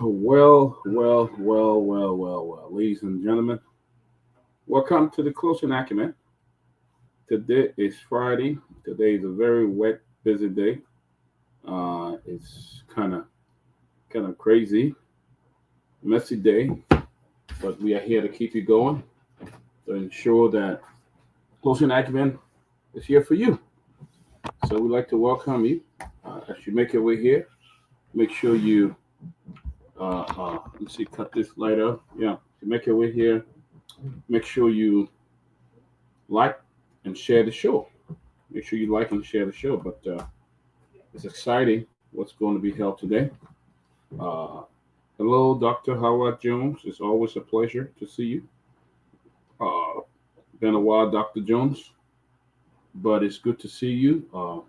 Well, ladies and gentlemen, welcome to the Closing Acumen. Today is Friday. Today is a very wet, busy day. It's kind of crazy, messy day, but we are here to keep you going to ensure that Closing Acumen is here for you. So we'd like to welcome you as you make your way here. Make sure you let me see, cut this light up. Yeah, you make your way here. Make sure you like and share the show. Make sure you like and share the show. But it's exciting what's going to be held today. Uh, Hello, Dr. Howard Jones. It's always a pleasure to see you. Uh, Been a while, Dr. Jones, but it's good to see you.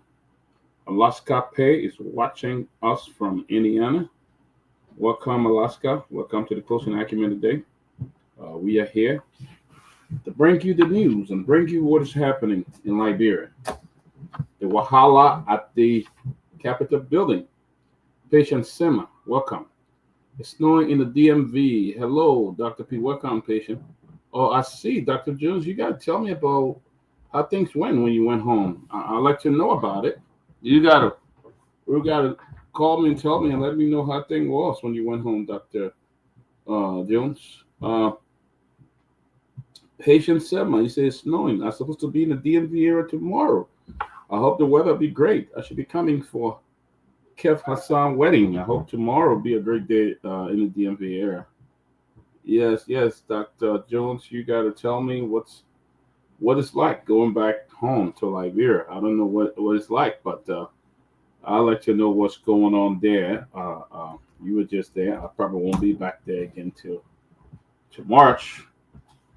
Alaska Pay is watching us from Indiana. Welcome, Alaska. Welcome to the Closing Acumen today. We are here to bring you the news and bring you what is happening in Liberia. The Wahala at the Capitol building. Patient Sema, welcome. It's snowing in the DMV. Hello, Dr. P. Welcome, patient. Oh, I see, Dr. Jones. You got to tell me about how things went when you went home. I'd like to know about it. You gotta call me and tell me and let me know how things was when you went home, Dr. Jones. Patient Sema, you say it's snowing. I'm supposed to be in the DMV area tomorrow. I hope the weather be great. I should be coming for Kev Hassan wedding. I hope tomorrow will be a great day in the DMV area. Yes, Dr. Jones, you got to tell me what it's like going back home to Liberia. I don't know what it's like, but I'd like to know what's going on there. You were just there. I probably won't be back there again till March,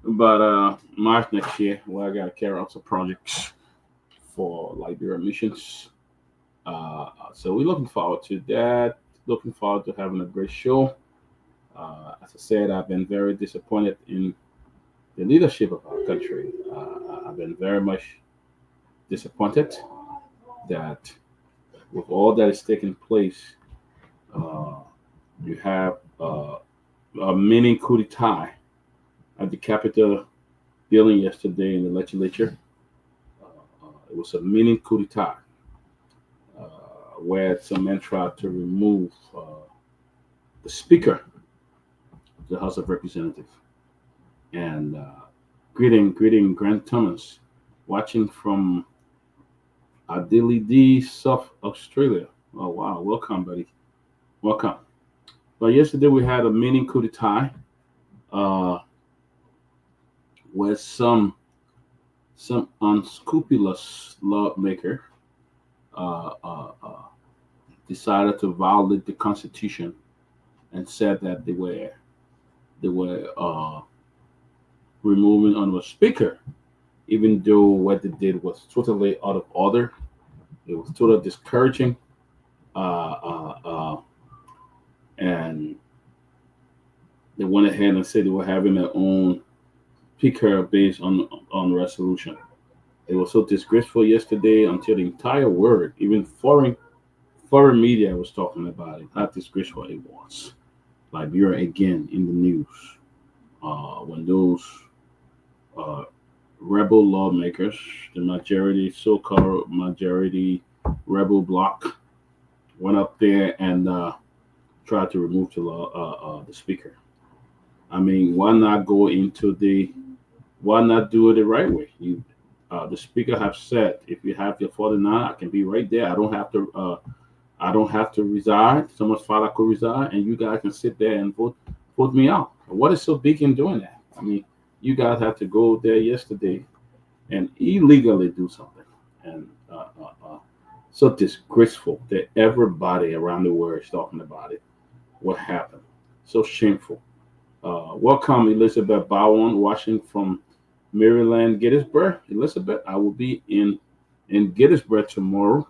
but March next year, where I got to carry out some projects for Liberia missions. So we're looking forward to that. Looking forward to having a great show. As I said, I've been very disappointed in the leadership of our country. I've been very much disappointed that with all that is taking place, uh, you have a mini coup d'etat at the Capitol building yesterday in the legislature. It was a mini coup d'etat where some men tried to remove the Speaker of the House of Representatives. And greeting Grant Thomas, watching from Adelaide, South Australia. Oh wow, welcome, buddy. Welcome. But yesterday we had a mini coup d'etat uh, where some unscrupulous lawmaker uh, uh, uh, decided to violate the Constitution and said that they were removing on a speaker, even though what they did was totally out of order. It was totally discouraging, uh, uh, uh, and they went ahead and said they were having their own speaker based on resolution. It was so disgraceful yesterday until the entire world, even foreign media, was talking about it. How disgraceful it was. Liberia again in the news when those uh, rebel lawmakers, the majority, so-called majority rebel bloc, went up there and tried to remove the speaker. I mean, why not do it the right way? The speaker have said, if you have your 49, I can be right there. I don't have to resign. Someone's father could resign, and you guys can sit there and vote me out. What is so big in doing that? I mean, you guys have to go there yesterday and illegally do something, and so disgraceful that everybody around the world is talking about it. What happened? So shameful. Welcome, Elizabeth Bowen, watching from Maryland, Gettysburg. Elizabeth, I will be in Gettysburg tomorrow.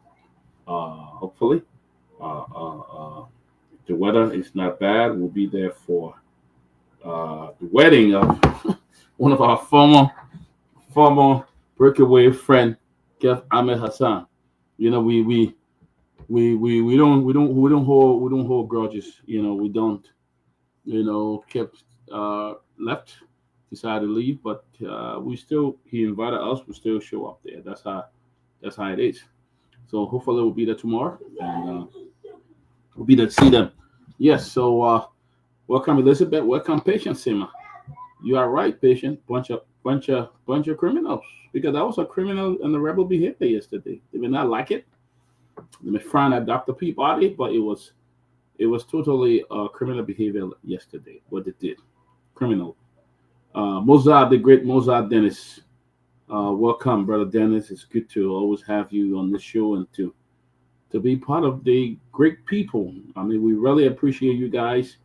Hopefully, if the weather is not bad, we'll be there for the wedding of one of our former breakaway friend, Kev Ahmed Hassan. You know, we don't hold grudges. You know, we don't. kept left, decided to leave, but he invited us. We still show up there. That's how it is. So hopefully we'll be there tomorrow, and we'll be there to see them. Yes. So welcome Elizabeth. Welcome Patient Sima. You are right, Patient. Bunch of criminals, because that was a criminal and the rebel behavior yesterday. They may not like it. They may frown at Dr. Peabody, but it was totally criminal behavior yesterday. What they did, criminal. Mozart, the great Mozart Dennis. Welcome, brother Dennis. It's good to always have you on this show and to be part of the great people. I mean, we really appreciate you guys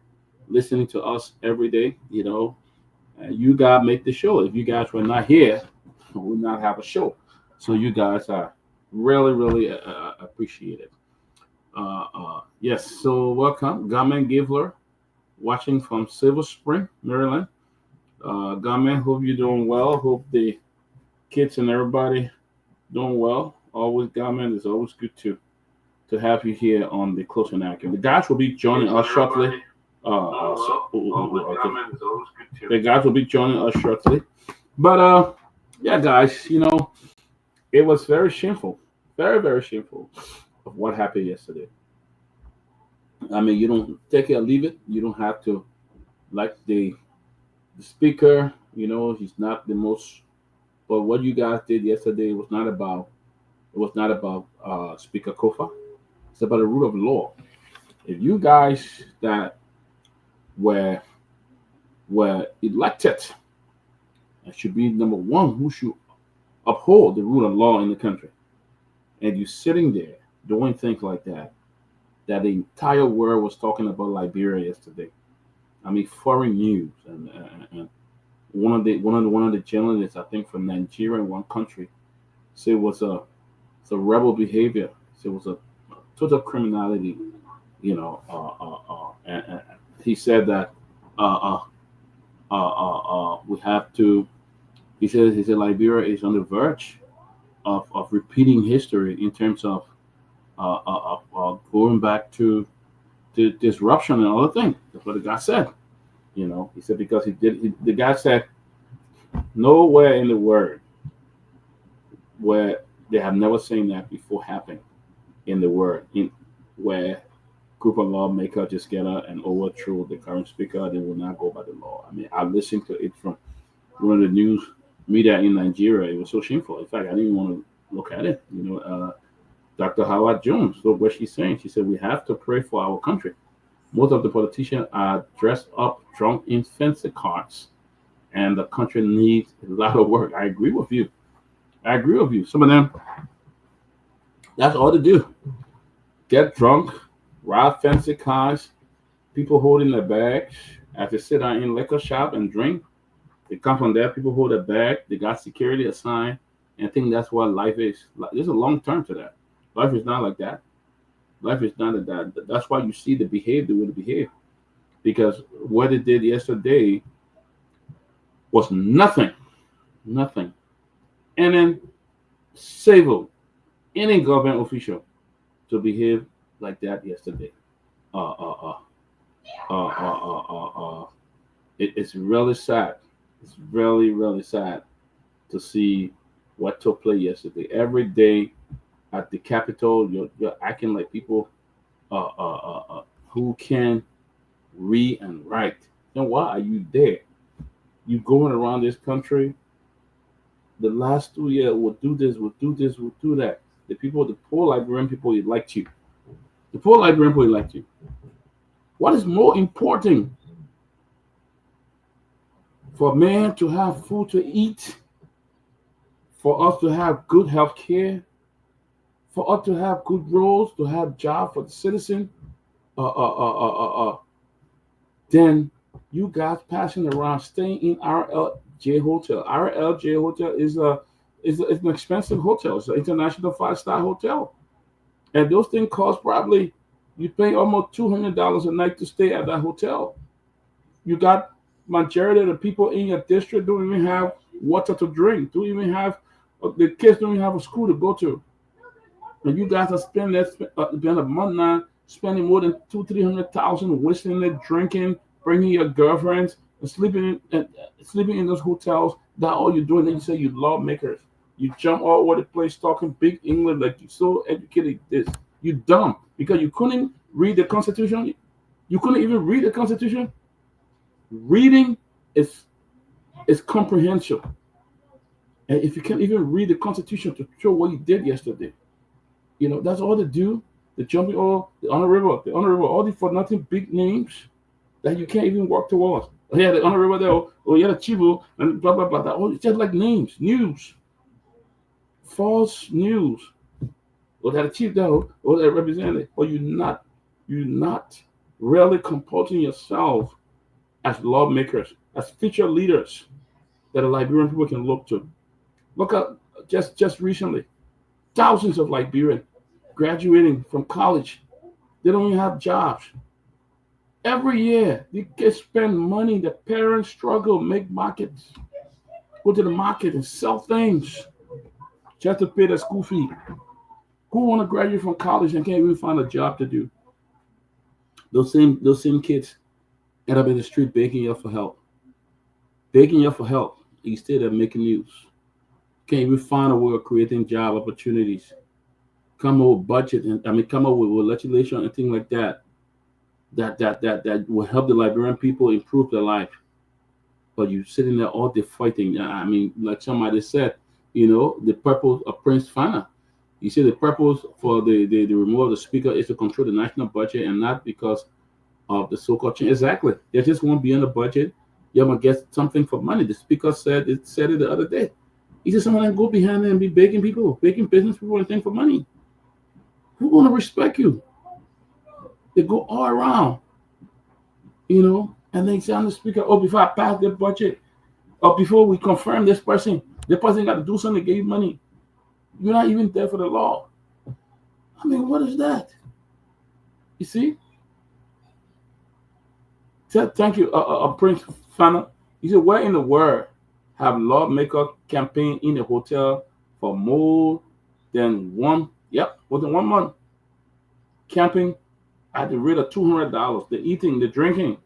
listening to us every day. You guys make the show. If you guys were not here, we would not have a show. So you guys are really, really appreciated. Yes. So welcome, Gamen Givler, watching from Silver Spring, Maryland. Gamen, hope you're doing well. Hope the kids and everybody doing well. Always, Gamen, it's always good to have you here on the Close and Accurate. The guys will be joining us shortly. The guys will be joining us shortly. But yeah, guys, it was very shameful, very very shameful of what happened yesterday. I mean, you don't take it or leave it. You don't have to like the speaker. He's not the most. But what you guys did yesterday was not about. It was not about Speaker Kofa. It's about the rule of law. If you guys that were were elected and should be number one who should uphold the rule of law in the country, and you sitting there doing things like that the entire world was talking about Liberia yesterday. I mean, foreign news, and one of the journalists, I think from Nigeria, in one country, said it was a rebel behavior. So it was a total criminality. And he said that uh, we have to. He said Liberia is on the verge of repeating history in terms of going back to disruption and other things. That's what the guy said. He said because the guy said nowhere in the world where they have never seen that before happen in the world in where group of lawmakers just get out and overthrow the current speaker. They will not go by the law. I mean, I listened to it from one of the news media in Nigeria. It was so shameful. In fact, I didn't want to look at it. Dr. Howard Jones, look what she's saying. She said we have to pray for our country. Most of the politicians are dressed up, drunk in fancy cars, and the country needs a lot of work. I agree with you. I agree with you. Some of them, that's all they do. Get drunk, ride fancy cars, people holding their bags as they sit down in liquor shop and drink. They come from there, people hold their bag, they got security assigned, and I think that's what life is. There's a long term to that. Life is not like that. Life is not like that. That's why you see the behavior the way they behave. Because what they did yesterday was nothing. Nothing. And then civil, any government official to behave like that yesterday. Uh, uh, uh, it's really sad. It's really, really sad to see what took place yesterday. Every day at the Capitol, you're acting like people who can read and write. Then why are you there? You going around this country. The last 2 years, we'll do this, we'll do this, we'll do that. The poor Liberian people elect you. The poor Liberian people elect you. What is more important for man to have food to eat, for us to have good health care, for us to have good roads, to have job for the citizen, then you guys passing around staying in RLJ Hotel. RLJ Hotel is an expensive hotel. It's an international 5-star hotel. And those things cost probably, you pay almost $200 a night to stay at that hotel. You got majority of the people in your district don't even have water to drink, don't even have, the kids don't even have a school to go to. And you guys are spending a month now, spending more than 200,000-300,000 wasting it, drinking, bringing your girlfriends and sleeping in those hotels. That all you're doing. Then you say you lawmakers. You jump all over the place talking big English like you're so educated. This you dumb because you couldn't read the Constitution. You couldn't even read the Constitution. Reading is comprehension. And if you can't even read the Constitution to show what you did yesterday, that's all they do. The jumping all the honorable, all the for nothing big names that you can't even work towards. Oh, yeah, the honorable there, yeah, the chivo, and blah blah blah. That all it's just like names, news, false news. Or that chief there, or that representative, or you're not really comporting yourself as lawmakers, as future leaders that the Liberian people can look to. Look at just recently, thousands of Liberians graduating from college. They don't even have jobs. Every year, they get spend money. The parents struggle, make markets, go to the market and sell things just to pay their school fee. Who want to graduate from college and can't even find a job to do? Those same kids end up in the street begging you for help. Begging you for help. You stay there making news. Can't even find a way of creating job opportunities. Come up with budget and come up with legislation and things like that. That will help the Liberian people improve their life. But you sitting there all day fighting. Like somebody said, the purpose of Prince Fana. You see, the purpose for the removal of the speaker is to control the national budget and not because of the so-called change. Exactly. They just won't be in the budget. You're going to get something for money. The speaker said it the other day. He said someone can go behind there and be begging business people and things for money. Who want to respect you? They go all around, and they say on the speaker, before I pass the budget, or before we confirm the person got to do something to give you money. You're not even there for the law. What is that? You see? Thank you, Prince Fana. He said, where in the world have lawmakers campaigned in a hotel for more than more than 1 month? Camping at the rate of $200. The eating, the drinking.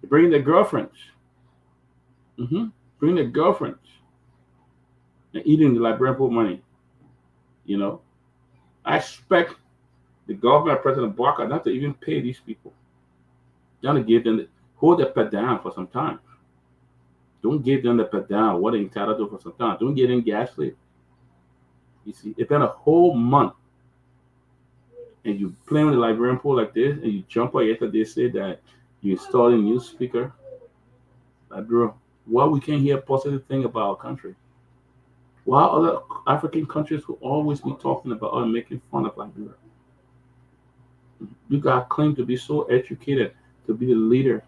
They bring their girlfriends. Bring their girlfriends. And eating the Liberian money. I expect the government, President Barker, not to even pay these people. You want to give them hold their pet down for some time. Don't give them the pet down what they're entitled to for some time. Don't get in gas leave. You see, it's been a whole month. And you play on the Liberian pool like this, and you jump out yesterday say that you installed a new speaker. Like, bro, why we can't hear a positive thing about our country? Why other African countries will always be talking about or making fun of Liberia? You got claimed to be so educated, to be the leader.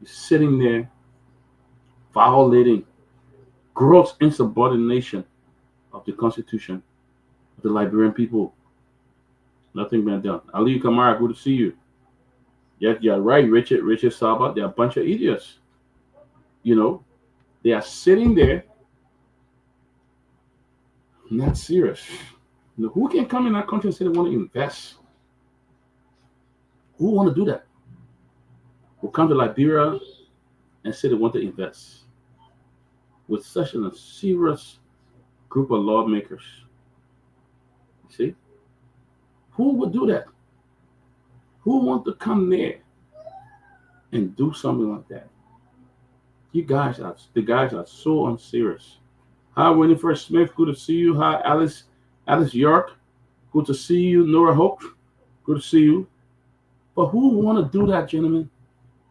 You're sitting there violating gross insubordination of the Constitution of the Liberian people. Nothing been done. Ali Kamara, good to see you. Yeah, you're right, Richard Saba. They're a bunch of idiots. They are sitting there, not serious. Who can come in our country and say they want to invest? Who want to do that? Who come to Liberia and say they want to invest with such a serious group of lawmakers? You see? Who would do that? Who want to come there and do something like that? The guys are so unserious. Hi, Winifred Smith, good to see you. Hi, Alice York, good to see you. Nora Hope, good to see you. But who want to do that, gentlemen?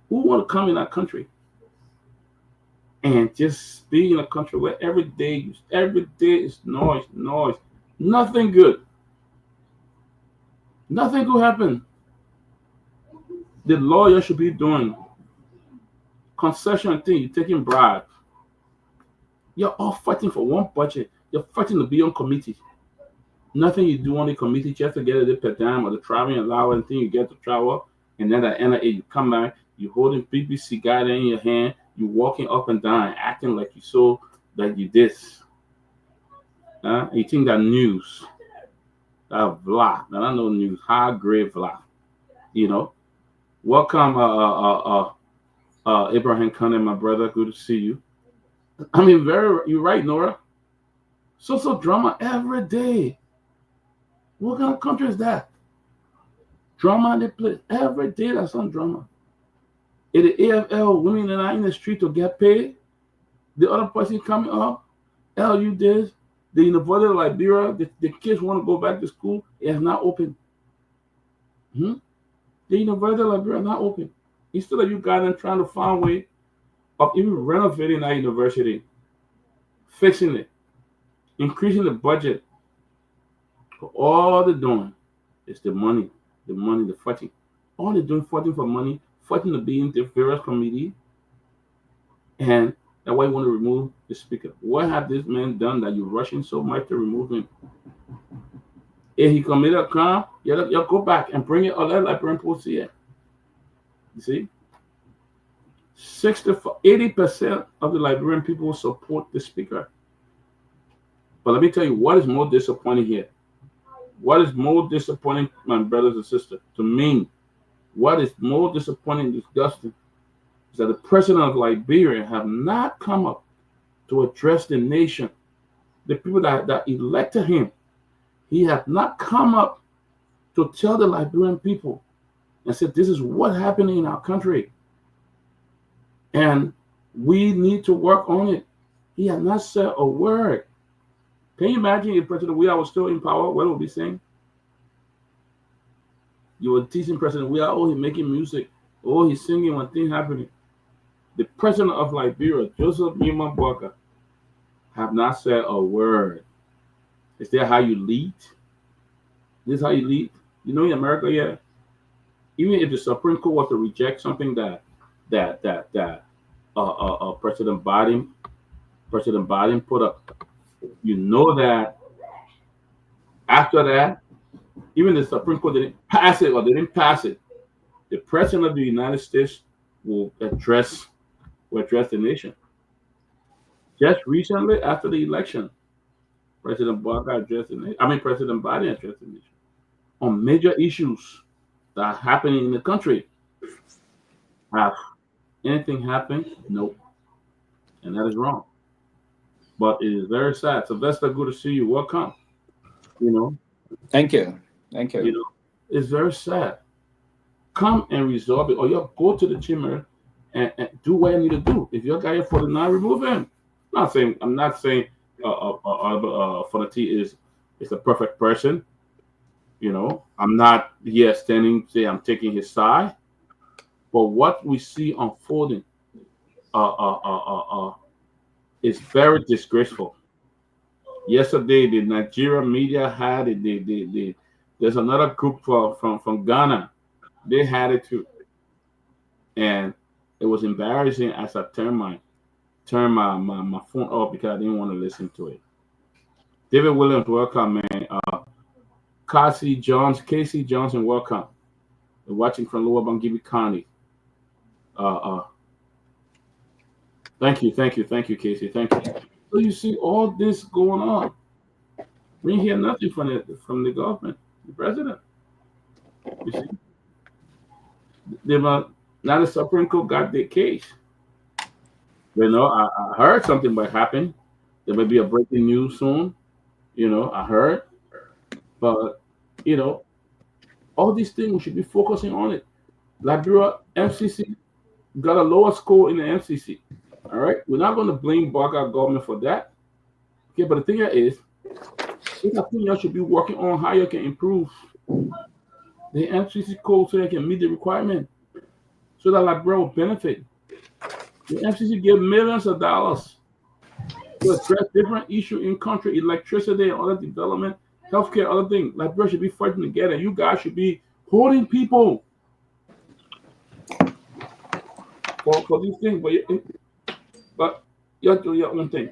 Who want to come in our country and just be in a country where every day is noise, nothing good. Nothing could happen. The lawyer should be doing concession thing. You're taking bribes. You're all fighting for one budget. You're fighting to be on committee. Nothing you do on the committee just to get a little per dime or the traveling allowance thing you get to travel. And then at the end of it, you come back, you holding BBC guide in your hand, you walking up and down, acting like you this. You think that news, that vlog, that I know news, high grade vlog, Welcome, Abraham Khan, my brother. Good to see you. I mean, you're right, Nora. So drama every day. What kind of country is that? Drama they play every day. That's some drama. In the AFL, women that are in the street to get paid. The other person coming up, LU this, the University of Liberia, the kids want to go back to school. It has not open. Hmm? The University of Liberia is not open. Instead of you guys trying to find a way of even renovating that university, fixing it, increasing the budget, all they're doing is the fighting. All they're doing fighting for money, fighting to be in the various committee, and that's why you want to remove the speaker. What have this man done that you're rushing so much to remove him? If he committed a crime, you go back and bring it other Liberian post here. You see? 80% of the Liberian people support the speaker. But let me tell you what is more disappointing here. What is more disappointing, my brothers and sisters, to me, what is more disappointing and disgusting is that the president of Liberia have not come up to address the nation. The people that elected him, he has not come up to tell the Liberian people and said, this is what happened in our country. And we need to work on it. He has not said a word. Can you imagine if President Weah was still in power? What would we saying? You were teaching President Weah, oh, he's making music. Oh, he's singing when things happening. The president of Liberia, Joseph Nyeman Boakai, have not said a word. Is that how you lead? This is how you lead? You know, in America, yeah, even if the Supreme Court was to reject something that President Biden put up, you know that after that, even the Supreme Court didn't pass it or they didn't pass it, the president of the United States will address the nation. Just recently, after the election, President Boakai addressed the nation. I mean, President Biden addressed the nation on major issues that are happening in the country. Have anything happened? Nope. And that is wrong. But it is very sad. Sylvester, good to see you. Welcome. You know. Thank you. Thank you. You know, it's very sad. Come and resolve it, or you go to the chamber and do what you need to do. If your guy is 49, remove him. I'm not saying for the T is a perfect person. You know, I'm not here standing say I'm taking his side. But what we see unfolding is very disgraceful. Yesterday, the Nigerian media had it. There's another group from Ghana. They had it too, and it was embarrassing as I turned my phone off because I didn't want to listen to it. David Williams, welcome, man. Casey Johnson, welcome. We're watching from Lower Bangibi County. Thank you, Casey. Thank you. So you see all this going on. We hear nothing from the government, the president. You see, now the Supreme Court got their case. You know, I heard something might happen. There may be a breaking news soon. You know, I heard, but you know, all these things we should be focusing on it. Liberia MCC got a lower score in the MCC. All right, we're not going to blame Boakai government for that. Okay, but the thing is, I think you should be working on how you can improve the MCC code so you can meet the requirement, so that Liberia will benefit. The MCC give millions of dollars to address different issues in country, electricity and other development, healthcare, other things. Liberia should be fighting together. You guys should be holding people for these things, but you have to do your own thing.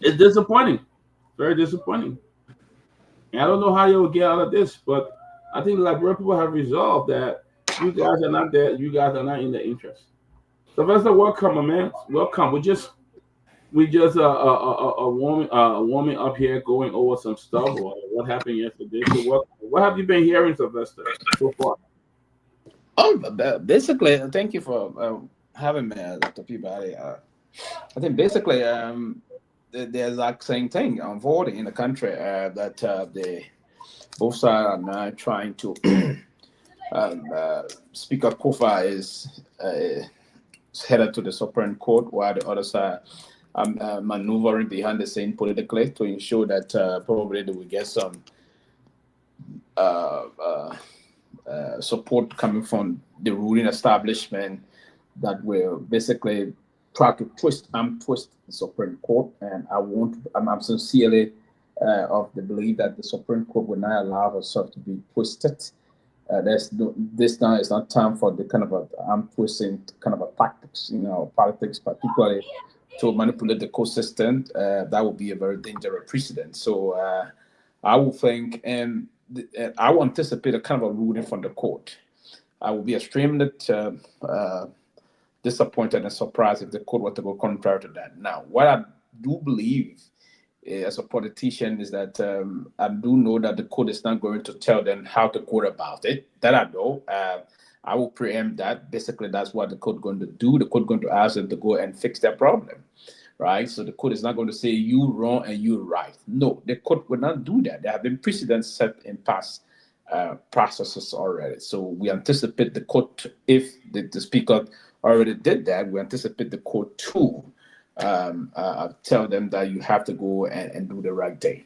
It's disappointing, very disappointing. And I don't know how you will get out of this, but I think Liberia people have resolved that you guys are not there, you guys are not in the interest. Sylvester, welcome, my man. Welcome. We just warming up here, going over some stuff or what happened yesterday. So what have you been hearing, Sylvester, so far? Basically, thank you for having me, Dr. Peabody. I think basically the exact same thing unfolding in the country that the both sides are now trying to. Speaker Kofa is headed to the Supreme Court, while the other side maneuvering behind the scene politically to ensure that probably they will get some uh, uh, support coming from the ruling establishment that will basically try to twist the Supreme Court. And I'm sincerely of the belief that the Supreme Court will not allow herself to be twisted. This now is not time for the kind of arm twisting kind of a tactics, politics, particularly to manipulate the court system. That would be a very dangerous precedent. So I would think, and I will anticipate a kind of a ruling from the court. I will be extremely disappointed and surprised if the court were to go contrary to that. Now, what I do believe as a politician is that I do know that the court is not going to tell them how to go about it. That I know. I will preempt that. Basically, that's what the court going to do. The court going to ask them to go and fix their problem, right? So the court is not going to say you wrong and you right. No, the court will not do that. There have been precedents set in past processes already. So we anticipate the court, if the speaker already did that, we anticipate the court to tell them that you have to go and do the right thing.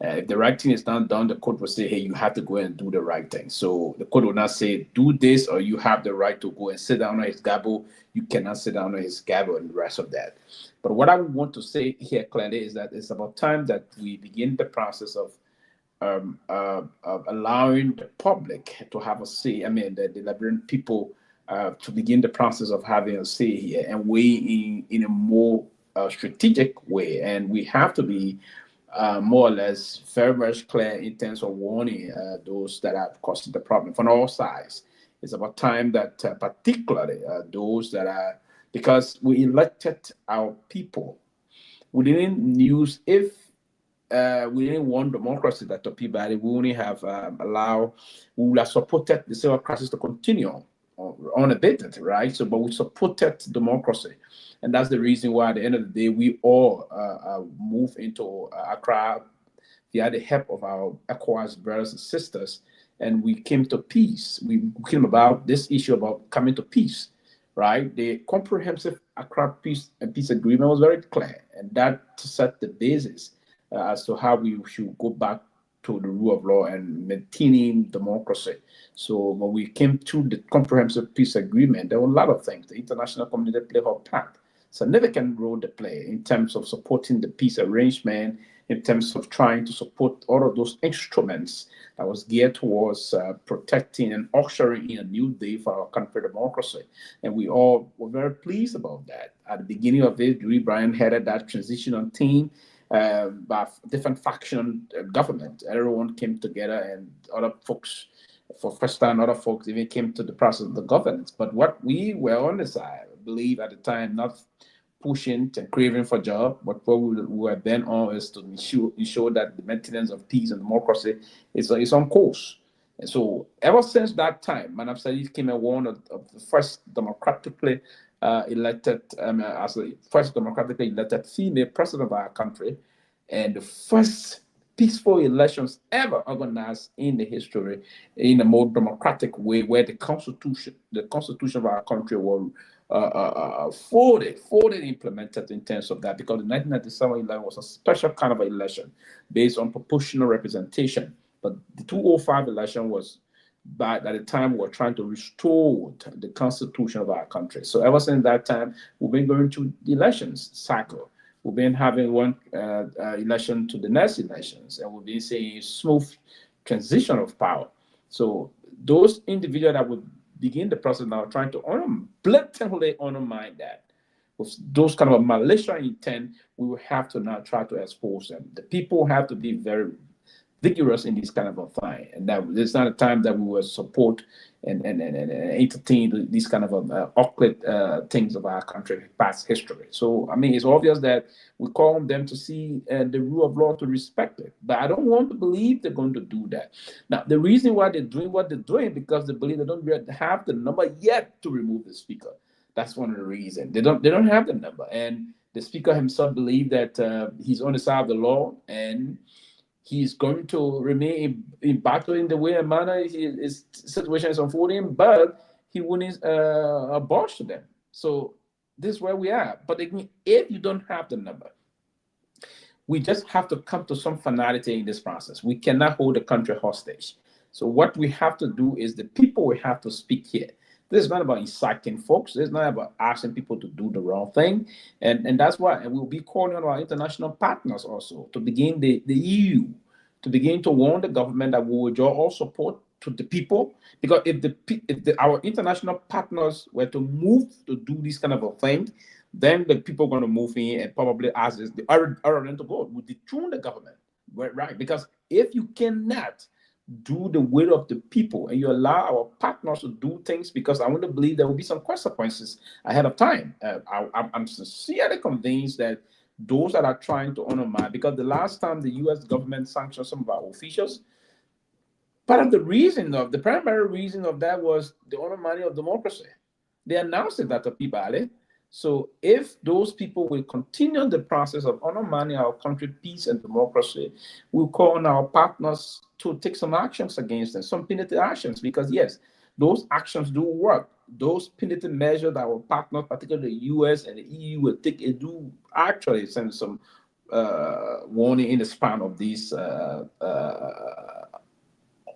If the right thing is not done, the court will say, hey, you have to go and do the right thing. So the court will not say, do this, or you have the right to go and sit down on his gavel. You cannot sit down on his gavel and the rest of that. But what I want to say here clearly is that it's about time that we begin the process of allowing the public to have a say. I mean, the Liberian people to begin the process of having a say here and weigh in a more strategic way. And we have to be more or less very much clear in terms of warning those that are causing the problem from all sides. It's about time that particularly those that are, because we elected our people. We didn't use, if we didn't want democracy, that Peabody, we only have we would have supported the civil crisis to continue unabated, right? So, but we supported democracy. And that's the reason why at the end of the day, we all moved into Accra via the help of our ECOWAS brothers and sisters. And we came to peace. We came about this issue about coming to peace, right? The comprehensive Accra Peace Agreement was very clear. And that set the basis as to how we should go back to the rule of law and maintaining democracy. So when we came to the comprehensive peace agreement, there were a lot of things. The international community played her part, significant role to play in terms of supporting the peace arrangement, in terms of trying to support all of those instruments that was geared towards protecting and ushering in a new day for our country democracy. And we all were very pleased about that. At the beginning of it, Dewey Bryan headed that transitional team by different faction government. Everyone came together, and other folks, for first time, other folks even came to the process of the governance. But what we were on the side, I believe at the time, not pushing and craving for job, but what we were then on is to ensure that the maintenance of peace and democracy is on course. And so ever since that time, Madam Sirleaf came as one of the first democratically elected, as the first democratically elected female president of our country, and the first peaceful elections ever organized in the history in a more democratic way, where the constitution of our country was fully implemented in terms of that, because the 1997 election was a special kind of election based on proportional representation. But the 2005 election was, at the time, we were trying to restore the constitution of our country. So ever since that time, we've been going through the elections cycle. We've been having one election to the next elections, and we've been seeing smooth transition of power. So those individuals that would begin the process now trying to blatantly undermine that, with those kind of malicious intent, we will have to now try to expose them. The people have to be very, vigorous in this kind of a thing, and that it's not a time that we will support and entertain these kind of awkward things of our country past history. So I mean, it's obvious that we call on them to see the rule of law to respect it, but I don't want to believe they're going to do that. Now, the reason why they're doing what they're doing because they believe they don't have the number yet to remove the speaker. That's one of the reasons they don't have the number, and the speaker himself believes that he's on the side of the law and he's going to remain in battle in the way and manner his situation is unfolding, but he wouldn't abolish them. So this is where we are. But again, if you don't have the number, we just have to come to some finality in this process. We cannot hold the country hostage. So what we have to do is the people will have to speak here. This is not about inciting folks. This is not about asking people to do the wrong thing. And that's why and we'll be calling on our international partners also to begin the EU, to begin to warn the government that we will draw all support to the people. Because if our international partners were to move to do this kind of a thing, then the people are going to move in and probably ask the Ireland to go. We dethrone the government, right? Because if you cannot do the will of the people and you allow our partners to do things, because I want to believe there will be some consequences ahead of time. I'm sincerely convinced that those that are trying to undermine, because the last time the U.S. government sanctioned some of our officials, part of the primary reason of that was the undermining of democracy. They announced it at the Peabody. So if those people will continue the process of undermining our country, peace and democracy, we'll call on our partners to take some actions against them, some punitive actions, because yes, those actions do work. Those punitive measures that our partners, particularly the US and the EU, will take, it do actually send some warning in the span of these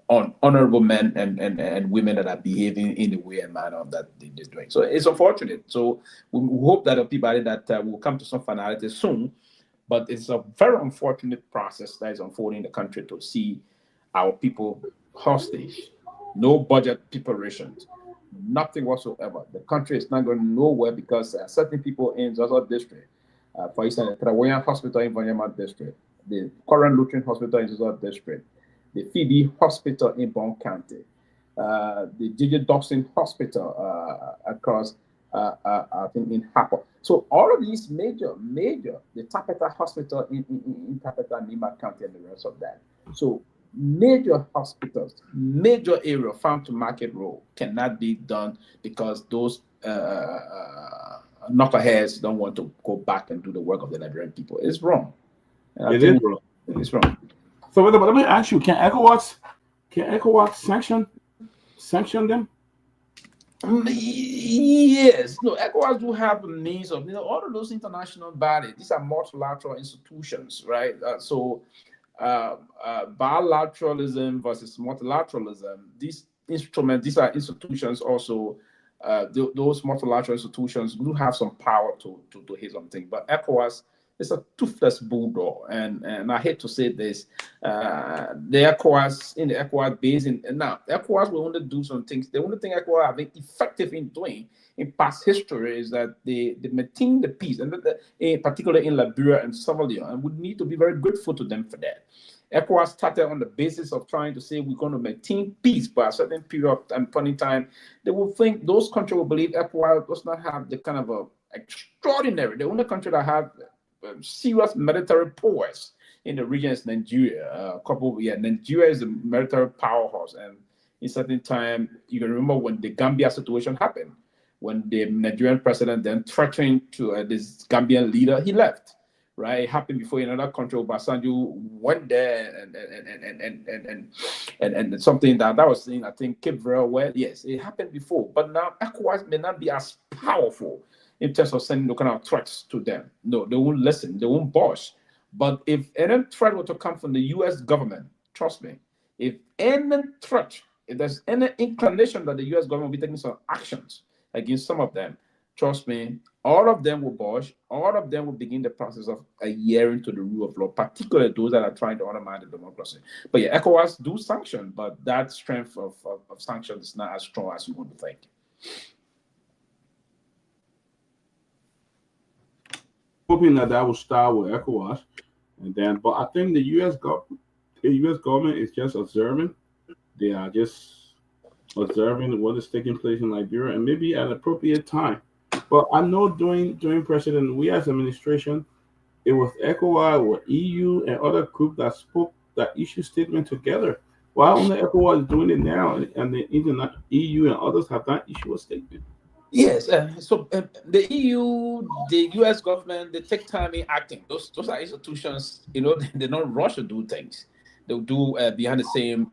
honorable men and women that are behaving in the way and manner that they're doing. So it's unfortunate. So we hope that everybody that will come to some finality soon, but it's a very unfortunate process that is unfolding in the country to see our people hostage, no budget preparations, nothing whatsoever. The country is not going nowhere because certain people in Zaza district, for instance, the Trawayan Hospital in Vanyama district, the current Lutheran Hospital in Zaza district, the Phoebe Hospital in Bon County, the J.J. Dawson Hospital across, I think, in Hapo. So all of these major, the Tapeta Hospital in Tapeta, Nima County, and the rest of that. So major hospitals, major area, farm to market road cannot be done because those knuckleheads don't want to go back and do the work of the Liberian people. It's wrong. It is wrong. It's wrong. So let me ask you: Can ECOWAS sanction them? Yes. No, ECOWAS do have the means of all of those international bodies. These are multilateral institutions, right? Bilateralism versus multilateralism. These are institutions also. Those multilateral institutions do have some power to hit something, but ECOWAS is a toothless bulldog, and I hate to say this. The ECOWAS basin, and now ECOWAS will only do some things. The only thing ECOWAS have been effective in doing in past history is that they maintain the peace, and particularly in Liberia and Sierra Leone, and we need to be very grateful to them for that. ECOWAS started on the basis of trying to say we're going to maintain peace, but at a certain period and point in time, they will think those countries will believe ECOWAS does not have the kind of extraordinary. The only country that have serious military powers in the region is Nigeria. Nigeria is a military powerhouse, and in certain time, you can remember when the Gambia situation happened, when the Nigerian president then threatened to this Gambian leader, he left. Right, it happened before in another country. Obasanjo went there and something that was seen. I think Cape Verde. Well, yes, it happened before, but now ECOWAS may not be as powerful in terms of sending the kind of threats to them. No, they won't listen. They won't budge. But if any threat were to come from the U.S. government, trust me, if there's any inclination that the U.S. government will be taking some actions against some of them, trust me, all of them will budge. All of them will begin the process of adhering to the rule of law, particularly those that are trying to undermine the democracy. But yeah, ECOWAS do sanction, but that strength of sanction is not as strong as you want to think. Hoping that will start with ECOWAS, and then, but I think the U.S. government the U.S. government is just observing. They are just observing what is taking place in Liberia, and maybe at an appropriate time. But I know during President Weah's administration, it was ECOWAS or EU and other groups that spoke that issue statement together. Why only ECOWAS is doing it now, and the internet EU and others have not issued a statement? Yes, so the EU, the US government, they take time in acting. Those are institutions, they don't rush to do things. They'll do behind the same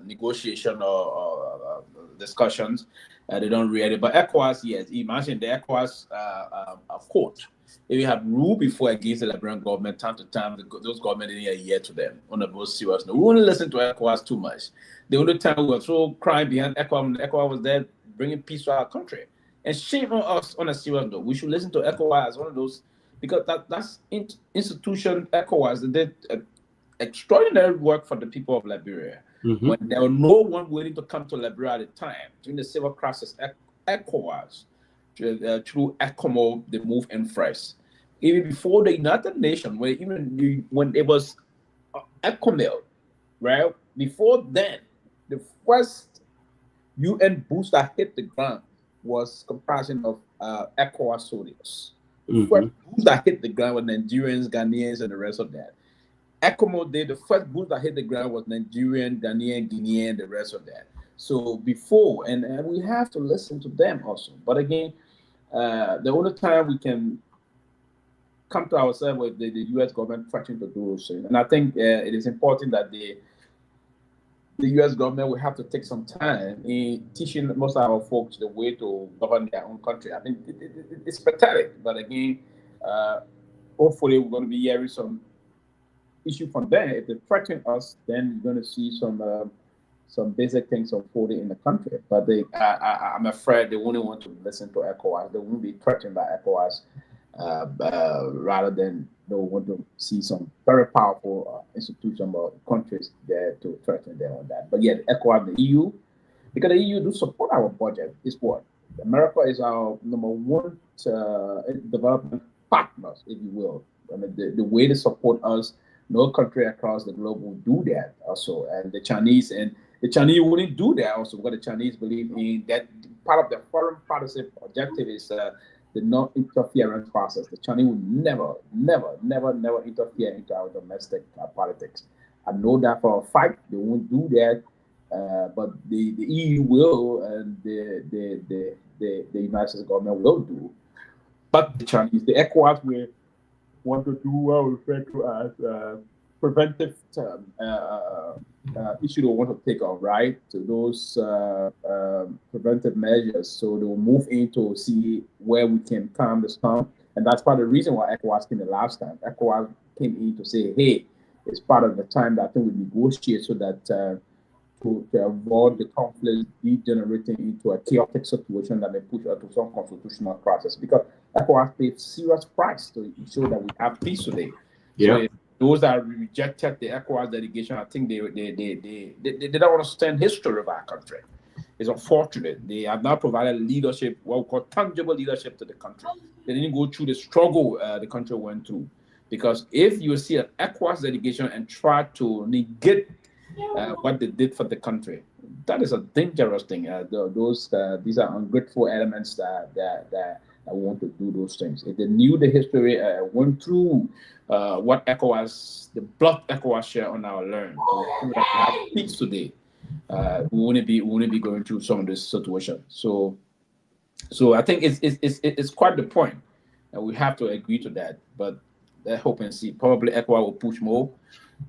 negotiation or discussions. They don't really. But ECOWAS, yes, imagine the ECOWAS court. If you have rule before against the Liberian government, time to time, those government didn't adhere to them on a most serious note. We won't listen to ECOWAS too much. The only time we were so crying behind ECOWAS, when ECOWAS was there bringing peace to our country. And shame on us on a serious note. We should listen to ECOWAS as one of those, because that's institution ECOWAS that did extraordinary work for the people of Liberia. Mm-hmm. When there was no one willing to come to Liberia at the time, during the civil crisis, ECOWAS, through ECOMO, they moved in first. Even before the United Nations, when it was ECOMEL, right? Before then, the first UN boost that hit the ground was comprising of ECOWAS soldiers. The first boost that hit the ground was Nigerians, Ghanaians, and the rest of that. ECOMO did the first boost that hit the ground was Nigerian, Ghanaian, Guinean, the rest of that. So before, and we have to listen to them also. But again, the only time we can come to ourselves with the U.S. government threatening to do those things. And I think it is important that the U.S. government will have to take some time in teaching most of our folks the way to govern their own country. I think it's pathetic. But again, hopefully we're going to be hearing some issue from them. If they threaten us, then you're going to see some basic things unfolding in the country. But I'm afraid they won't want to listen to ECOWAS. They won't be threatened by ECOWAS, rather than they want to see some very powerful institutions or countries there to threaten them on that. But yet, ECOWAS, the EU, because the EU do support our budget, is what? America is our number one development partners, if you will. I mean, the way they support us, no country across the globe will do that also. And the Chinese wouldn't do that also, because the Chinese believe in that part of their foreign policy objective is the non-interference process. The Chinese will never interfere into our domestic politics. I know that for a fact. They won't do that, but the EU will, and the United States government will do. But the Chinese, the ECOWAS will want to do what we refer to as preventive issue they want to take on, right? So those preventive measures. So they will move in to see where we can calm the storm. And that's part of the reason why ECOWAS came the last time. ECOWAS came in to say, hey, it's part of the time that I think we negotiate so that to avoid the conflict degenerating into a chaotic situation that may push us to some constitutional process. Because ECOWAS paid serious price to ensure that we have peace today. Yeah. So those that rejected the ECOWAS delegation, I think they don't understand history of our country. It's unfortunate. They have not provided leadership, what we call tangible leadership to the country. They didn't go through the struggle the country went through. Because if you see an ECOWAS delegation and try to negate what they did for the country, that is a dangerous thing. These are ungrateful elements that want to do those things. If they knew the history, went through what ECOWAS, the blood ECOWAS share on our land, we have peace today, we wouldn't be going through some of this situation. So I think it's quite the point, and we have to agree to that. But let's hope and see. Probably ECOWAS will push more.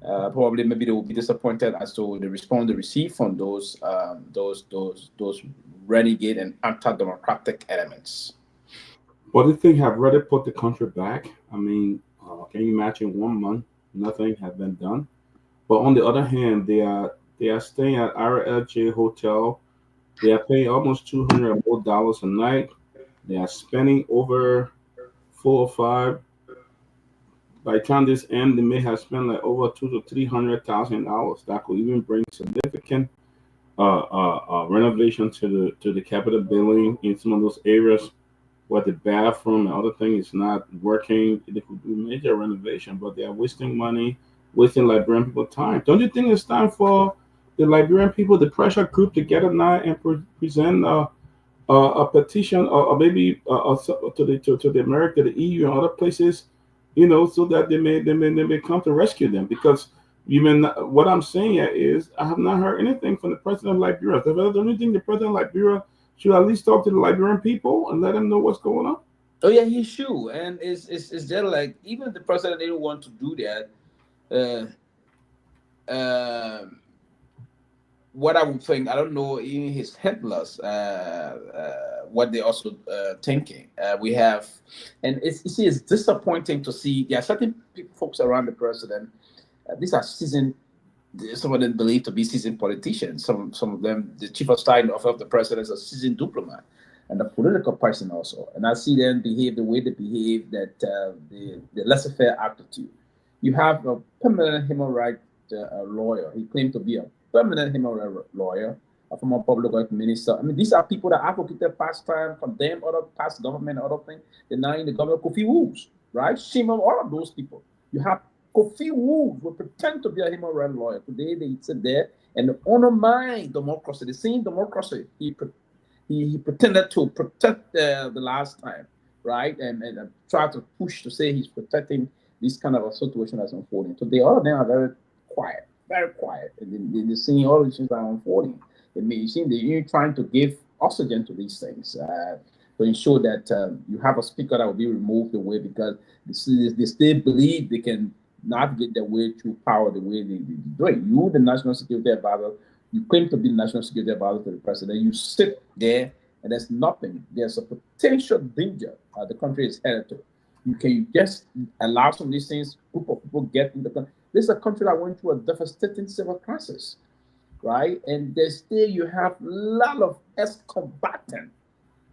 Probably maybe they will be disappointed as to the response they receive from those renegade and anti-democratic elements. What do you think have really put the country back? I mean, can you imagine 1 month nothing has been done? But on the other hand, they are staying at RLJ Hotel. They are paying almost $200 more a night. They are spending over 4 or 5. By the time this ends, they may have spent like over $200,000 to $300,000. That could even bring significant renovation to the Capitol building in some of those areas where the bathroom and other thing is not working. They could do major renovation, but they are wasting money wasting Liberian people time. Don't you think it's time for the Liberian people, the pressure group, to get now and present a petition, or maybe to the America, the EU, and other places, so that they may come to rescue them? Because even what I'm saying here is, I have not heard anything from the president of Liberia. The only thing, the president of Liberia should at least talk to the Liberian people and let them know what's going on. Oh yeah, he should. And it's just like, even the president didn't want to do that. Um what I would think, I don't know, even his handlers, what they also thinking. We have, and you see, it's disappointing to see. There are certain folks around the president. These are seasoned. Some of them believed to be seasoned politicians. Some of them, the chief of staff of the president, is a seasoned diplomat and a political person also. And I see them behave the way they behave, that the laissez-faire attitude. You have a permanent human rights lawyer. He claimed to be a permanent human rights lawyer, a former public works minister. I mean, these are people that advocated past time, condemned other past government, other things. They're now in the government. Kofi Woos, right? Shame on all of those people. You have Kofi Woos will pretend to be a human rights lawyer. Today they sit there and undermine democracy. The same democracy he pretended to protect the last time, right? And try to push to say he's protecting this kind of a situation that's unfolding. Today, all of them are very quiet. And they're seeing all these things that are unfolding. You see, they're trying to give oxygen to these things to ensure that you have a speaker that will be removed away, because they still believe they can navigate their way through power the way they do it. You, the national security advisor, you claim to be the national security advisor to the president. You sit there and there's nothing. There's a potential danger the country is headed to. You can just allow some of these things, group of people get in the country. This is a country that went through a devastating civil crisis, right? And there's still, you have a lot of ex-combatants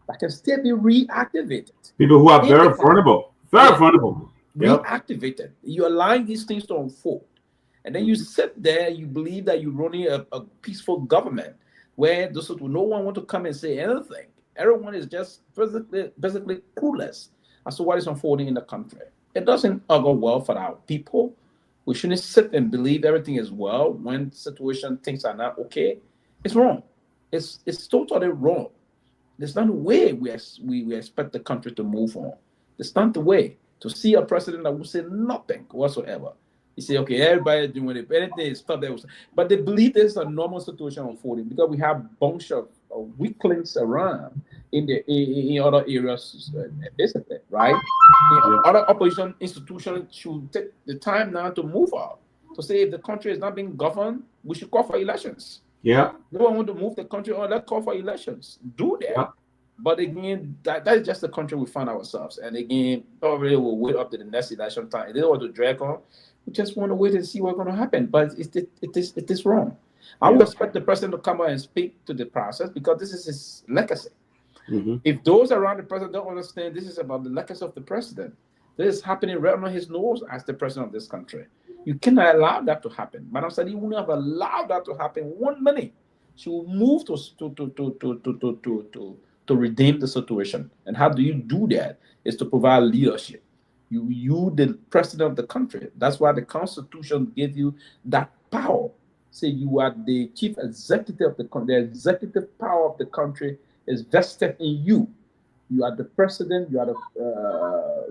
that can still be reactivated. People who are very vulnerable, vulnerable. Reactivated. You're allowing these things to unfold. And then you sit there, you believe that you're running a peaceful government where no one want to come and say anything. Everyone is just basically clueless as to what is unfolding in the country. It doesn't go well for our people. We shouldn't sit and believe everything is well when things are not okay. It's wrong. It's totally wrong. There's not a way we expect the country to move on. There's not the way to see a president that will say nothing whatsoever. You say, okay, everybody doing it, anything is stuff there. But they believe there's a normal situation unfolding because we have a bunch of weaklings around in other areas, basically, right? Other opposition institutions should take the time now to move out, to say if the country is not being governed, we should call for elections. Yeah. No one want to move the country, let's call for elections. Do that. Yeah. But again, that is just the country we find ourselves. And again, probably we'll wait up to the next election time. They don't want to drag on. We just want to wait and see what's going to happen. But it is wrong. I would expect the president to come out and speak to the process because this is his legacy. Mm-hmm. If those around the president don't understand this is about the legacy of the president, this is happening right on his nose as the president of this country. You cannot allow that to happen. Madam Sadi wouldn't have allowed that to happen 1 minute. She will move to redeem the situation. And how do you do that? Is to provide leadership. You the president of the country. That's why the Constitution gives you that power. Say you are the chief executive of the country. The executive power of the country is vested in you. You are the president. You are the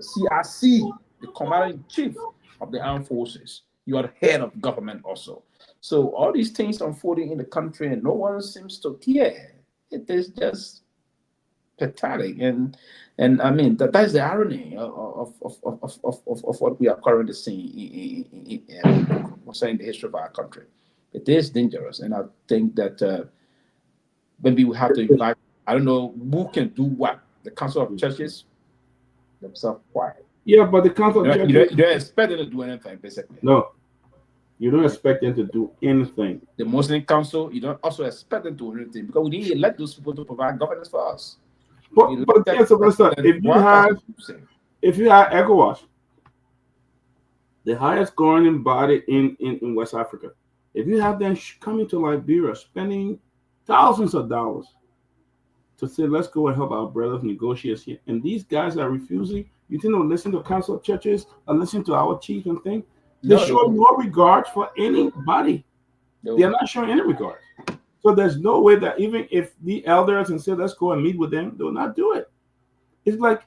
CRC, the commander-in-chief of the armed forces. You are the head of government also. So all these things unfolding in the country and no one seems to care. It is just pathetic, and I mean that is the irony of what we are currently seeing in the history of our country. It is dangerous, and I think that maybe we have to invite. I don't know who can do what. The Council of Churches themselves quiet. Yeah, but the Council of Churches, you don't expect them to do anything, basically. No, you don't expect them to do anything. The Muslim Council, you don't also expect them to do anything because we didn't elect those people to provide governance for us. But Sylvester, if you have ECOWAS, the highest governing body in West Africa, if you have them coming to Liberia spending thousands of dollars to say, let's go and help our brothers negotiate here, and these guys are refusing, you think they'll listen to Council of Churches or listen to our chief and think? They No, show no regard for anybody. They are not showing any regard. So there's no way that even if the elders and say, let's go and meet with them, they'll not do it. It's like,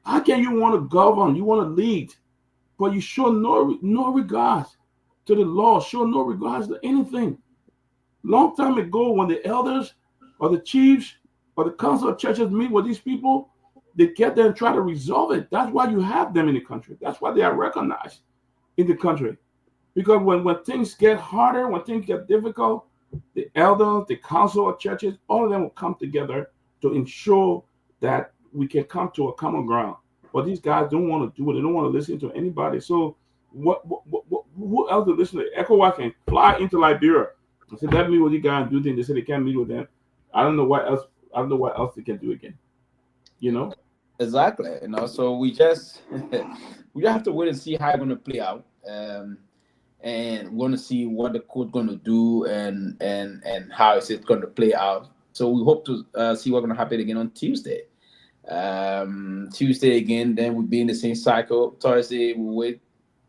how can you want to govern, you want to lead, but you show no regards to the law, show no regards to anything. Long time ago, when the elders or the chiefs or the council of churches meet with these people, they get there and try to resolve it. That's why you have them in the country. That's why they are recognized in the country. Because when things get harder, when things get difficult, the elders, the council of churches, all of them will come together to ensure that we can come to a common ground. But these guys don't want to do it. They don't want to listen to anybody. So who else will listen to? ECOWAS can fly into Liberia and say, let me with you guys do things. They say they can't meet with them. I don't know what else. I don't know what else they can do again. You know? Exactly. So we just we have to wait and see how it's going to play out. And we're going to see what the court going to do and how is it going to play out. So we hope to see what's going to happen again on Tuesday. Tuesday again, then we'll be in the same cycle. Thursday we'll wait.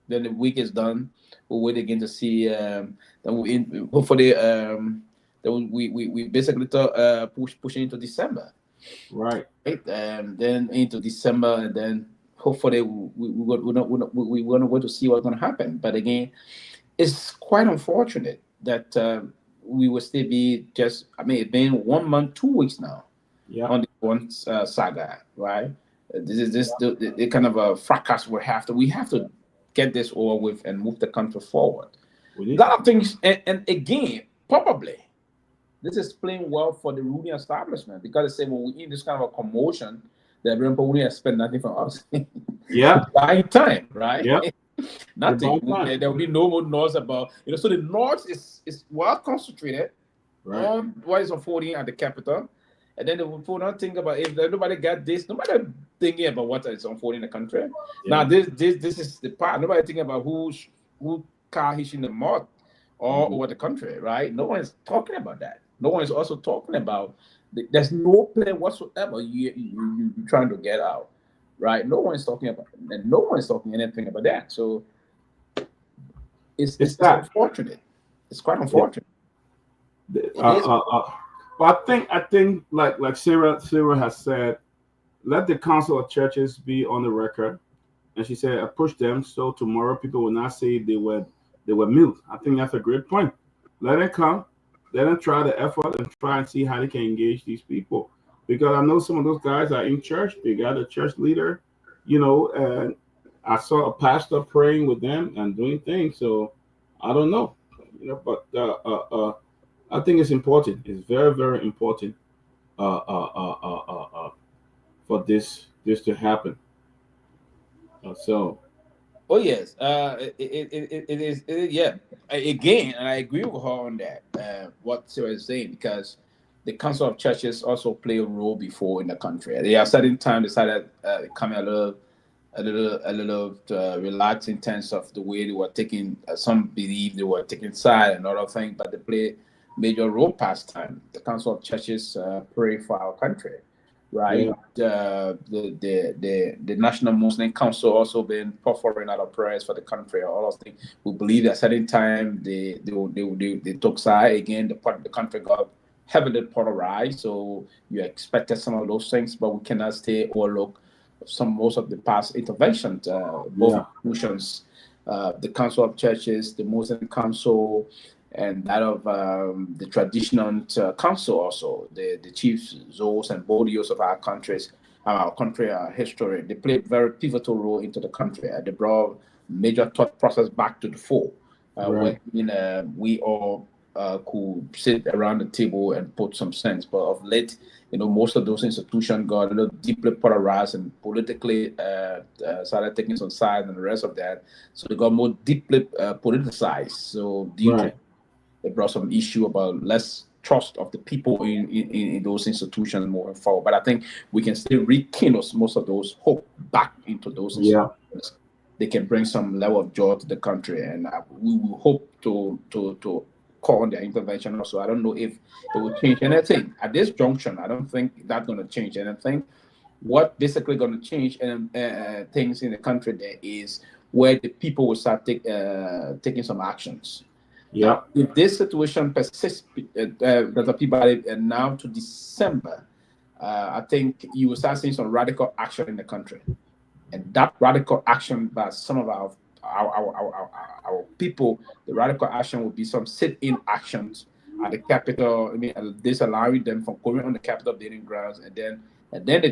Then the week is done. We'll wait again to see. Then we hopefully then we basically push into December. Right. Then into December, and then hopefully we're going to wait to see what's going to happen. But again, it's quite unfortunate that we will still be just. I mean, it's been 1 month, 2 weeks now. Yeah. On the one saga, right? This is the kind of a fracas we have to get this over with and move the country forward. A lot of things, and again, probably this is playing well for the ruling establishment because they say when we in this kind of a commotion, the people wouldn't expect nothing from us. Yeah. Buying time, right? Yeah. Nothing. There will be no more noise about So the north is well concentrated on what is unfolding at the capital. And then the people don't think about if nobody got this, nobody thinking about what is unfolding in the country. Yeah. Now this is the part. Nobody thinking about who car he's in the mud or over the country, right? No one is talking about that. No one is also talking about there's no plan whatsoever you trying to get out, right? No one is talking about and no one is talking anything about that. So it's unfortunate. It's quite unfortunate. But I think like Sarah has said, let the council of churches be on the record, and she said approach them so tomorrow people will not say they were mute. I think that's a great point. Let them come, let them try the effort and try and see how they can engage these people, because I know some of those guys are in church. They got a church leader, and I saw a pastor praying with them and doing things. So I don't know, but I think it's important. It's very, very important for this to happen. Oh yes, it is. Yeah, again, and I agree with her on that. What Sarah is saying, because the council of churches also play a role before in the country. They at certain time decided coming a little relaxed in terms of the way they were taking. Some believe they were taking side and other things, but they play major role past time. The council of churches pray for our country. Right, the National Muslim Council also been offering out of prayers for the country. All of things. We believe at a certain time they took side again. The country got heavily polarized, so you expected some of those things, but we cannot stay overlook most of the past interventions. Both institutions, the Council of Churches, the Muslim Council, and that of the traditional council also, the chiefs, zones, and bodios of our country, our history. They play a very pivotal role into the country. They brought major thought process back to the fore. We all could sit around the table and put some sense. But of late, most of those institutions got a little deeply polarized and politically started taking some sides and the rest of that. So they got more deeply politicized. So they brought some issue about less trust of the people in those institutions moving forward. But I think we can still rekindle most of those hope back into those institutions. They can bring some level of joy to the country, and we will hope to call on their intervention also. I don't know if it will change anything. At this junction, I don't think that's going to change anything. What basically going to change things in the country there is where the people will start taking some actions. Yeah. Now, if this situation persists, Dr. Peabody, and now to December, I think you will start seeing some radical action in the country, and that radical action by some of our people, the radical action will be some sit-in actions at the Capitol. I mean, disallowing them from going on the Capitol building grounds, and then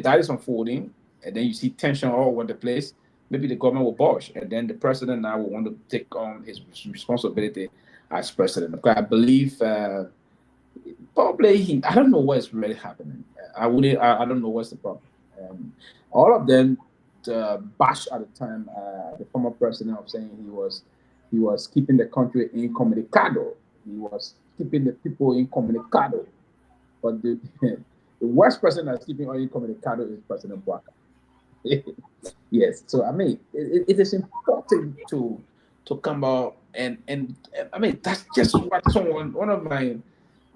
that is unfolding, and then you see tension all over the place. Maybe the government will budge, and then the president now will want to take on his responsibility as president. Because I believe probably I don't know what's really happening. I don't know what's the problem. All of them bash at the time the former president of saying he was keeping the country incommunicado. He was keeping the people incommunicado. But the worst person that's keeping all incommunicado is President Bouaka. Yes. So I mean, it is important to come out and I mean that's just what one of my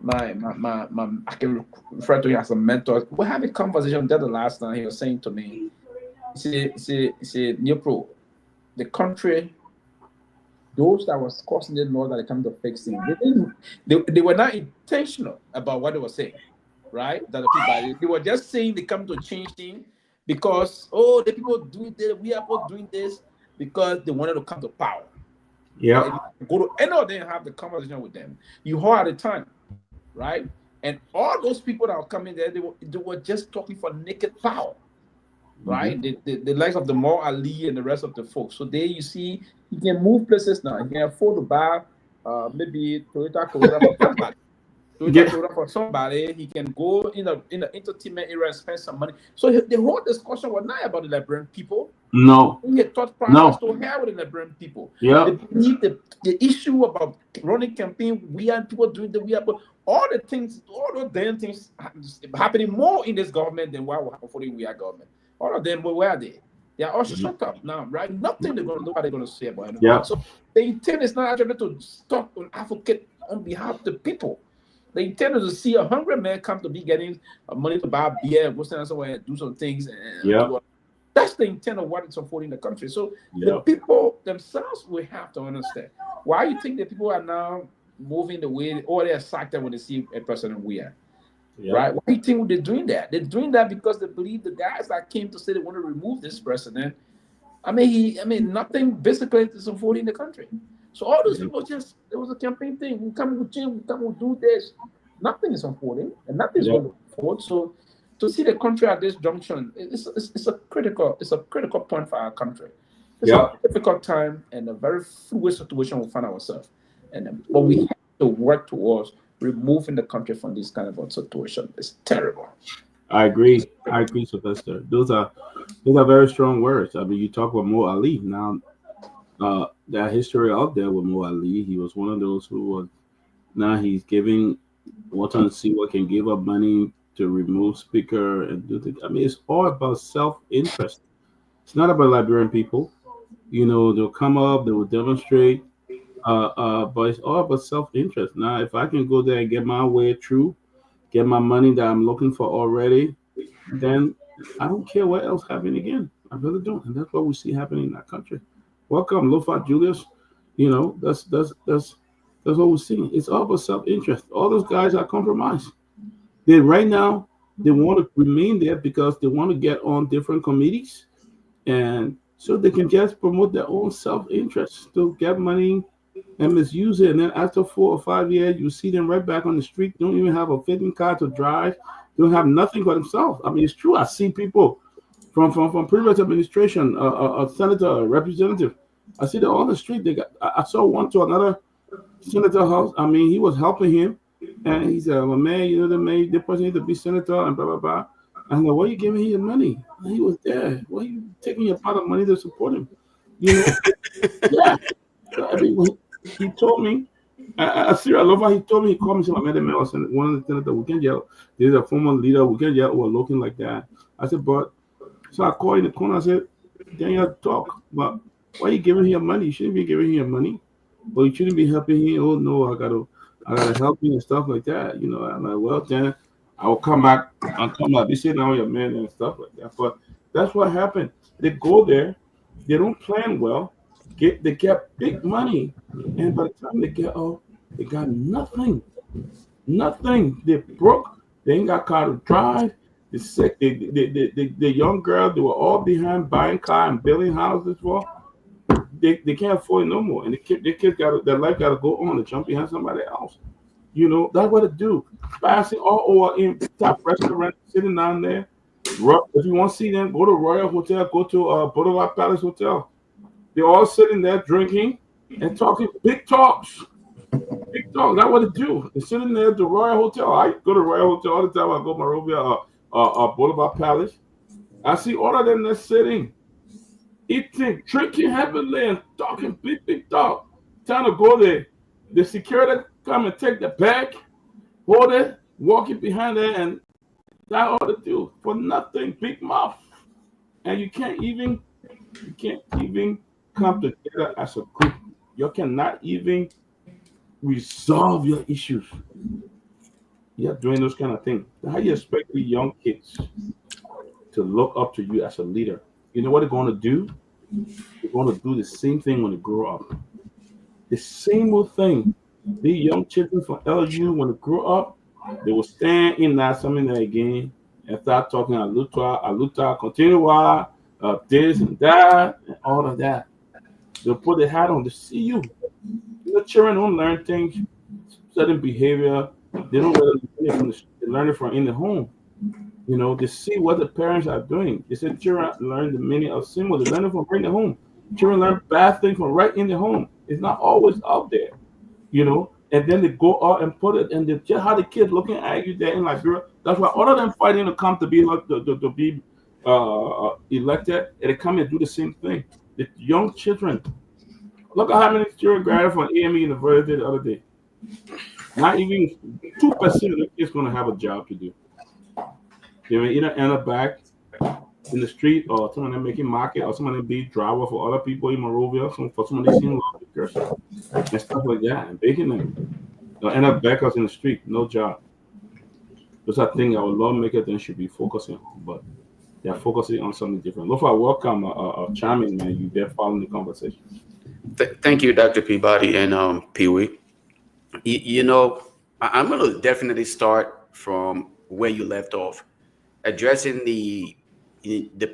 I can refer to him as a mentor. We're having a conversation the last night. He was saying to me, he said, Nyepro, the country, those that was causing the law that they come to fixing, they were not intentional about what they were saying, right? That the people, they were just saying they come to change things because the people doing this, we are both doing this because they wanted to come to power. Yeah. Go to any of them and have the conversation with them. You heard at the time, right? And all those people that were coming there, they were just talking for naked power, right? Mm-hmm. The likes of the Mo Ali and the rest of the folks. So there you see, he can move places now. He can afford to buy maybe Toyota Corolla for somebody. Corolla for somebody. He can go in the entertainment area and spend some money. So the whole discussion was not about the Liberian people. No. He had thought process to hell with the Liberian people. Yeah. The issue about running campaign, we are people doing all the things, all those damn things happening more in this government than what will happen for the we are government. All of them, where are they? They are all shut up now, right? Nobody gonna say about it. Yeah. So the intent is not actually to stop and advocate on behalf of the people. The intent is to see a hungry man come to be getting money to buy beer, go stand somewhere and do some things. That's the intent of what is unfolding in the country. So the people themselves will have to understand why you think the people are now moving the way, or they're excited when they see a person we are. Right? Why do you think they're doing that? They're doing that because they believe the guys that came to say they want to remove this president. I mean, nothing basically is unfolding in the country. So all those people there was a campaign thing. We come with Jim, we come with do this. Nothing is unfolding, and nothing is going to unfold. So to see the country at this junction, it's a critical point for our country. It's a difficult time and a very fluid situation we find ourselves. But we have to work towards removing the country from this kind of a situation. It's terrible. I agree, Sylvester. Those are very strong words. I mean, you talk about Mo Ali. Now, that history out there with Mo Ali, he was one of those who was. Now he's giving, wanting to see what can give up money to remove speaker and do things. I mean, it's all about self-interest. It's not about Liberian people. You know, they'll come up, they will demonstrate, but it's all about self-interest. Now, if I can go there and get my way through, get my money that I'm looking for already, then I don't care what else happening again. I really don't, and that's what we see happening in our country. Welcome, Lofa Julius. You know, that's what we're seeing. It's all about self-interest. All those guys are compromised. Right now they want to remain there because they want to get on different committees, and so they can just promote their own self-interest to get money and misuse it. And then after 4 or 5 years, you see them right back on the street. Don't even have a fitting car to drive. Don't have nothing for themselves. I mean, it's true. I see people from previous administration, a senator, a representative. I see them on the street. I saw one to another senator house. I mean, he was helping him, and he said, "Well, man, you know, the person needs to be senator and blah blah blah." I'm like, "Why are you giving him your money?" And he was there. Why are you taking your part of money to support him? You know, yeah. So, I mean, he told me. I see. I love how he told me. He called me. Said, "I met him. One of the senators. We can yell. There's a former leader. We can yell. Or looking like that." I said, "But." So I called in the corner. I said, "Daniel, talk. But why are you giving him your money? You shouldn't be giving him your money. But you shouldn't be helping him. Oh no, I gotta help him and stuff like that. You know." I'm like, "Well, then I will come back. I'll come back. Be sitting on your man and stuff like that." But that's what happened. They go there. They don't plan well. They get big money, and by the time they get out, they got nothing. Nothing. They broke. They ain't got car to drive. The sick. The young girl. They were all behind buying car and building houses for. They can't afford it no more, and the kids got their life got to go on to jump behind somebody else. You know that's what it do. Passing all over in top restaurant, sitting down there. If you want to see them, go to Royal Hotel. Go to Boulevard Palace Hotel. They're all sitting there drinking and talking big talks. Big talks. That's what it do. They're sitting there at the Royal Hotel. I go to Royal Hotel all the time. I go to Monrovia, Boulevard Palace. I see all of them there sitting, eating, drinking heavily, and talking big talk. Time to go there. The security come and take the bag, hold it, walking behind there, and that all to do for nothing. Big mouth, and you can't even come together as a group. You cannot even resolve your issues. You're doing those kind of things. How you expect the young kids to look up to you as a leader? You know what they're going to do? They're going to do the same thing when they grow up. The same old thing. The young children from LU, when they grow up, they will stand in that something again and start talking aluta, continua, this and that, and all of that. They'll put their hat on to see you. The children don't learn things, certain behavior. They don't learn it from they learn it from in the home. You know, they see what the parents are doing. They said children learn the meaning of symbol. They learn it from right in the home. Children learn bad things from right in the home. It's not always out there, you know. And then they go out and put it, and they just how the kids looking at you there in Liberia. That's why all of them fighting to come to be like to be elected, and they come and do the same thing. The young children. Look at how many children graduated from AME University the other day. Not even 2% of the kids going to have a job to do. They may either end up back in the street, or someone that making market, or someone that be driver for other people in Monrovia, for someone they seen lawmakers and stuff like that, and baking them. They'll end up back us in the street, no job. Those are things our lawmakers then should be focusing on, but they're focusing on something different. Lofa, welcome, Charming man. You there following the conversation. Thank you, Dr. Peabody and Pewee. You know, I'm going to definitely start from where you left off, addressing the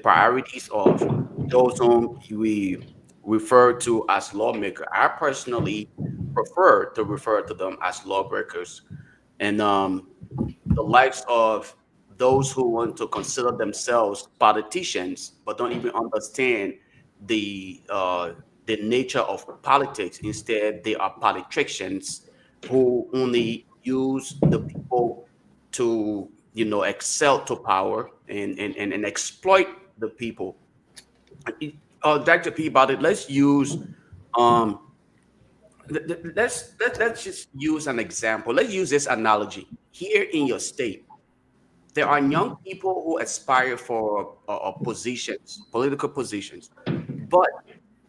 priorities of those whom we refer to as lawmakers. I personally prefer to refer to them as lawbreakers, and the likes of those who want to consider themselves politicians but don't even understand the nature of politics. Instead, they are politicians who only use the people to, you know, excel to power and exploit the people. Dr. Peabody, let's use let's just use an example. Let's use this analogy. Here in your state, there are young people who aspire for positions, political positions, but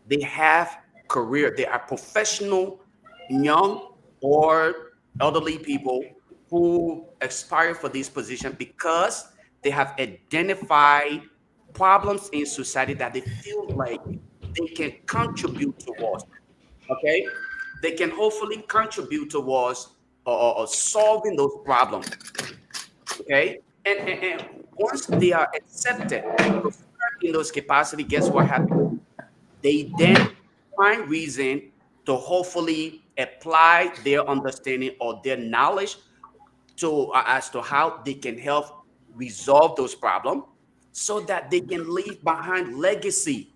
they have career. They are professional, young or elderly people who aspire for this position because they have identified problems in society that they feel like they can contribute towards. Okay, they can hopefully contribute towards solving those problems. Okay, and once they are accepted to serve in those capacity, guess what happens? They then find reason to hopefully apply their understanding or their knowledge to as to how they can help resolve those problems so that they can leave behind legacy.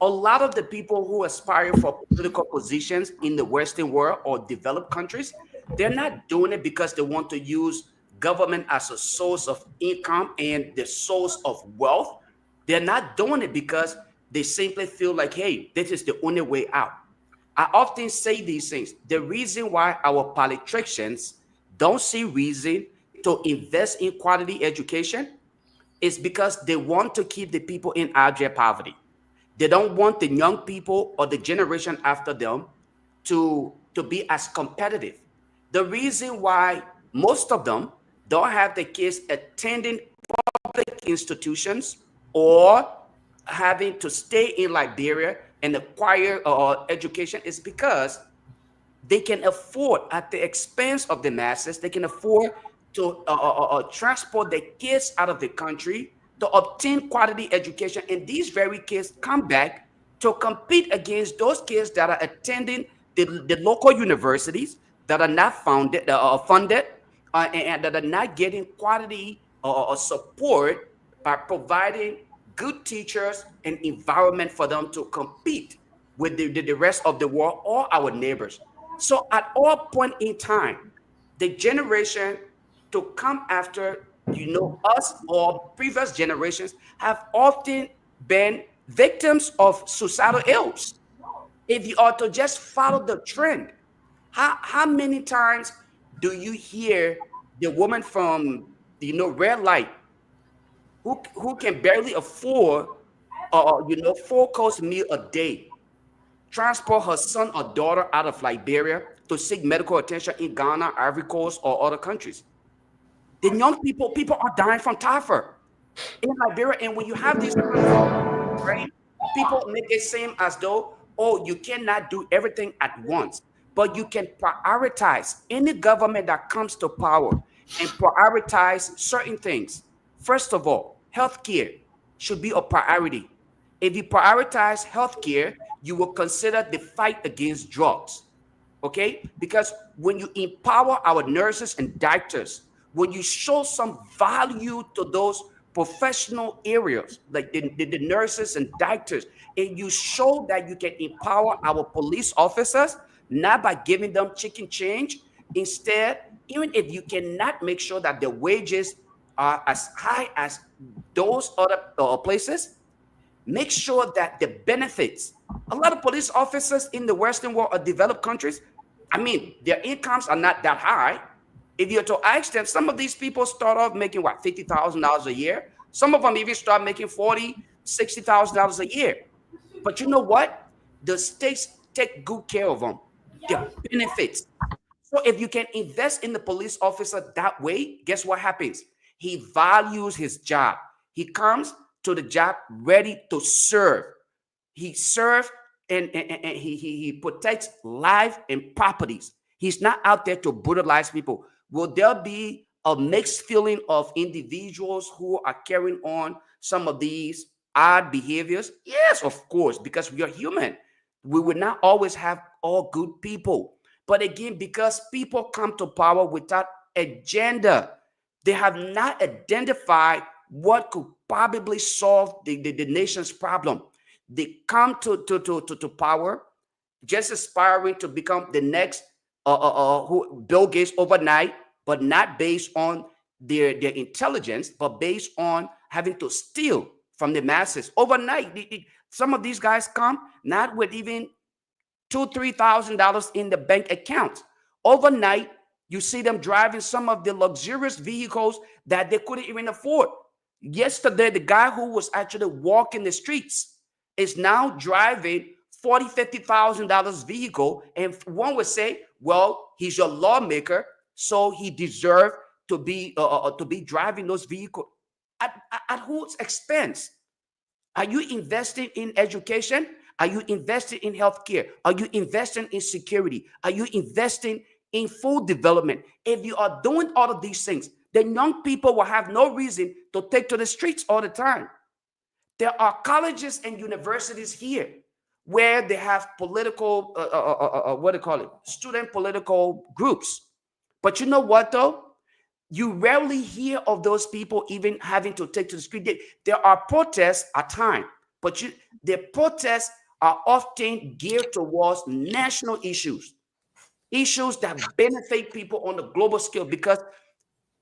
A lot of the people who aspire for political positions in the Western world or developed countries, they're not doing it because they want to use government as a source of income and the source of wealth. They're not doing it because they simply feel like, hey, this is the only way out. I often say these things. The reason why our politicians don't see reason to invest in quality education is because they want to keep the people in abject poverty. They don't want the young people or the generation after them to be as competitive. The reason why most of them don't have the kids attending public institutions or having to stay in Liberia and acquire education is because they can afford, at the expense of the masses, they can afford to transport their kids out of the country to obtain quality education. And these very kids come back to compete against those kids that are attending the local universities that are not funded and that are not getting quality support by providing good teachers and environment for them to compete with the rest of the world or our neighbors. So at all point in time, the generation to come after, us or previous generations have often been victims of societal ills. If you are to just follow the trend, how many times do you hear the woman from red light who can barely afford 4 course meal a day transport her son or daughter out of Liberia to seek medical attention in Ghana, Ivory Coast, or other countries? The young people are dying from typhoid in Liberia. And when you have these right, people make it seem as though, oh, you cannot do everything at once, but you can prioritize any government that comes to power and prioritize certain things. First of all, healthcare should be a priority. If you prioritize healthcare, you will consider the fight against drugs. Okay? Because when you empower our nurses and doctors, when you show some value to those professional areas, like the nurses and doctors, and you show that you can empower our police officers, not by giving them chicken change. Instead, even if you cannot make sure that the wages are as high as those other places, make sure that the benefits. A lot of police officers in the Western world or developed countries, I mean, their incomes are not that high. If you're to ask them, some of these people start off making what, $50,000 a year. Some of them even start making $40,000, $60,000 a year. But you know what? The states take good care of them. Their benefits. So if you can invest in the police officer that way, guess what happens? He values his job. He comes to the job ready to serve. He serves and he protects life and properties. He's not out there to brutalize people. Will there be a mixed feeling of individuals who are carrying on some of these odd behaviors? Yes, of course, because we are human. We will not always have all good people. But again, because people come to power without agenda, they have not identified what could probably solve the nation's problem. They come to power just aspiring to become the next Bill Gates overnight, but not based on their intelligence, but based on having to steal from the masses overnight. Some of these guys come not with even $2,000-$3,000 in the bank account. Overnight, you see them driving some of the luxurious vehicles that they couldn't even afford. Yesterday, the guy who was actually walking the streets is now driving $40,000-$50,000 vehicle, and one would say, well, he's your lawmaker, so he deserved to be driving those vehicles. At whose expense? Are you investing in education? Are you investing in healthcare? Are you investing in security? Are you investing in food development? If you are doing all of these things, then young people will have no reason to take to the streets all the time. There are colleges and universities here where they have political, what do you call it? Student political groups. But you know what, though? You rarely hear of those people even having to take to the street. There are protests at times, but the protests are often geared towards national issues that benefit people on a global scale, because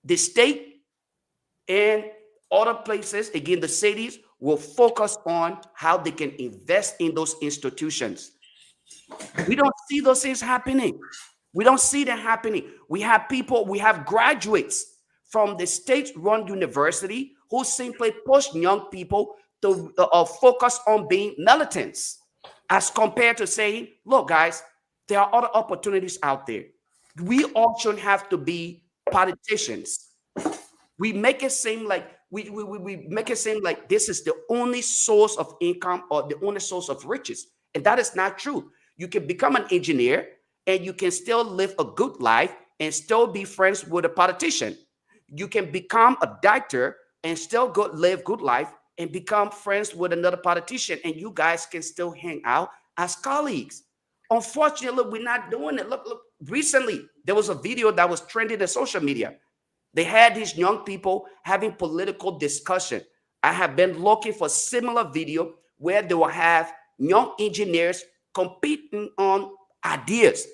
the state and other places, again, the cities, will focus on how they can invest in those institutions. We don't see those things happening. We don't see that happening. We have people, we have graduates from the state-run university who simply push young people to focus on being militants, as compared to saying, look, guys, there are other opportunities out there. We all shouldn't have to be politicians. We make it seem like we make it seem like this is the only source of income or the only source of riches. And that is not true. You can become an engineer and you can still live a good life and still be friends with a politician. You can become a doctor and still live good life and become friends with another politician, and you guys can still hang out as colleagues. Unfortunately, we're not doing it. Look, recently there was a video that was trending in social media. They had these young people having political discussion. I have been looking for similar video where they will have young engineers competing on ideas,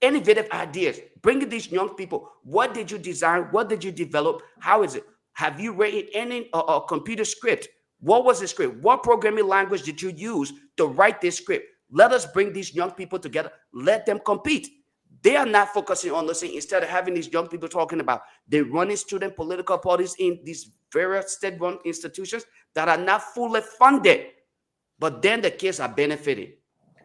innovative ideas, bringing these young people. What did you design? What did you develop? How is it? Have you written any computer script? What was the script? What programming language did you use to write this script? Let us bring these young people together. Let them compete. They are not focusing on listening. Instead of having these young people talking about they running student political parties in these various state-run institutions that are not fully funded, but then the kids are benefiting.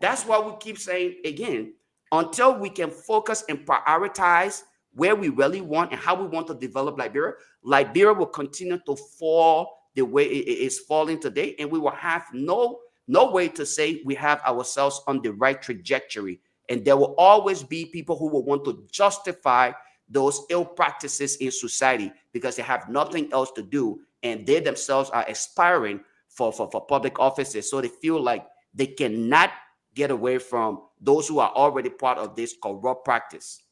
That's why we keep saying again, until we can focus and prioritize where we really want and how we want to develop Liberia, Liberia will continue to fall the way it is falling today, and we will have no way to say we have ourselves on the right trajectory. And there will always be people who will want to justify those ill practices in society because they have nothing else to do, and they themselves are aspiring for public offices. So they feel like they cannot get away from those who are already part of this corrupt practice.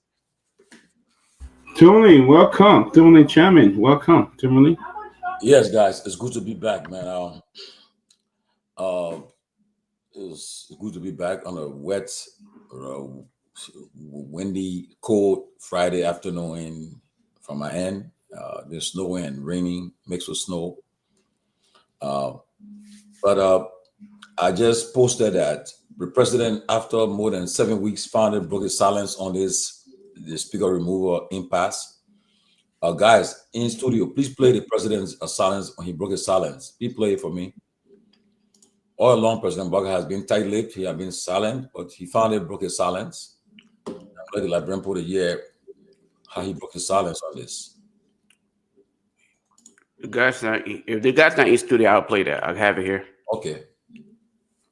Tony, welcome. Tony Chairman, welcome. Tony. Yes, guys, it's good to be back, man. It's good to be back on a wet, windy, cold Friday afternoon from my end. There's snowing and raining, mixed with snow. But I just posted that the president, after more than 7 weeks, finally broke his silence on the speaker removal impasse. Guys, in studio, please play the president's silence when he broke his silence. Please play it for me. All along, President Barker has been tight-lipped. He has been silent, but he finally broke his silence. I'm glad the Liberian put a year how he broke his silence on this. If the guy's not in studio, I'll play that. I'll have it here. Okay.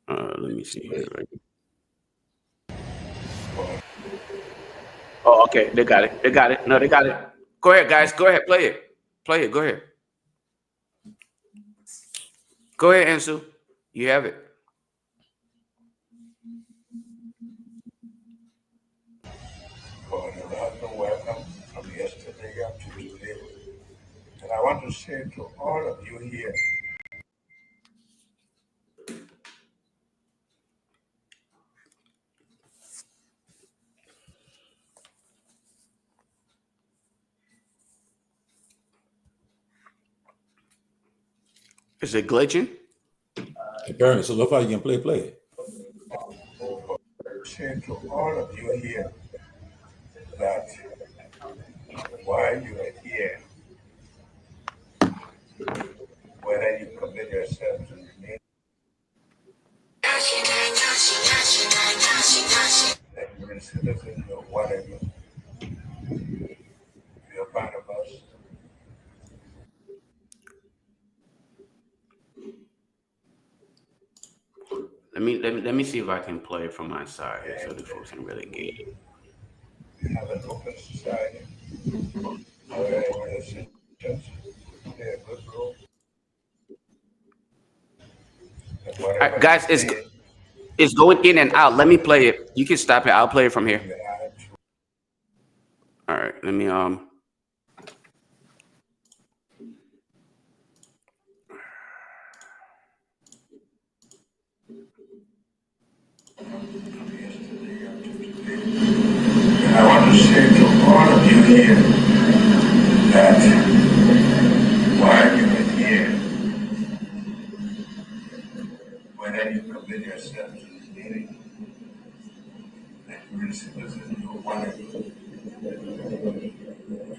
Let me see here. Oh, okay. They got it. They got it. No, they got it. Go ahead, guys. Go ahead. Play it. Play it. Go ahead. Go ahead, Ansu. You have it. Welcome from yesterday up to today. And I want to say to all of you here, Is it glitching? Apparently, so far you can play it. Say to all of you here that while you are here, whether you commit yourself to remain that you're a citizen or whatever, you're part of us. Let me see if I can play it from my side here so the folks can really get it. We have an open society where your citizens play a good role. Guys, it's going in and out. Let me play it. You can stop it. I'll play it from here. All right. Let me I want to say to all of you here that while you are here, whether you commit yourself to this meeting, that you're a citizen or whatever,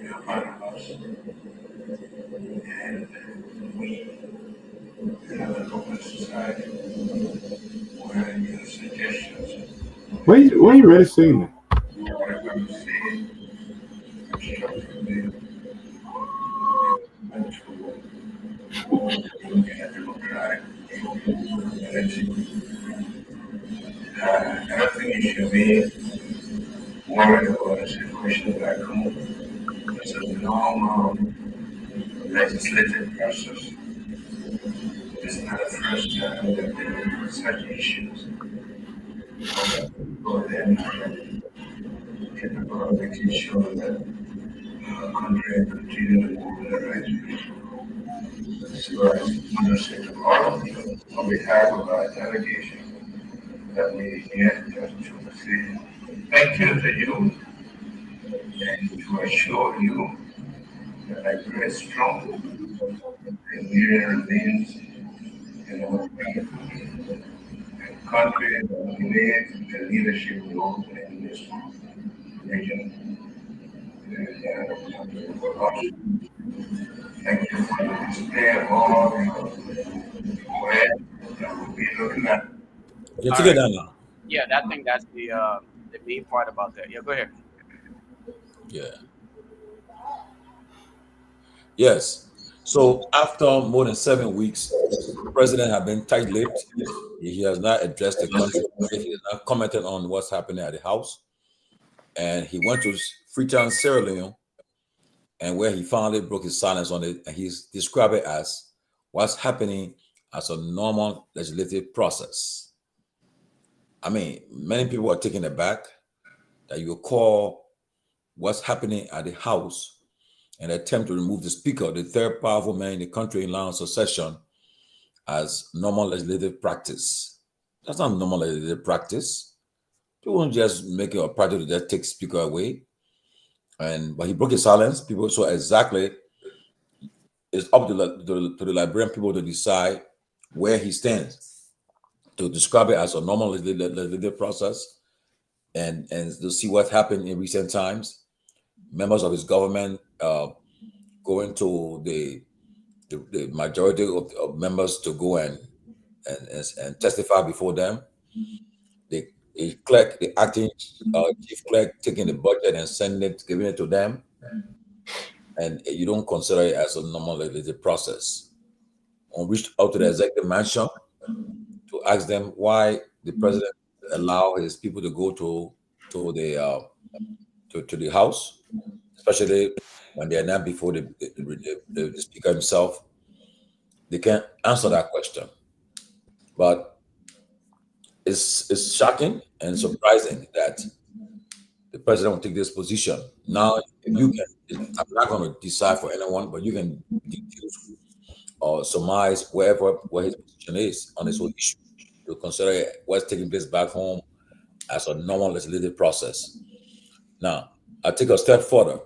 you're part of us. And we have an open society where your suggestions, Why you ready saying that? whatever you say, constructively, and to a democratic election. be worried about a situation back home. It's a normal legislative process. It's not the first time that there are such issues. People are not capable of making sure that our country continues to move in the right direction. So I understand to all of you on behalf of our delegation that we here just to say thank you to you and to assure you that I pray strong and Myean remains in our country that needs the leadership role in this region. Thank you for the display of all your work that we'll be looking at. You All take right. it down now. Yeah, I think that's the main part about that. Yeah, go ahead. Yeah. Yes. So after more than 7 weeks, the president has been tight-lipped. He has not addressed the country. He has not commented on what's happening at the House. And he went to Freetown, Sierra Leone, and where he finally broke his silence on it. And he's described it as what's happening as a normal legislative process. I mean, many people are taken aback that you call what's happening at the House an attempt to remove the speaker, the third powerful man in the country in line of succession, as normal legislative practice. That's not normal legislative practice. You won't just make it a practice to just take speaker away. But he broke his silence. People saw exactly. It's up to the Liberian people to decide where he stands, to describe it as a normal legislative process, and to see what happened in recent times. Members of his government going to the majority of members to go and testify before them. The clerk, the acting chief clerk, taking the budget and sending it, giving it to them, and you don't consider it as a normal legislative process. On reached out to the executive mansion to ask them why the president allow his people to go to the House, especially when they are not before the speaker himself. They can't answer that question. But it's shocking and surprising that the president will take this position. Now, you can, I'm not going to decide for anyone, but you can deduce or surmise where his position is on this whole issue to consider what's taking place back home as a normal legislative process. Now, I'll take a step further.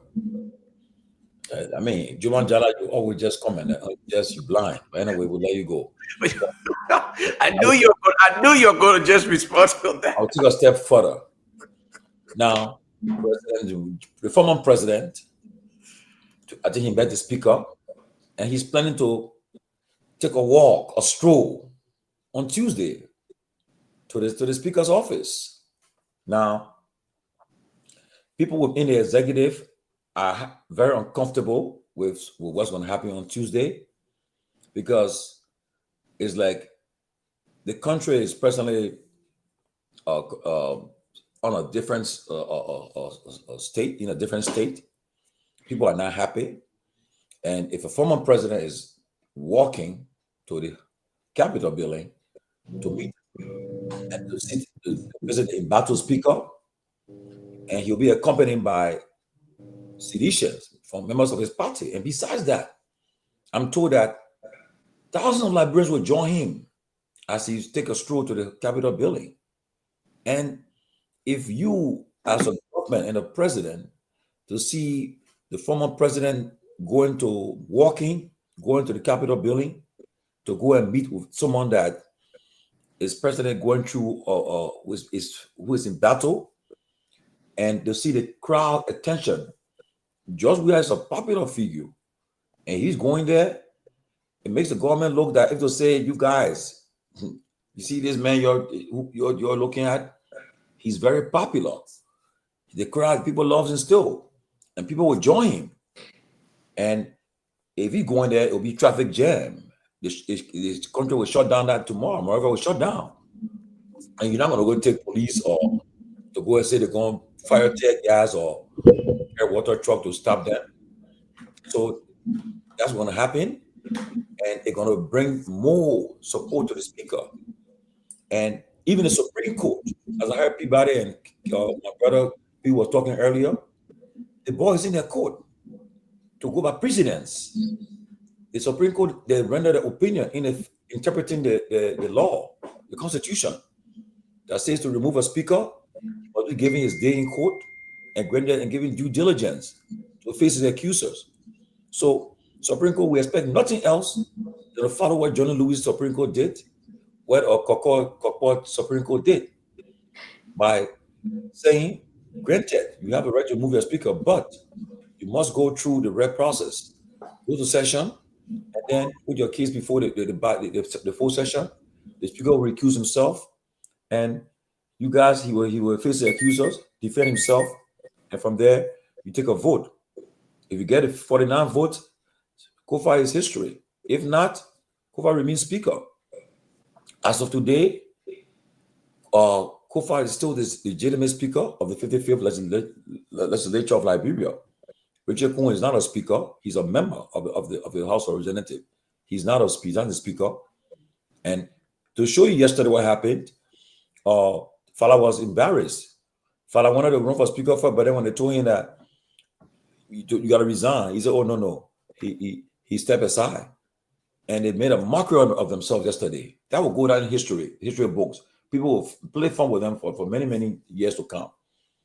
I mean, Jallah, you always just comment, just you blind. But anyway, we'll let you go. I knew you're going to just respond to that. I'll take a step further. Now, the former president, I think he met the speaker, and he's planning to take a walk, a stroll, on Tuesday to the speaker's office. Now, people within the executive are very uncomfortable with what's going to happen on Tuesday, because it's like the country is presently on a different state, in a different state. People are not happy. And if a former president is walking to the Capitol building to meet and to visit the embattled speaker, and he'll be accompanied by seditious from members of his party. And besides that, I'm told that thousands of Liberians will join him as he take a stroll to the Capitol building. And if you, as a government and a president, to see the former president going to the Capitol building to go and meet with someone that is president going through who is in battle, and to see the crowd attention, just where is a popular figure, and he's going there, it makes the government look that if to say, you guys, you see this man you're looking at, he's very popular. The crowd, people love him still, and people will join him. And if he's going there, it'll be traffic jam. The country will shut down that tomorrow. Moreover, will shut down, and you're not going to go take police or to go and say they're going to fire tear gas or air water truck to stop them. So that's going to happen, and they're going to bring more support to the speaker. And even the Supreme Court, as I heard Peabody and my brother P was talking earlier, the ball is in their court to go by precedents. The Supreme Court, they render the opinion in interpreting the law, the Constitution, that says to remove a speaker, must be giving his day in court and giving due diligence to face his accusers. So, Supreme Court, we expect nothing else than to follow what John Lewis Supreme Court did, what Kokor Supreme Court did, by saying, granted, you have a right to remove your speaker, but you must go through the red process. Go to session, and then put your case before the full session. The speaker will recuse himself, and you guys, he will face the accusers, defend himself, and from there, you take a vote. If you get 49 votes, Kofa is history. If not, Kofa remains speaker. As of today, Kofa is still the legitimate speaker of the 55th legislature of Liberia. Richard Kuhn is not a speaker. He's a member of the House of Representatives. He's not the speaker. And to show you yesterday what happened, Fala was embarrassed. Fala wanted to run for speaker first, but then when they told him that you got to resign, he said, "Oh no." He stepped aside, and they made a mockery of themselves yesterday. That will go down in history books. People will play fun with them for many years to come.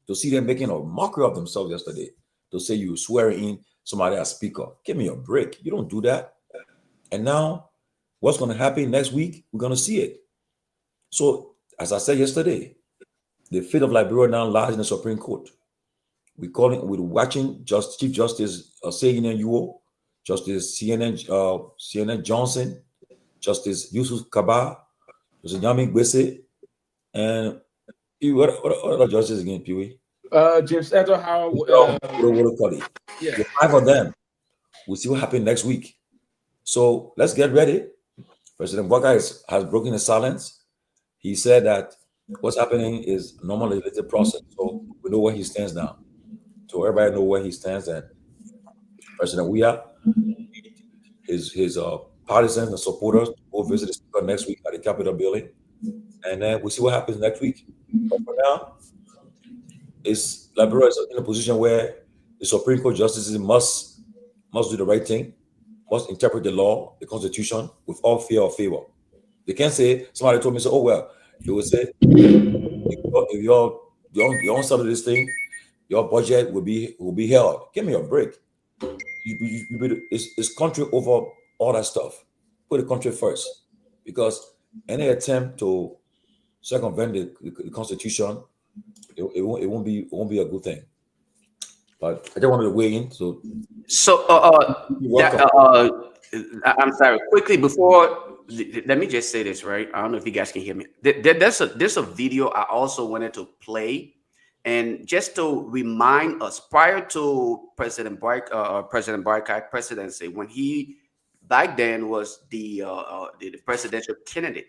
To see them making a mockery of themselves yesterday, to say you swear in somebody as speaker. Give me a break. You don't do that. And now, what's going to happen next week? We're going to see it. So, as I said yesterday, the fate of Liberia now lies in the Supreme Court. We're watching Chief Justice Nyenwolo, Justice CNN Johnson, Justice Yusuf Kaba, Justice Yami Gwese, and what other justices again, Pewee? James Edo, how? Yeah. The 5 of them. We'll see what happens next week. So let's get ready. President Bwaka has broken the silence. He said that what's happening is normal legislative process. So we know where he stands now. So everybody know where he stands, and President Weah, his partisans and supporters will visit the speaker next week at the Capitol building, and then we'll see what happens next week. But for now, Liberia is in a position where the Supreme Court justices must do the right thing, must interpret the law, the Constitution, with all fear or favor. They can't say, somebody told me, oh well, they will say, if you don't settle this thing, your budget will be held. Give me a break. It's country over all that stuff. Put the country first, because any attempt to circumvent the Constitution, it won't be a good thing. But I just wanted to weigh in. I'm sorry. Quickly before, let me just say this, right? I don't know if you guys can hear me. There's a video I also wanted to play, and just to remind us, prior to President Barkai's presidency, when he back then was the presidential candidate,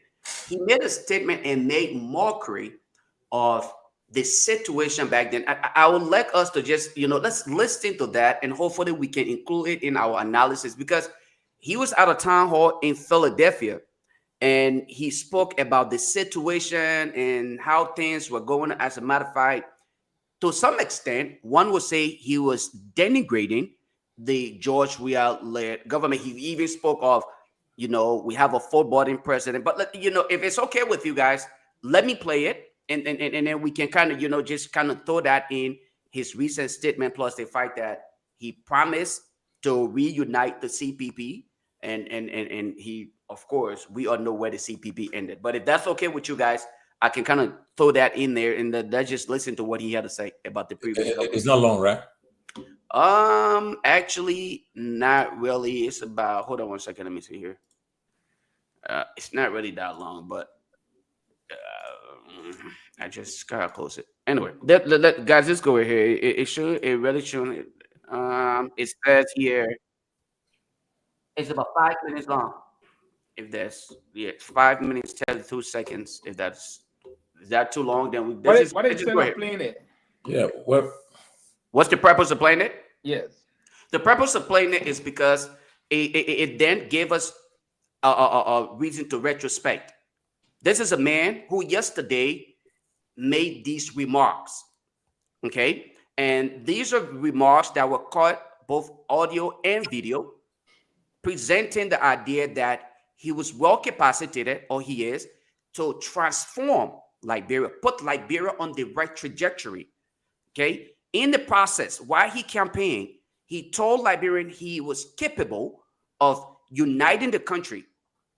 he made a statement and made mockery of the situation back then. I would like us to just, let's listen to that, and hopefully we can include it in our analysis, because he was at a town hall in Philadelphia, and he spoke about the situation and how things were going. As a matter of fact, to some extent, one would say he was denigrating the George Weah-led government. He even spoke of, we have a full-body president. But, if it's okay with you guys, let me play it. And then we can kind of, just kind of throw that in his recent statement, plus the fact that he promised to reunite the CPP. And he, of course, we all know where the CPP ended. But if that's okay with you guys, I can kind of throw that in there, and let's just listen to what he had to say about the previous. It's not long, right? Actually, not really. It's about, hold on one second. Let me see here. It's not really that long, but I just gotta close it. Anyway, guys, let's go here. It really should. It says here it's about 5 minutes long. If that's 5 minutes 32 seconds. If that's Is that too long? Then What is let's the just go of ahead. playing it? Yeah. Well, What's the purpose of playing it? Yes. The purpose of playing it is because it then gave us a reason to retrospect. This is a man who yesterday made these remarks. Okay. And these are remarks that were caught both audio and video, presenting the idea that he was well capacitated, or he is, to transform Liberia, put Liberia on the right trajectory. Okay. In the process, while he campaigned, he told Liberians he was capable of uniting the country.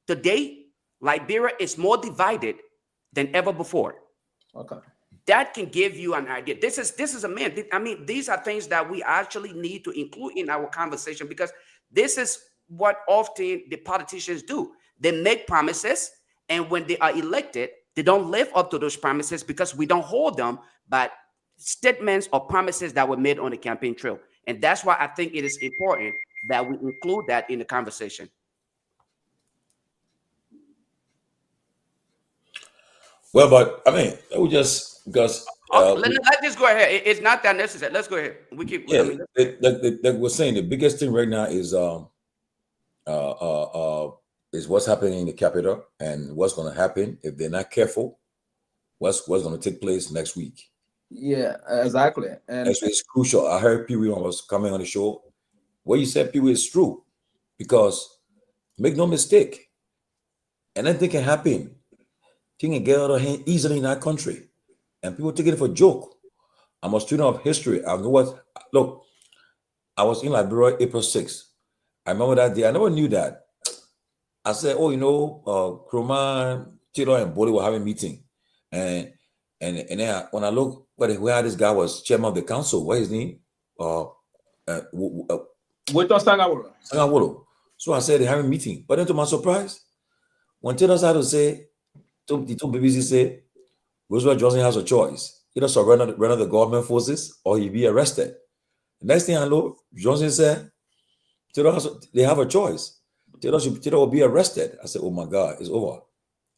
Today, Liberia is more divided than ever before. Okay. That can give you an idea. This is a man. I mean, these are things that we actually need to include in our conversation, because this is what often the politicians do. They make promises, and when they are elected, they don't live up to those promises because we don't hold them by statements or promises that were made on the campaign trail. And that's why I think it is important that we include that in the conversation. well, but I mean, we just because let's just go ahead. It's not that necessary. Let's go ahead. We keep. yeah, I mean, like we're saying, the biggest thing right now is what's happening in the capital and what's going to happen if they're not careful. What's going to take place next week? Yeah, exactly. And Next week is crucial. I heard Pewee was coming on the show. What you said, Pewee, is true, because make no mistake, anything can happen. Things can get out of hand easily in our country, and people take it for a joke. I'm a student of history. I know what. Look, I was in Liberia April 6th. I remember that day. I never knew that. I said, "Oh, Kroma, Taylor, and Bolly were having a meeting," and then when I look where this guy was chairman of the council, what is his name? Wait on Nyenwolo. So I said they having a meeting, but then to my surprise, when Taylor started to say, the two BBC say, Roosevelt Johnson has a choice: either surrender the government forces or he'll be arrested. The next thing I know, Johnson said, they have a choice. Taylor will be arrested. I said, oh my God, it's over.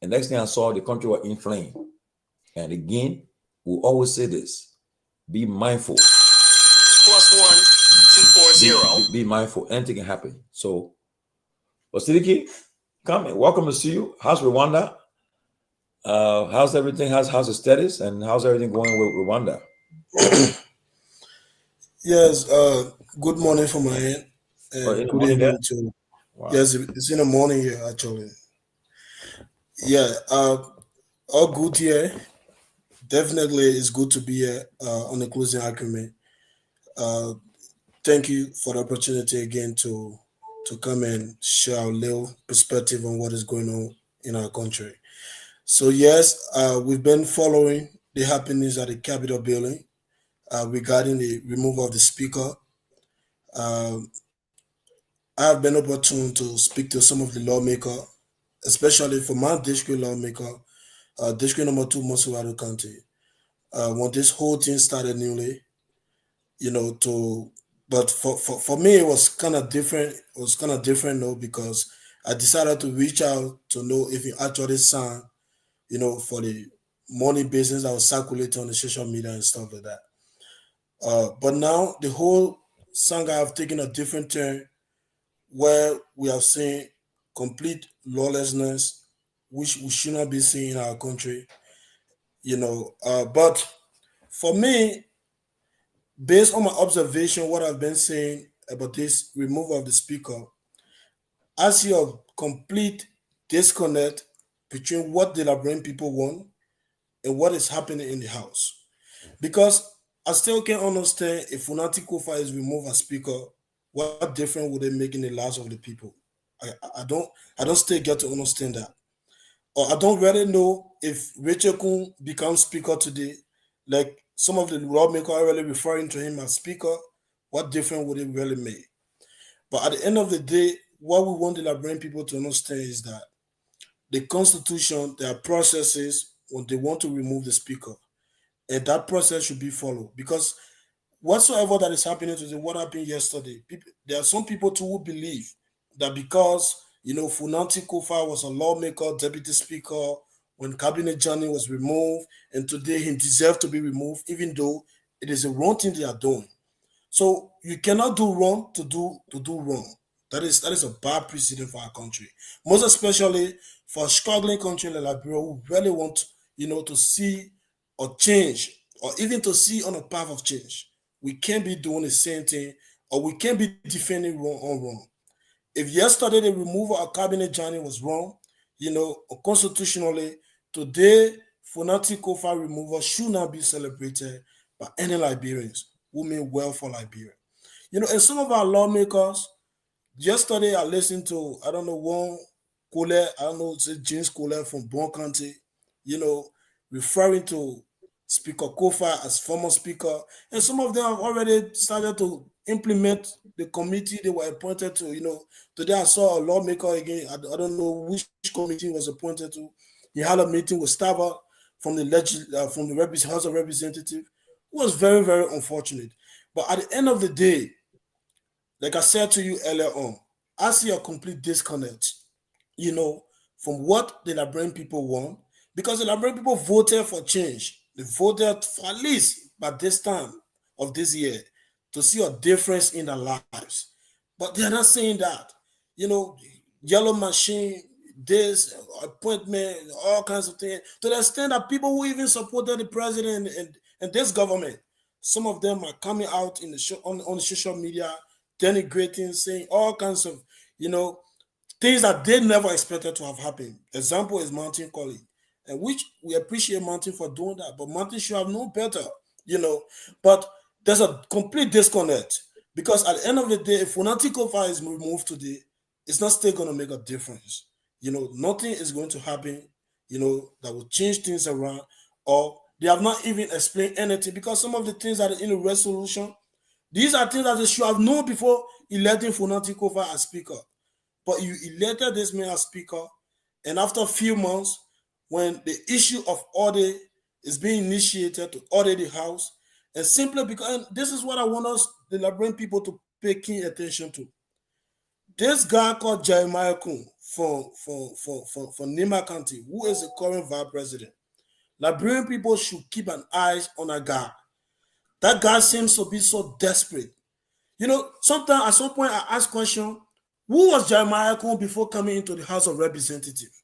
And next thing I saw, the country was inflamed. And again, we always say this: be mindful. +1 240. Be mindful. Anything can happen. So, Osidiki, come and welcome to see you. How's Rwanda? How's everything? How's the status? And how's everything going with Rwanda? Yes, good morning from my end. And good evening to. Wow. Yes, it's in the morning here, actually. Yeah, all good here. Definitely, it's good to be here on the closing argument. Thank you for the opportunity again to come and share our little perspective on what is going on in our country. So yes, we've been following the happenings at the Capitol building regarding the removal of the speaker. I have been opportune to speak to some of the lawmakers, especially for my district lawmaker, district number 2, Monserrado County. When this whole thing started newly, but for me, it was kind of different. It was kind of different, though, because I decided to reach out to know if it actually signed, for the money business that was circulating on the social media and stuff like that. But now the whole saga have taken a different turn, where we have seen complete lawlessness, which we should not be seeing in our country, But for me, based on my observation, what I've been saying about this removal of the speaker, I see a complete disconnect between what the Liberian people want and what is happening in the House. Because I still can't understand, if Funati Kofa is removed as speaker, what difference would it make in the lives of the people? I don't still get to understand that. Or I don't really know if Rachel Kun becomes speaker today, like some of the lawmakers are really referring to him as speaker, what difference would it really make? But at the end of the day, what we want the Liberian people to understand is that the Constitution, there are processes when they want to remove the speaker, and that process should be followed. Because whatsoever that is happening today, what happened yesterday, there are some people too who believe that because Funanti Kofa was a lawmaker, deputy speaker, when Cabinet Johnny was removed, and today he deserved to be removed, even though it is a wrong thing they are doing. So you cannot do wrong to do wrong. That is a bad precedent for our country, most especially for a struggling country like Liberia who really want to see a change or even to see on a path of change. We can't be doing the same thing or we can't be defending wrong on wrong. If yesterday the removal of Cabinet Johnny was wrong, constitutionally, today Funati Kofa removal should not be celebrated by any Liberians who mean well for Liberia. And some of our lawmakers, yesterday I listened to, I don't know, one Kole, I don't know, it's James Kole from Bon County, referring to Speaker Kofa as former speaker. And some of them have already started to implement the committee they were appointed to. Today I saw a lawmaker again, I don't know which committee was appointed to. He had a meeting with Stava from the House of Representatives. It was very, very unfortunate. But at the end of the day, like I said to you earlier on, I see a complete disconnect, from what the Liberian people want, because the Liberian people voted for change. They voted for at least by this time of this year to see a difference in their lives. But they're not saying that. Yellow machine, this appointment, all kinds of things, to the extent that people who even supported the president and this government, some of them are coming out in the show, on the social media, denigrating, saying all kinds of, things that they never expected to have happened. Example is Mountain Calling, and which we appreciate Mountain for doing that, but Mountain should have known better, But there's a complete disconnect because at the end of the day, if Funati Kofa is removed today, it's not still going to make a difference. Nothing is going to happen, that will change things around, or they have not even explained anything because some of the things that are in the resolution, these are things that they should have known before electing Funati Kofa as speaker. But you elected this man as speaker, and after a few months, when the issue of audit is being initiated to audit the house, and simply because, and this is what I want us, the Liberian people, to pay keen attention to. This guy called Jeremiah Kun from Nima County, who is the current vice president, Liberian people should keep an eye on that guy. That guy seems to be so desperate. Sometimes at some point I ask question, who was Jeremiah Kun before coming into the House of Representatives?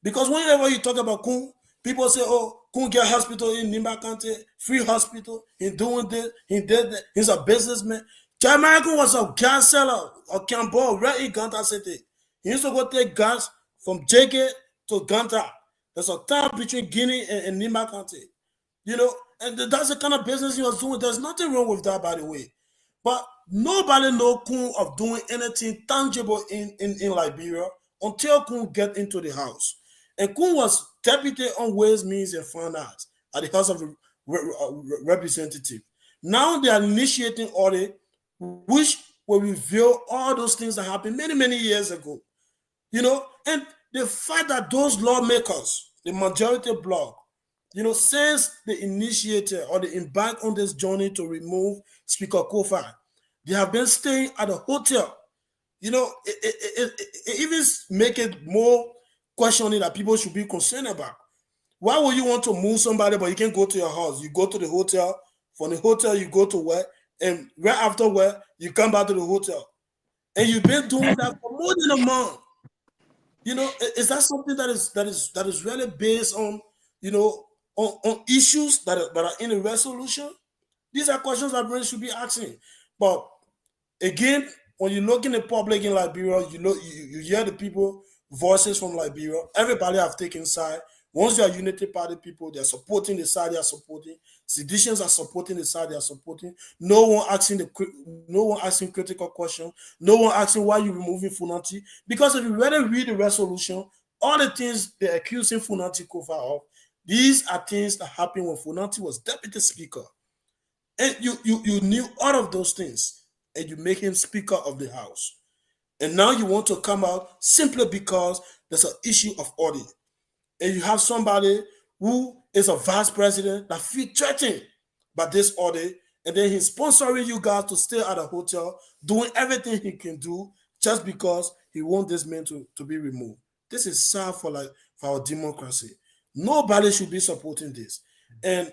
Because whenever you talk about Kun, people say, oh, Kun get hospital in Nima County, free hospital, he doing this, he did that, he's a businessman. Jeremiah Kun was a gas seller, a Kehleboe right in Ganta City. He used to go take gas from JK to Ganta. There's a town between Guinea and Nima County. And that's the kind of business he was doing. There's nothing wrong with that, by the way. But nobody know Kun of doing anything tangible in Liberia until Kun get into the house. And Kun was deputy on Ways, Means, and Finance at the House of Representatives. Now they are initiating audit, which will reveal all those things that happened many, many years ago. And the fact that those lawmakers, the majority bloc, since they initiated or they embarked on this journey to remove Speaker Kofa, they have been staying at a hotel. It even make it more questioning that people should be concerned about. Why would you want to move somebody, but you can't go to your house? You go to the hotel. From the hotel, you go to work, and right after work, you come back to the hotel. And you've been doing that for more than a month. Is that something that is really based on, on issues that are in the resolution? These are questions that we should be asking. But again, when you look in the public in Liberia, you hear the people, voices from Liberia. Everybody have taken side. Once you are Unity Party people, they are supporting the side they are supporting. Seditions are supporting the side they are supporting. No one asking critical questions. No one asking why you removing Funati. Because if you really read the resolution, all the things they're accusing Funati Kofa of, these are things that happened when Funati was deputy speaker. And you knew all of those things, and you make him speaker of the house. And now you want to come out simply because there's an issue of audit. And you have somebody who is a vice president that feels threatened by this audit, and then he's sponsoring you guys to stay at a hotel, doing everything he can do just because he wants this man to be removed. This is sad for our democracy. Nobody should be supporting this. And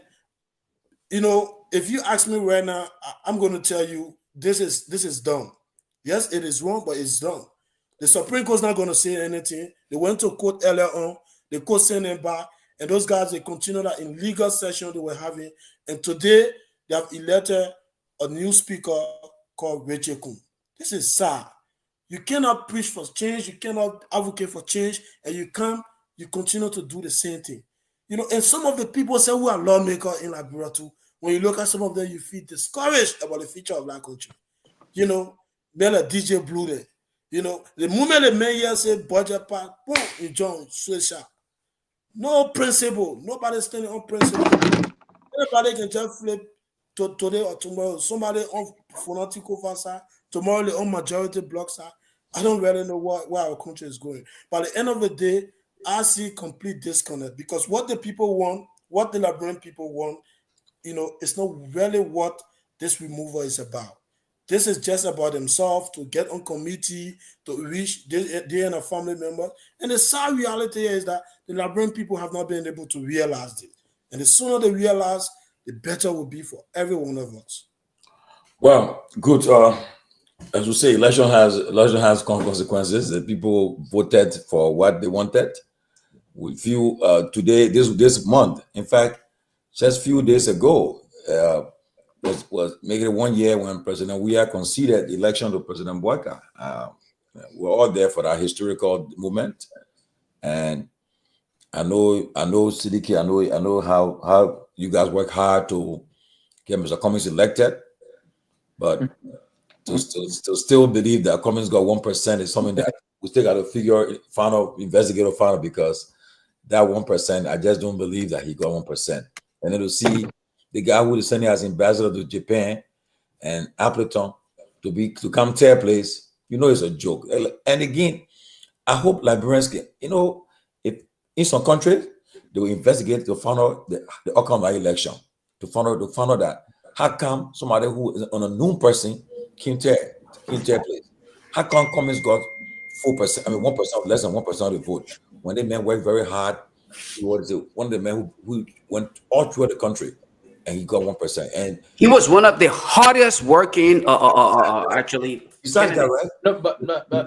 if you ask me right now, I'm going to tell you this is dumb. Yes, it is wrong, but it's dumb. The Supreme Court's not going to say anything. They went to court earlier on. The court sent them back, and those guys, they continue that in legal session they were having. And today they have elected a new speaker called Rachel Kuhn. This is sad. You cannot preach for change. You cannot advocate for change, and you continue to do the same thing. And some of the people say who are lawmakers in Liberia too. When you look at some of them, you feel discouraged about the future of that country. Men like DJ Blue there. The moment the man here say budget part, boom, you join, switch up. No principle. Nobody standing on principle. Everybody can just flip today or tomorrow. Somebody on fanatical fasa, tomorrow they on majority blocks. I don't really know where our country is going. But at the end of the day, I see complete disconnect because what the people want, what the Liberian people want, it's not really what this removal is about. This is just about themselves to get on committee, to reach their and a family member. And the sad reality is that the Liberian people have not been able to realize this. And the sooner they realize, the better it will be for every one of us. Well, good. As we say, election has consequences. The people voted for what they wanted. We feel today, this month, in fact, just a few days ago, was making it 1 year when President Weah conceded the election to President Boakai. We're all there for that historical moment, and I know Sidiki, I know how you guys work hard to get Mr. Cummings elected, but to still believe that Cummings got 1% is something that we still got to investigate or find out, because that 1%, I just don't believe that he got 1%. And then to see the guy who is sending as ambassador to Japan and Appleton to come to a place, it's a joke. And again, I hope Liberians can, if in some countries they will investigate to find out the outcome of the election, to find out that how come somebody who is an unknown person came to a place? How come Cummings got 4%? I mean, 1%, less than 1% of the vote, when the man worked very hard. He was one of the men who went all through the country, and he got 1%. And he was one of the hardest working, actually. Besides that, right? No, but the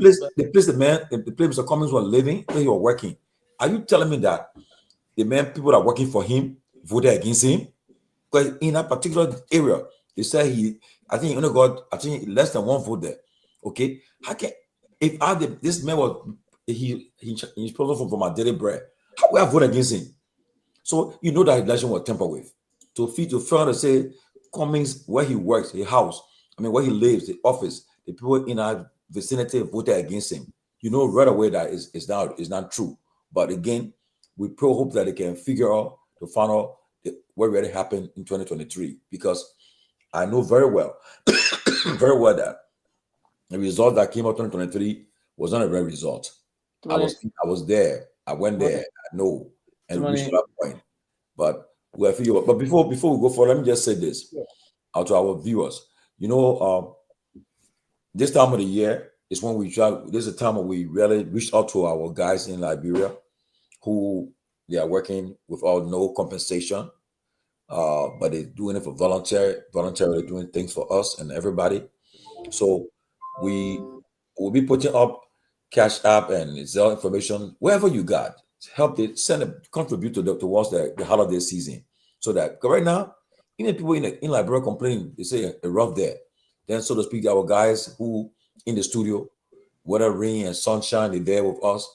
place Mr. Cummings was living, where he was working. Are you telling me that the people that are working for him voted against him? Because in that particular area, they said I think he only got less than 1 vote there. Okay, how can this man was he's responsible for my daily bread? How will I vote against him? So that election was tampered with. To say Cummings, where he works, his house, where he lives, the office, the people in our vicinity voted against him. Right away that is not true. But again, we hope that they can figure out to find out what really happened in 2023, because I know very well that the result that came out in 2023 was not a real result. I was there. I went there. I know, and we reached that point. But we have figured. But before we go forward, let me just say this out to our viewers. This time of the year is when we try. This is a time when we really reach out to our guys in Liberia, who they are working without no compensation, but they're doing it for voluntarily doing things for us and everybody. So we will be putting up Cash App and Zelle information wherever you got. Help it, contribute towards the holiday season. So that right now, even people in Liberia complaining, they say a rough day. Then, so to speak, our guys who in the studio, whether rain and sunshine, they're there with us,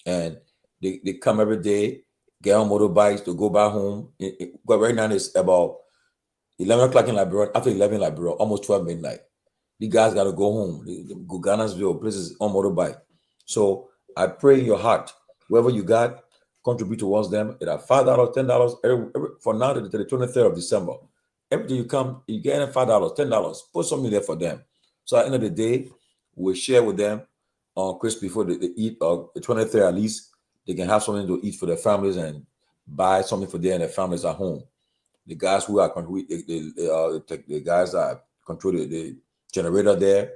and they come every day, get on motorbikes to go back home. But right now it's about 11 o'clock in Liberia. After 11 in Liberia, almost 12 midnight. The guys got to go home. They go Ghana's places on motorbike. So I pray in your heart, wherever you got, contribute towards them. It at $5, $10 for now to the 23rd of December. Every day you come, you get $5, $10. Put something there for them. So at the end of the day, we'll share with them on Christmas before they eat, or the 23rd at least. They can have something to eat for their families and buy something for them and their families at home. The guys who are the guys that control the generator there,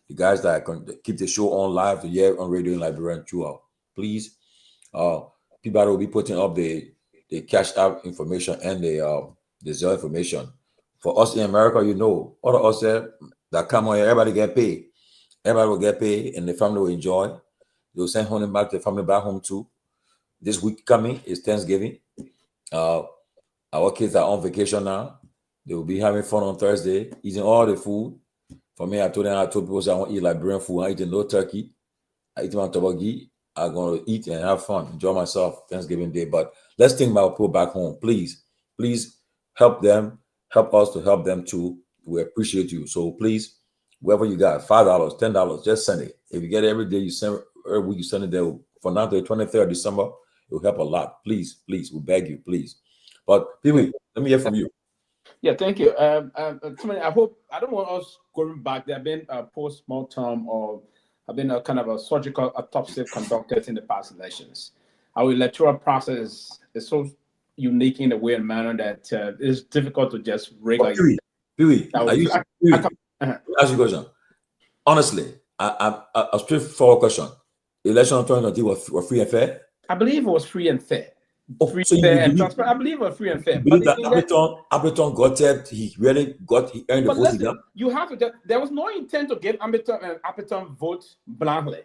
the guys that keep the show on live, the year on radio in Liberia and throughout. Please, Peabody will be putting up the the cash out information and the Zelle information. For us in America, you know, all of us there that come on here, everybody get paid. Everybody will get paid, and the family will enjoy. They'll send honey back to the family back home too. This week coming is Thanksgiving. Our kids are on vacation now. They will be having fun on Thursday, eating all the food. For me, I told people I want to eat Liberian food. I eat no turkey. I eat my tobagi. I'm going to eat and have fun, enjoy myself Thanksgiving Day. But let's think about people back home. Please help them, help us to help them too. We appreciate you. So please, wherever you got, $5, $10, just send it. If you get it every day, you send every week, you send it there. For now to the 23rd of December, it will help a lot. Please, we beg you, please. But Pewee, let me hear from you. Yeah, thank you. I hope I don't want us going back. There have been a post-mortem or have been a kind of a surgical autopsy conducted in the past elections. Our electoral process is so unique in a way and manner that it's difficult to just regulate. Pewee, ask you a question. Honestly, a straightforward question. The election of 2020 was free and fair? I believe it was free and fair. Free, so fair, and transparent. I believe it was free and fair. But Appleton got it. He earned the vote. Listen, you have to. There was no intent to give Appleton vote blankly.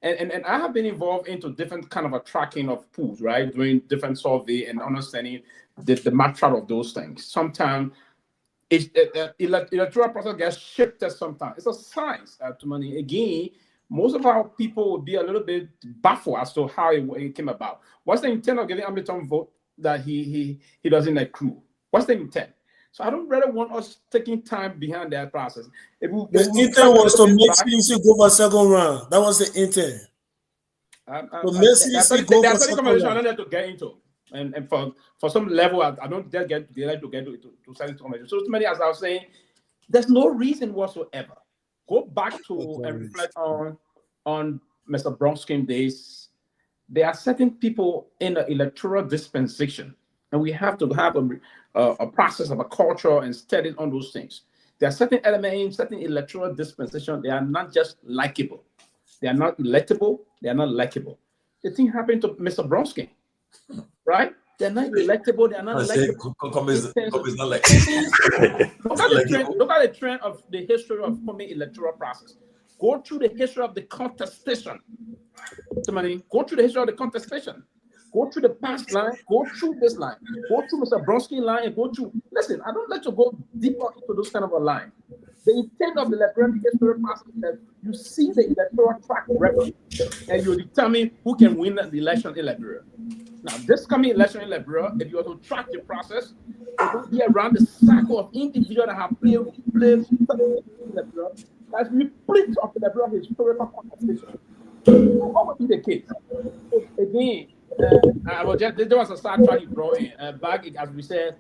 And I have been involved into different kind of a tracking of pools, right? Doing different survey and understanding the matter of those things. Sometimes electoral process gets shifted sometimes. It's a science, to money. Again, most of our people would be a little bit baffled as to how it came about. What's the intent of giving Appleton vote that he doesn't accrue? What's the intent? So I don't really want us taking time behind that process. The intent was to make CDC go for second round. That was the intent. There's a conversation I don't have to get into. And for some level, I don't get to certain conversation. So to many, as I was saying, there's no reason whatsoever. Go back to and reflect on Mr. Bronskin days. There are certain people in the electoral dispensation, and we have to have a process of a culture and study on those things. There are certain elements, certain electoral dispensation. They are not just likable. They are not electable. They are not likable. The thing happened to Mr. Bronskin, right? They're not electable. They're not likable. Look at the trend of the history of the electoral process. Go through the history of the contestation. Go through the history of the contestation. Go through the past line. Go through this line. Go through Mr. Bronsky line and go through. Listen, I don't let you go deeper into those kind of a line. The intent of the electoral history process is that you see the electoral track record and you determine who can win the election in Liberia. Now, this coming election in Liberia, if you are to track the process, it will be around the circle of individuals that have played in Liberia. That's replete of the Liberia historical contestation. What would be the case? Again, there was a side track you brought in. Back, as we said,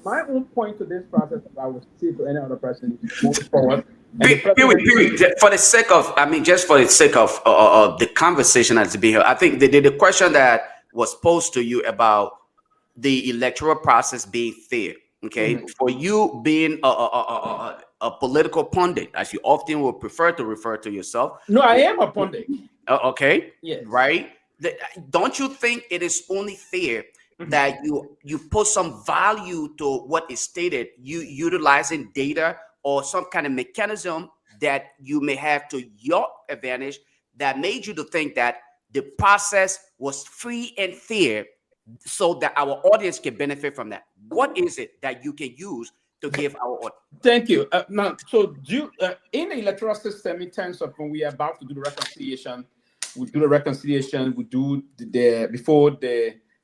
my own point to this process, I would say to any other person, moving forward. For the sake of, just for the sake of the conversation that's being here, I think the question that was posed to you about the electoral process being fair, okay? Mm-hmm. For you being a political pundit, as you often would prefer to refer to yourself. No, I am a pundit. Okay. Yes. Right. Don't you think it is only fair that you put some value to what is stated, you utilizing data or some kind of mechanism that you may have to your advantage that made you to think that the process was free and fair so that our audience can benefit from that? What is it that you can use to give our audience? Thank you. Now, so in the electoral system, in terms of when we are about to do the reconciliation, we do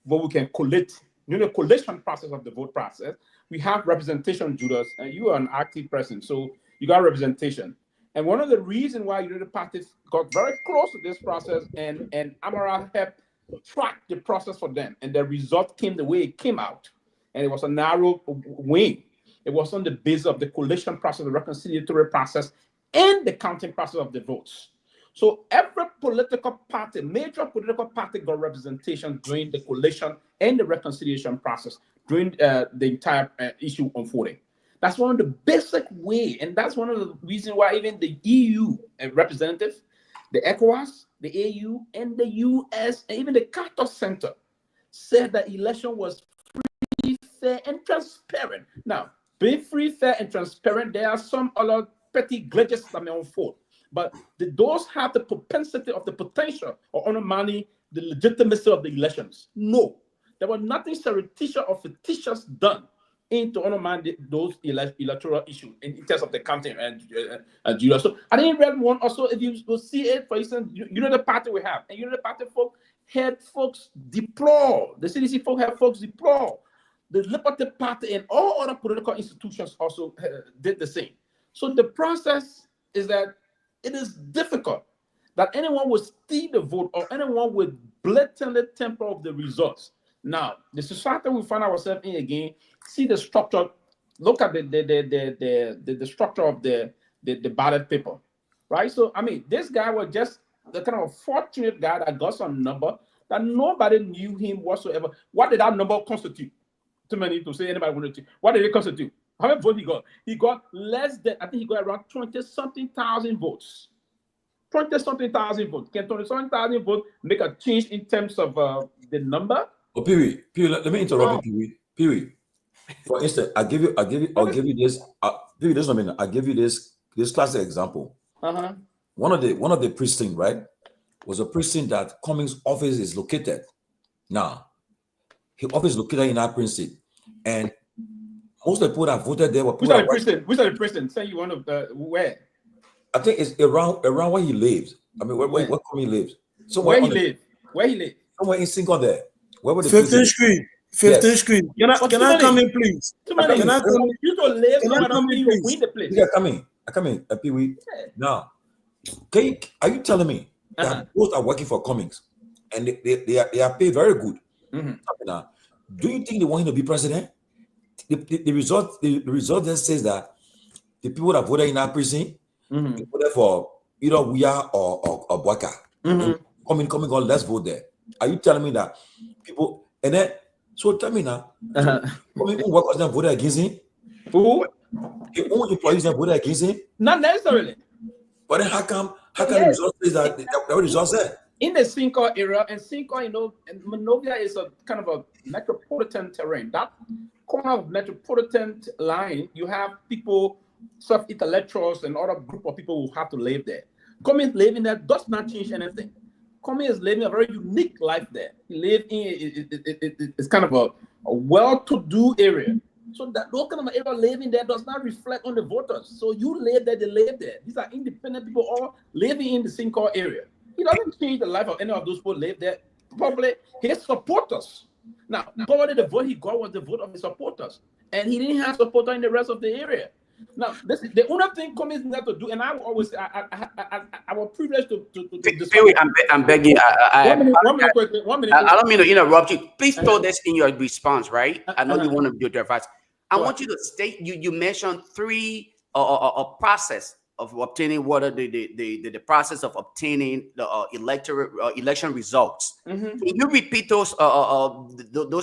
what we can collate, the collation process of the vote process. We have representation, Judas, and you are an active person, so you got representation. And one of the reasons why the parties got very close to this process and Amara helped track the process for them, and the result came the way it came out. And it was a narrow win. It was on the basis of the collation process, the reconciliatory process, and the counting process of the votes. So every political party, major political party, got representation during the collation and the reconciliation process during the entire issue unfolding. That's one of the basic ways, and that's one of the reasons why even the EU representative, the ECOWAS, the AU, and the US, and even the Carter Center said that election was free, fair, and transparent. Now, being free, fair, and transparent, there are some other petty glitches that may unfold. But those have the propensity of the potential of undermining the legitimacy of the elections. No, there was nothing surreptitious or fictitious done into undermine those electoral issues in terms of the counting and Julia. So I didn't read one also. If you will see it, for instance, you know the party we have, and you know the party folk had folks deplore, the CDC folk had folks deplore. The Liberty Party and all other political institutions also did the same. So the process is that it is difficult that anyone would steal the vote or anyone would blatantly tamper of the results. Now, the society we find ourselves in again, see the structure, look at the structure of the ballot paper, right? So, I mean, this guy was just the kind of fortunate guy that got some number that nobody knew him whatsoever. What did that number constitute? Too many to say anybody wanted to. What did it constitute? How many votes he got? He got less than, I think he got around 20-something thousand votes. 20-something thousand votes. Can 20-something thousand votes make a change in terms of the number? Oh, Pewee, let me interrupt you, Pewee. For instance, I'll give you this. Pewee, this is what I mean. I'll give you this classic example. One of the precincts, right, was a precinct that Cummings' office is located. Now, his office is located in that precinct, and most of the people that voted there were people. Which are the precinct? Say you want to where? I think it's around where he lives. I mean, where Cummings lives. Where he lives? Somewhere in Single there. Where would 15th Street. 15th Street. Can I come in, please? Can I come in? You don't live. Can I come in, please? The place. Yeah, come in, Pewee. Now, are you telling me that both are working for Cummings and they are paid very good? Now, do you think they want him to be president? The result then says that the people that voted in that precinct voted for either Guar or Boaka. Coming on, let's vote there. Are you telling me that people and then so tell me now, workers then voted against him? Who? Your own employees then voted against him? Not necessarily. But then how come the result says that the result said? In the Cinco era, and Cinco, and Monrovia is a kind of a metropolitan terrain. That corner of metropolitan line, you have people, self-intellectuals, and other group of people who have to live there. Cummings living there does not change anything. Cummings is living a very unique life there. He lives in it's kind of a well-to-do area. So that those kind of area living there does not reflect on the voters. So you live there, they live there. These are independent people all living in the Cinco area. He doesn't change the life of any of those people live there. Probably his supporters. Now, probably the vote he got was the vote of his supporters. And he didn't have supporters in the rest of the area. Now, this is the only thing Cummings needs to do, and I will always say, I was privileged to Pewee, I'm begging. One minute quickly. I don't mean to interrupt you. Please throw this in your response, right? I know you want to do your advice. I want you to state, you mentioned three a process of obtaining what are the process of obtaining the election results. Can you repeat those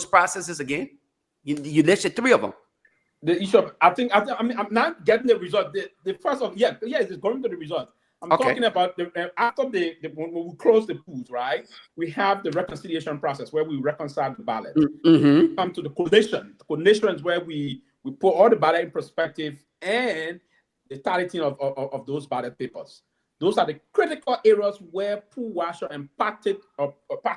processes again? You listed three of them. The issue of, I'm not getting the result. The first of it's going to the result. I'm talking about after when we close the polls, right? We have the reconciliation process where we reconcile the ballot. We come to the collation. The collation is where we put all the ballot in perspective and the tallying of those ballot papers. Those are the critical areas where poll washer and party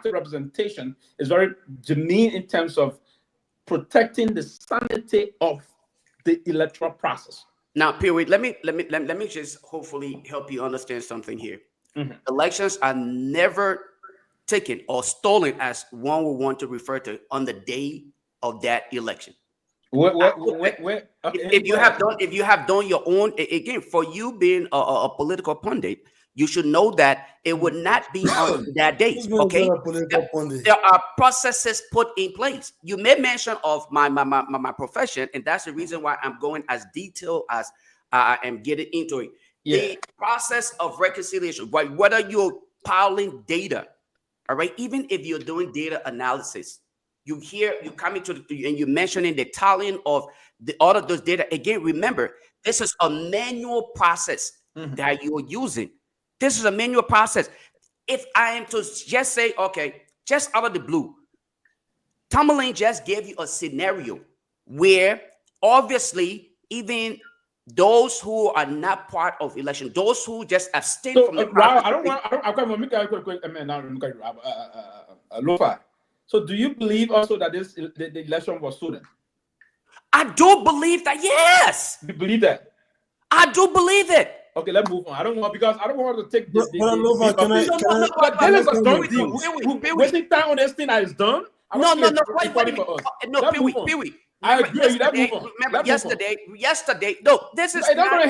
representation is very germane in terms of protecting the sanity of the electoral process. Now, Pewee, let me just hopefully help you understand something here. Elections are never taken or stolen, as one would want to refer to, on the day of that election. If you have done your own, again, for you being a political pundit, you should know that it would not be on that date. Okay, there are processes put in place. You made mention of my profession, and that's the reason why I'm going as detailed as I am getting into it. The process of reconciliation, right? Whether you're piling data, all right, even if you're doing data analysis, you come into and you're mentioning the tallying of all of those data. Again, remember, this is a manual process that you're using. This is a manual process. If I am to just say, okay, just out of the blue, Tomalin just gave you a scenario where obviously even those who are not part of election, those who just abstain from the I don't want. I can't make a quick. Lofa. So, do you believe also that the election was stolen? I do believe that. Yes, You believe that? I do believe it. Okay, let's move on. I don't want to take this. Lofa, can I This is a done with deal. Pewee. Wasting time on this thing that is done. No, Wait, Pewee. I agree. Let's move on. Remember yesterday. No, this is not a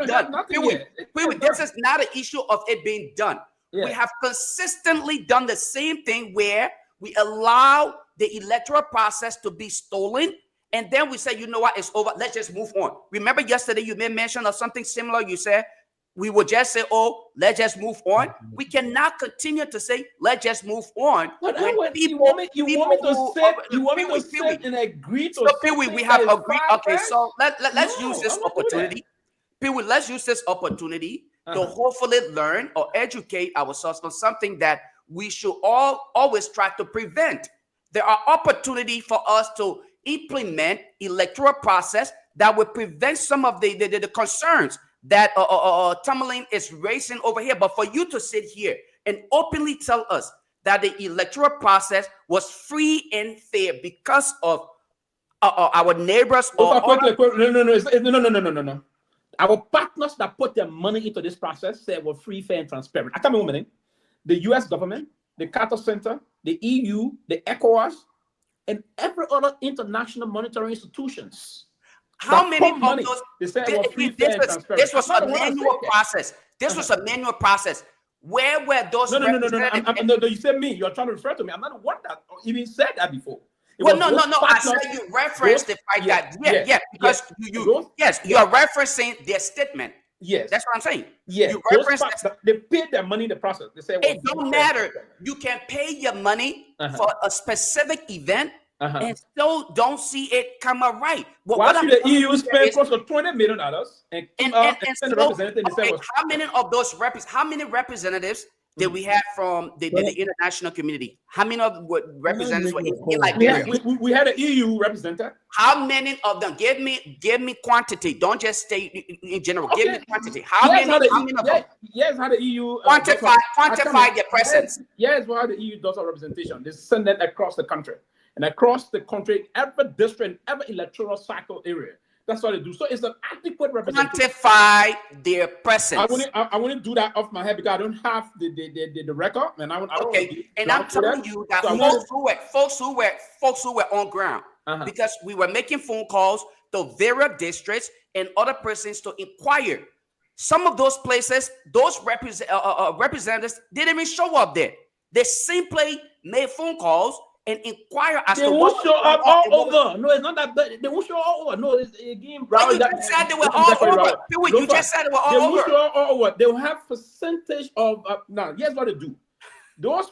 done. Pewee, this is not an issue of it being done. Yeah. We have consistently done the same thing where we allow the electoral process to be stolen, and then we say, you know what, it's over. Let's just move on. Remember yesterday you made mention of something similar. You said we would just say, oh, let's just move on. We cannot continue to say, let's just move on. But you want me to sit and agree to so Pewee, we have agreed. Okay, so let's use this opportunity. Pewee, let's use this opportunity to hopefully learn or educate ourselves on something that we should always try to prevent. There are opportunities for us to implement electoral process that will prevent some of the concerns that Tomalin is raising over here. But for you to sit here and openly tell us that the electoral process was free and fair because of our neighbors No. Our partners that put their money into this process said were free, fair, and transparent. I can't remember the name. The U.S. government, the Carter Center, the EU, the ECOWAS, and every other international monitoring institutions. How many of those? They said were free, fair, and transparent. This was a manual process. This was a manual process. Where were those? No. You said me. You're trying to refer to me. I'm not the one that even said that before. No. I said you referenced the fact that because you are referencing their statement. Yes, that's what I'm saying. Yes, you reference they paid their money in the process. They say it don't matter. You can pay your money for a specific event and still don't see it come out right. Why should the EU spend close to $20 million and send a representative? How many of those representatives did we have from the international community? How many of representatives were in Liberia? We had an EU representative. How many of them? Give me quantity. Don't just stay in general. Give me quantity. How many of them? Yes, how the EU quantify their presence. Yes, how the EU does our representation. They send that across the country. And across the country, every district, every electoral cycle area. That's what they do. So it's an adequate representation. Quantify their presence. I want to do that off my head because I don't have the record, and I'm telling you that folks who were on ground because we were making phone calls to various districts and other persons to inquire. Some of those places, those representatives didn't even show up there. They simply made phone calls and inquire as to what show up all over. No, it's not that bad. They won't show all over. No, it's again. You just said they were all over. You just said they were all over. They won't show all over. They will have percentage of. Now, here's what they do. Those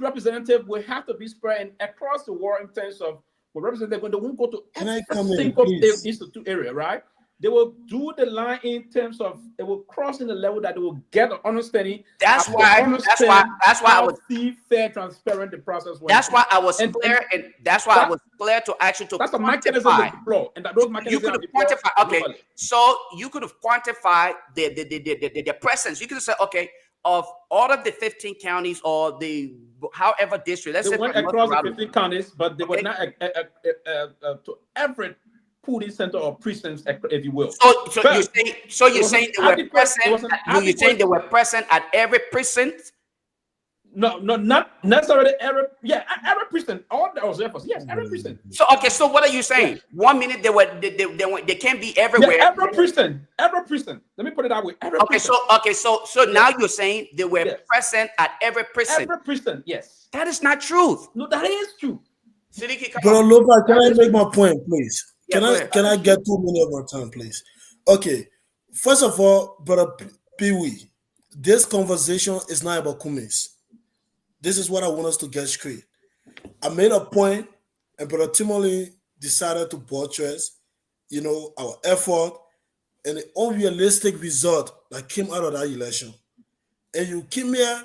representatives will have to be spread across the world in terms of representatives when they won't go to every single institute area, right? They will do the line in terms of they will cross in the level that they will get an understanding. That's why I was fair, transparent the process. That's why I was clear, and that's why I was clear to actually to that's a mechanism to deploy, and that those mechanisms you could have quantified. Okay, so you could have quantified the presence. You could have said, okay, of all of the 15 counties or the however district. Let's they say went across the 15 counties, but they were not to every polling center or precincts, if you will. So you're saying they were present. You're saying they were present at every precinct. No, not necessarily every precinct. All those efforts, yes, every precinct. So what are you saying? 1 minute they can't be everywhere. Yeah, every precinct. Let me put it that way. So now you're saying they were present at every precinct. Every precinct, yes. That is not truth. No, that is true. Bro, Lofa, can I make my point, please? Can I get 2 minutes of our time, please? Okay. First of all, Brother Pewee, this conversation is not about Kumis. This is what I want us to get straight. I made a point, and Brother Tomalin decided to buttress, our effort and the unrealistic result that came out of that election. And you came here,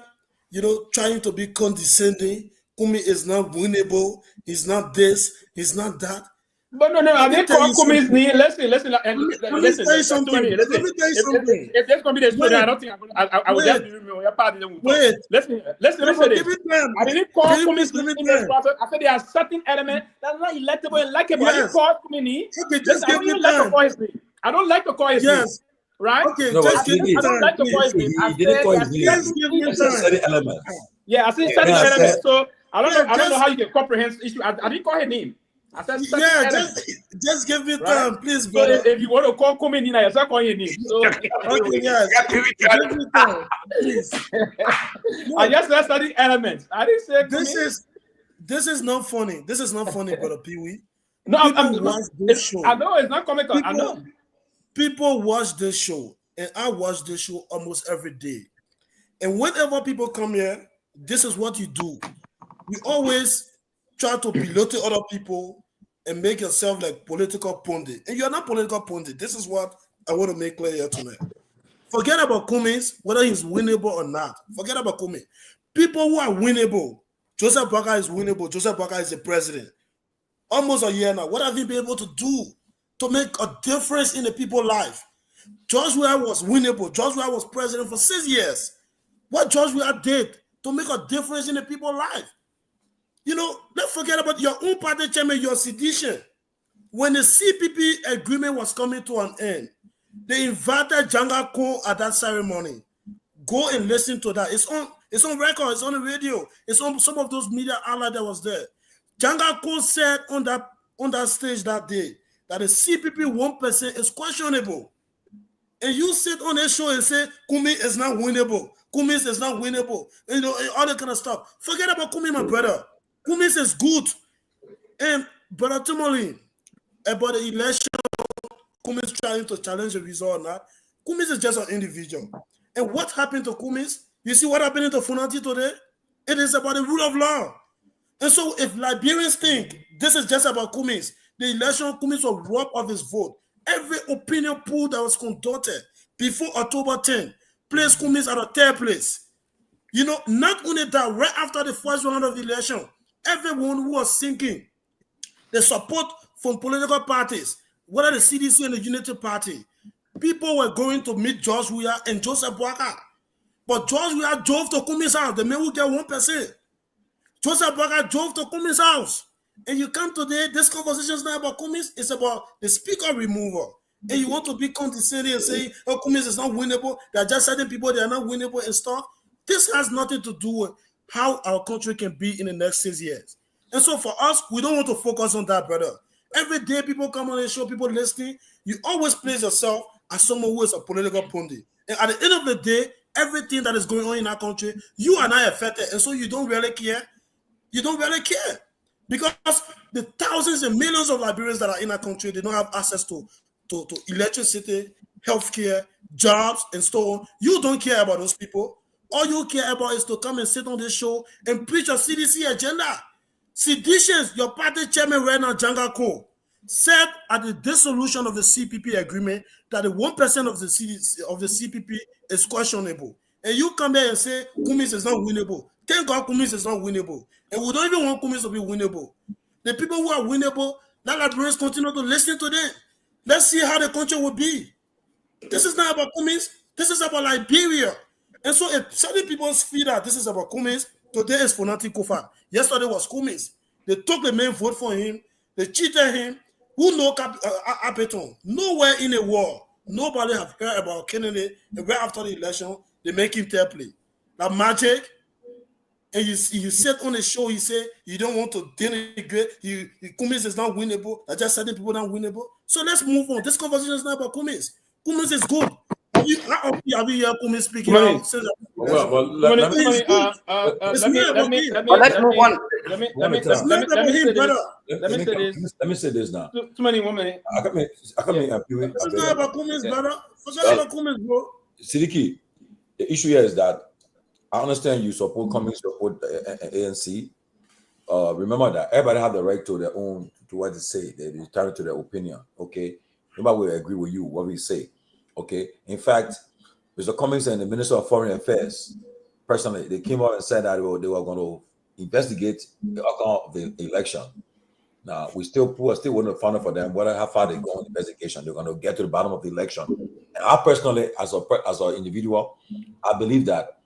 trying to be condescending, Kumi is not winnable. He's not this. He's not that. But no, I didn't call Kumi's name. Listen. Let me tell you something. If there's gonna be the story, I don't think I would just be on your party. Wait. Listen. I didn't call Kumi's name in this process. I said there are certain elements that are not electable and likable. I didn't call Kumi name. Okay, just give me time. I don't like to call his name. Right? Okay, no, just give me I don't time. like to call his name. He didn't call his name. Just give me Certain time. elements. Yeah, I said certain elements. So I don't know how you can comprehend issue. I didn't call his name. I said just give me time, right? please, So brother. if you want to call Kumi Nina, you're not calling your name. So Okay, yes. Give me time, please. I just said certain elements. I didn't say This is not funny. This is not funny, brother Pewee. No, People watch this show. I know it's not coming. I know. People watch this show, and I watch this show almost every day. And whenever people come here, this is what you do. We always try to belittle other people and make yourself like political pundit. And you're not political pundit. This is what I want to make clear here tonight. Forget about Kumis, whether he's winnable or not. Forget about Kumi. People who are winnable. Joseph Boakai is winnable. Joseph Boakai is the president. Almost a year now. What have you been able to do to make a difference in the people's life? George Weah was winnable. George Weah was president for 6 years. What George Weah did to make a difference in the people's life? You know, don't forget about your own party chairman, your sedition. When the CPP agreement was coming to an end, they invited Jallah at that ceremony. Go and listen to that. It's on record, it's on the radio, it's on some of those media outlets that was there. Jallah said on that stage that day that the CPP 1% is questionable. And you sit on a show and say Kumi is not winnable. Kumis is not winnable. You know, all that kind of stuff. Forget about Kumi, my brother. Kumis is good. And brother Tomalin, about the election, Kumis trying to challenge the result or not. Kumis is just an individual. And what happened to Kumis? You see what happened to Funanti today? It is about the rule of law. And so if Liberians think this is just about Kumis, the election Kumis will rob of his vote. Every opinion poll that was conducted before October 10 placed Kumis at a third place. You know, not only that, right after the first round of the election, everyone who was sinking the support from political parties, whether the CDC and the Unity Party, people were going to meet George Weah and Joseph Boakai. But George Weah drove to Kumi's house. The man will get 1%. Joseph Boakai drove to Kumi's house. And you come today, this conversation is not about Kumis, it's about the speaker removal. And you want to be condescending and say, oh, Kumis is not winnable. There are just certain people that are not winnable and stuff. This has nothing to do with how our country can be in the next 6 years. And so for us, we don't want to focus on that, brother. Every day people come on the show, people listening, you always place yourself as someone who is a political pundit. And at the end of the day, everything that is going on in our country, you and I affected. And so you don't really care. You don't really care. Because the thousands and millions of Liberians that are in our country, they don't have access to electricity, healthcare, jobs, and so on. You don't care about those people. All you care about is to come and sit on this show and preach your CDC agenda. Seditions, your party chairman right now, Jallah, said at the dissolution of the CPP agreement that the 1% of the CPP is questionable. And you come there and say Kumis is not winnable. Thank God Kumis is not winnable. And we don't even want Kumis to be winnable. The people who are winnable, let Liberians continue to listen to them. Let's see how the country will be. This is not about Kumis. This is about Liberia. And so if certain people feel that this is about Kumis, today is Fonati Kofa. Yesterday was Kumis. They took the main vote for him. They cheated him. Who know Apeton? Nowhere in the world, nobody have heard about Kennedy. And right after the election, they make him third play. Like magic. And you sit on the show, you say you don't want to denigrate. Kumis is not winnable. I just certain people not winnable. So let's move on. This conversation is not about Kumis. Kumis is good. Have you heard Kumis speaking out? Let's move on. Let me say this now. Too many women. It's not about Kumis, brother. Forget about Kumis, bro. Sidiki, the issue here is that I understand you support support ANC. Remember that everybody have the right to their own, to what they say. They entitled to their opinion. Okay, nobody will agree with you what we say. Okay, in fact, Mr. Cummings and the Minister of Foreign Affairs, personally, they came out and said that they were going to investigate the outcome of the election. Now we still want to find out for them whether how far they go in the investigation. They're going to get to the bottom of the election. And I personally, as an individual, I believe that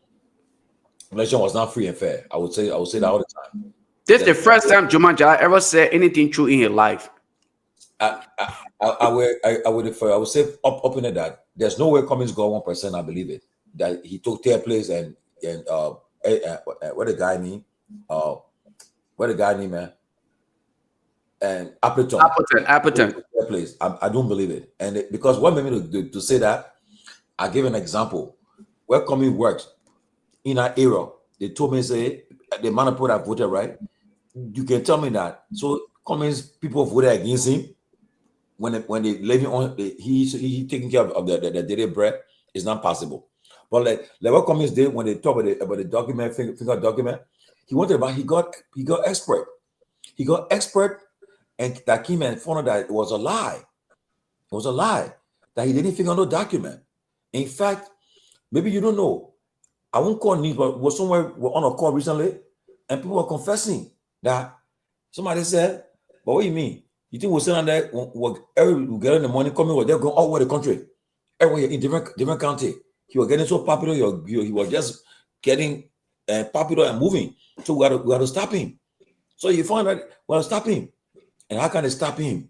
election was not free and fair. I would say that all the time. This is the first time Jumanji ever said anything true in his life. I would say up in that there's no way Cummings got 1%. I believe it. That he took third place and what the guy name? What the guy name, man? And Appleton. Place. I don't believe it. And because what made me to say that, I give an example. Where Cummings worked in that era, they told me, say, the man of people that voted right, you can tell me that. So Cummings, people voted against him when they living on, he taking care of the daily bread is not possible. But like what Cummings did when they talk about the document, finger document, he got expert. He got expert. And that came and found out that it was a lie. It was a lie that he didn't figure out no document. In fact, maybe you don't know. I won't call names, but was somewhere on a call recently, and people were confessing that somebody said, "But what do you mean? You think we're sitting on there? We get in the morning, coming, they're going all over the country, everywhere in different county. He was getting so popular. He was just getting popular and moving. So we got to stop him. So you find out we got to stop him." And how can they stop him?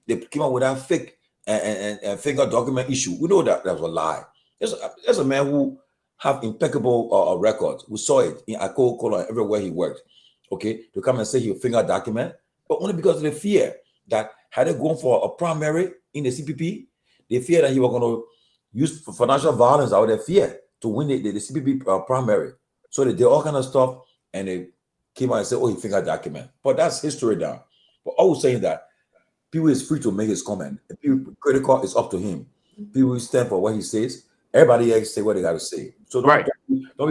They came out with that fake and finger document issue. We know that was a lie. There's a man who have impeccable records. We saw it in Akoko everywhere he worked. Okay, to come and say he'll finger document, but only because of the fear that had they gone for a primary in the CPP, they fear that he was going to use financial violence out of their fear to win the CPP primary. So they did all kind of stuff, and they came out and said, "Oh, he finger document." But that's history now. But I was saying that Pewee is free to make his comment. If critical is up to him. Pewee stand for what he says. Everybody else say what they got to say. So don't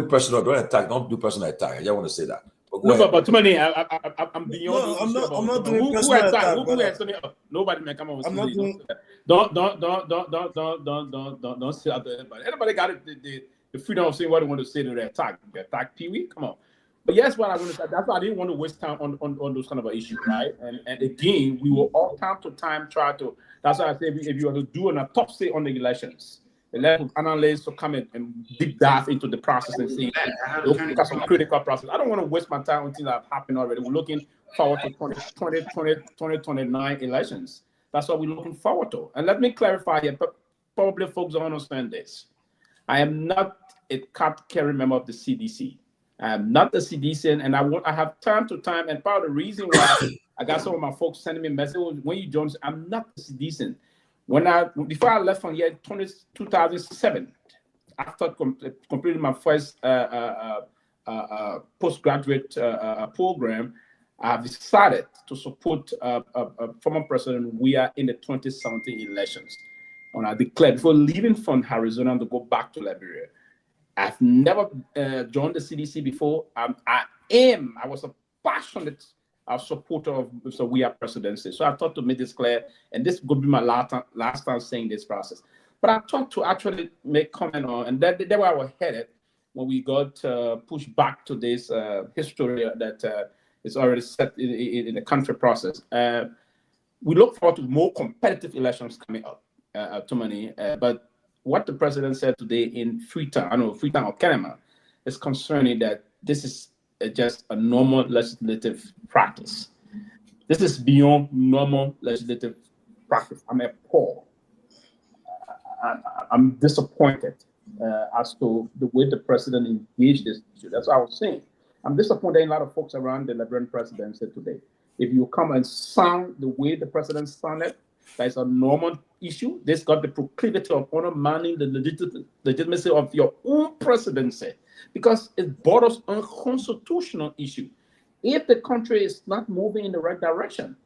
be personal. Don't attack. Don't do personal attack. I just want to say that. But too many. I'm beyond. No, I'm not doing personal attack. Nobody man, come on. I'm not doing. Don't say out there. Anybody got the freedom of saying what they want to say to the attack. Attack Pewee. Come on. But yes, what I want to say, that's why I didn't want to waste time on those kind of issues, right? And again, we will all time to time try to. That's why I say if you are to do an autopsy on the elections, let analysts to come in and deep dive into the process and see some critical process. I don't want to waste my time on things that have happened already. We're looking forward to 2029 elections. That's what we're looking forward to. And let me clarify here, but probably folks don't understand this. I am not a card-carrying member of the CDC. I am not the CDC, and I have time to time, and part of the reason why I got some of my folks sending me messages when you join, I'm not the CDC. Before I left from here, 2007, after completing my first postgraduate program, I've decided to support former President Weah in the 2017 elections. And I declared before leaving from Arizona to go back to Liberia. I've never joined the CDC before. I was a passionate supporter of Mr. Weah presidency. So I thought to make this clear, and this would be my last time saying this process. But I thought to actually make comment on, and that's where I was headed when we got pushed back to this history that is already set in the country process. We look forward to more competitive elections coming up, too many, but what the president said today in Freetown or Kenema is concerning that this is just a normal legislative practice. This is beyond normal legislative practice. I'm appalled. I'm disappointed as to the way the president engaged this issue. That's what I was saying. I'm disappointed in a lot of folks around the Liberian presidency today. If you come and sound the way the president sounded, that is a normal issue. This got the proclivity of undermining the legitimacy of your own presidency because it borders on constitutional issue. If the country is not moving in the right direction,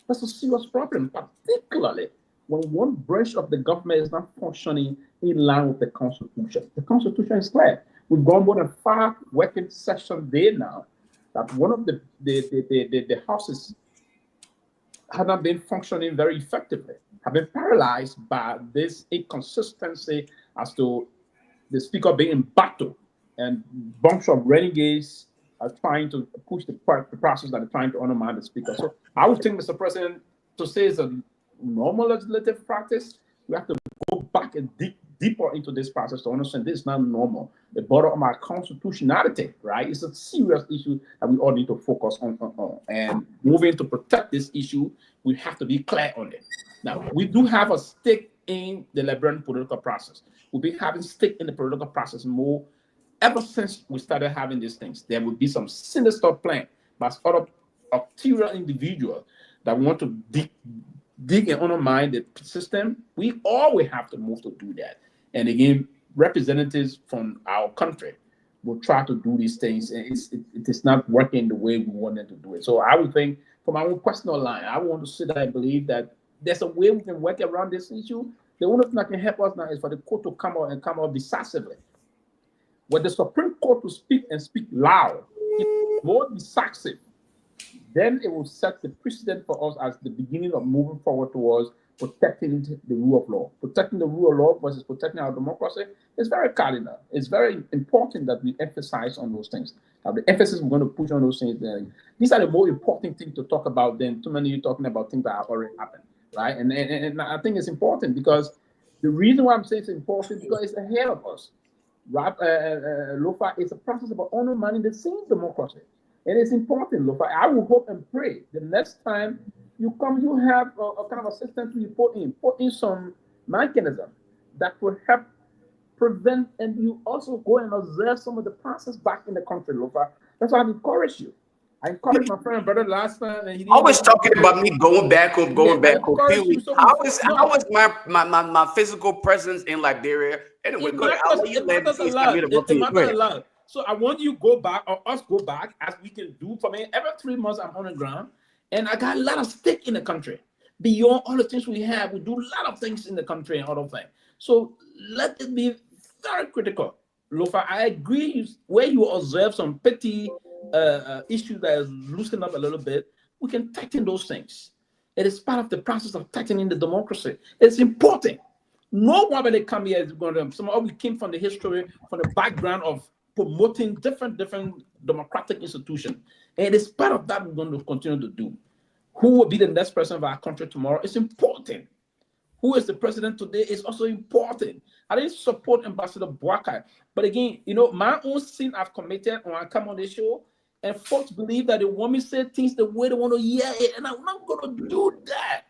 that's a serious problem, particularly when one branch of the government is not functioning in line with the Constitution. The Constitution is clear. We've gone more than 5 working sessions there now that one of the houses have not been functioning very effectively, have been paralyzed by this inconsistency as to the speaker being in battle and bunch of renegades trying to push the process that are trying to undermine the speaker. So I would think, Mr. President, to say it's a normal legislative practice, we have to go back and dig deeper into this process to understand this is not normal. The border of our constitutionality, right? It's a serious issue that we all need to focus on. And moving to protect this issue, we have to be clear on it. Now, we do have a stake in the Liberian political process. We've been having stake in the political process more ever since we started having these things. There will be some sinister plan by other ulterior individuals that want to dig and undermine the system. We always have to move to do that. And again, representatives from our country will try to do these things, and it is not working the way we want them to do it. So I would think, from my own personal line, I want to say that I believe that there's a way we can work around this issue. The only thing that can help us now is for the court to come out decisively. When the Supreme Court to speak and speak loud, more decisive, then it will set the precedent for us as the beginning of moving forward towards protecting the rule of law. Protecting the rule of law versus protecting our democracy is very cardinal. It's very important that we emphasize on those things. Now, the emphasis we're going to push on those things, these are the more important things to talk about than too many of you talking about things that have already happened, right? And I think it's important because the reason why I'm saying it's important is because it's ahead of us. Right? Lofa, it's a process about undermining the same democracy. And it's important, Lofa. I will hope and pray the next time you come, you have a kind of a system to put in some mechanism that will help prevent, and you also go and observe some of the process back in the country, Lofa. That's why I encourage you. I encouraged my friend brother last time, and he didn't always talking about me going back home. Pewee. So How was my physical presence in Liberia? Anyway, go ahead. I'll let you land before you start me to it matters a lot. So I want you to go back, or us go back, as we can do. For me, every 3 months I'm on the ground, and I got a lot of stake in the country. Beyond all the things we have, we do a lot of things in the country and other things. So let it be very critical. Lofa, I agree where you observe some petty issues that is loosened up a little bit, we can tighten those things. It is part of the process of tightening the democracy. It's important. No one when they come here is going to, some of we came from the history, from the background of promoting different democratic institutions. And it is part of that we're going to continue to do. Who will be the next president of our country tomorrow? It's important. Who is the president today is also important. I didn't support Ambassador Boakai. But again, my own sin I've committed when I come on this show, and folks believe that they want me to say things the way they want to hear it, and I'm not going to do that.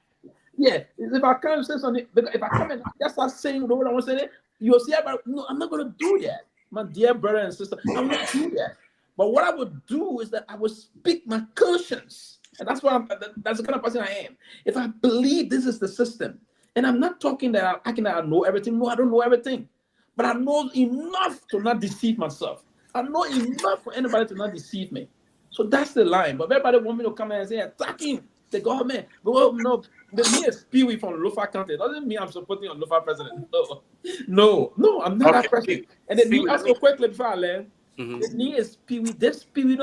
Yeah, if I come and say something, if I come and just start saying what I want to say, you'll see, no, I'm not going to do that. My dear brother and sister, I won't do that. But what I would do is that I would speak my conscience. And that's the kind of person I am. If I believe this is the system, and I'm not talking that I know everything. No, I don't know everything. But I know enough to not deceive myself. I know enough for anybody to not deceive me. So that's the line. But everybody want me to come and say, attacking the government. Well, no, the me is Pewee from Lofa County. It doesn't mean I'm supporting a Lofa president. No, I'm not that person. And then me also quickly before I learn, the me is Pewee. This Pewee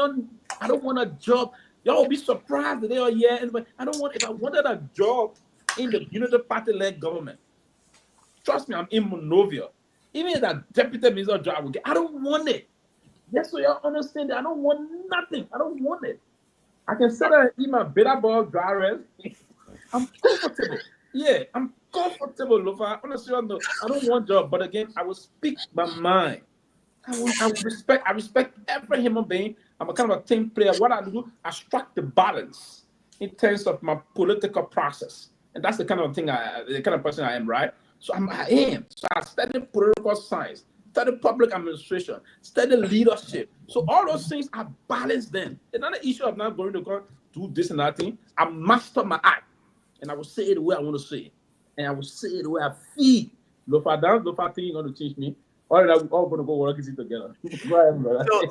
I don't want a job. Y'all will be surprised that they are here. If I wanted a job in the Unity Party-led government, trust me, I'm in Monrovia. Even if that deputy minister job I will get, I don't want it. Just so y'all understand that I don't want nothing. I don't want it. I can sit there and eat my bitter ball dry rest. I'm comfortable. Yeah, I'm comfortable, Lofa. Honestly, I don't want job, but again, I will speak my mind. I respect every human being. I'm a kind of a team player. What I do, I strike the balance in terms of my political process. And that's the kind of thing the kind of person I am, right? So I am. So I studied political science, studied public administration, studied leadership. So all those things are balanced then. It's not an issue of not going to go do this and that thing. I master my art. And I will say it the way I want to say it. And I will say it the way I feel. Lofa thing you're going to teach me. All right, we're all going to go work it together.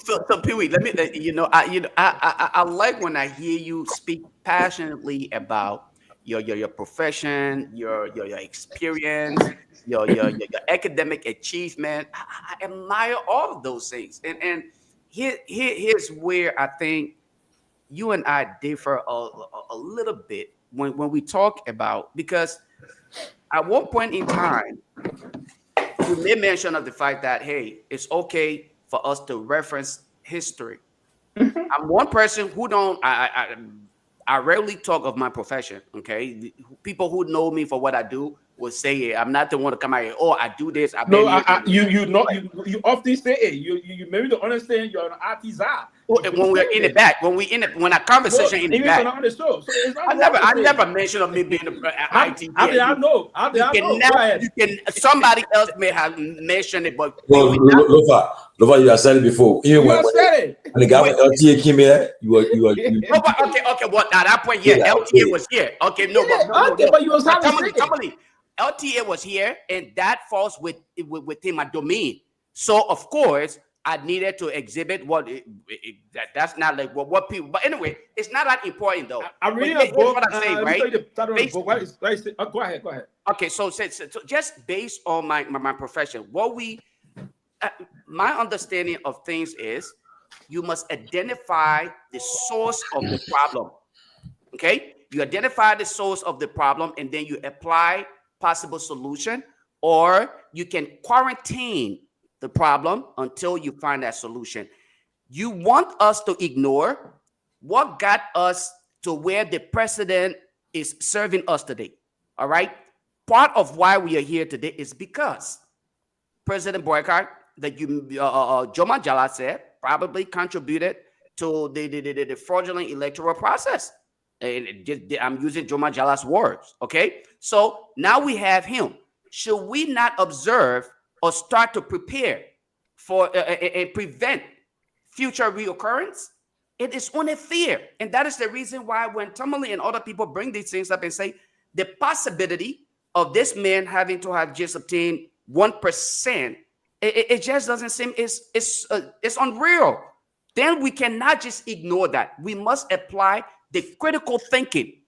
So Pewee, let me, I like when I hear you speak passionately about your profession, your experience, your academic achievement. I admire all of those things. And here's where I think you and I differ a little bit when we talk about, because at one point in time, you made mention of the fact that, hey, it's okay for us to reference history. I'm one person who don't. I rarely talk of my profession. Okay, people who know me for what I do will say it. I'm not the one to come out here. Oh, I do this. You often say it. You maybe don't understand. You're an artisan. When we're in the back, when a conversation in the back. On the show. So I never mentioned of me being an IT. I know. Somebody else may have mentioned it, but Lofa, you have said it before. Even when the guy with LTA came here, you were. Okay. Well, at that point, yeah, LTA was here. Okay, no, but you was having LTA was here, and that falls within my domain. So of course, I needed to exhibit what that's not like what people. But anyway, it's not that important though. I really what I say, right? Go ahead. Okay, so just based on my profession, my understanding of things is you must identify the source of the problem. Okay, you identify the source of the problem, and then you apply possible solution, or you can quarantine the problem until you find that solution. You want us to ignore what got us to where the president is serving us today. All right. Part of why we are here today is because President Boycott, that Jallah said, probably contributed to the fraudulent electoral process. And I'm using Jallah's words. Okay. So now we have him. Should we not observe or start to prepare for and prevent future reoccurrence? It is only fear. And that is the reason why when Tomalin and other people bring these things up and say the possibility of this man having to have just obtained 1%, it just doesn't seem, it's unreal. Then we cannot just ignore that. We must apply the critical thinking,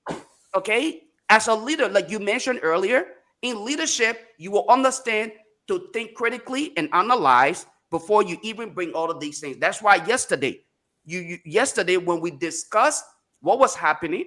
okay? As a leader, like you mentioned earlier, in leadership, you will understand to think critically and analyze before you even bring all of these things. That's why yesterday, when we discussed what was happening,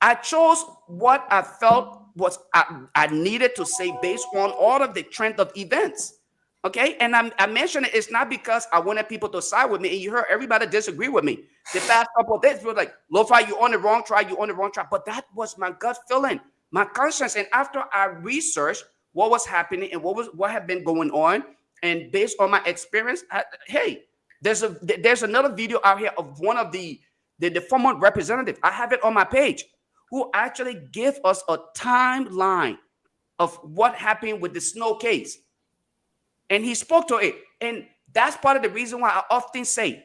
I chose what I felt was I needed to say based on all of the trend of events. Okay, and I mentioned it. It's not because I wanted people to side with me, and you heard everybody disagree with me. The past couple of days, people were like, Lofa, you on the wrong track, you on the wrong track. But that was my gut feeling, my conscience. And after I researched what was happening and what had been going on, and based on my experience, hey, there's another video out here of one of the former representatives. I have it on my page, who actually give us a timeline of what happened with the Snow case. And he spoke to it. And that's part of the reason why I often say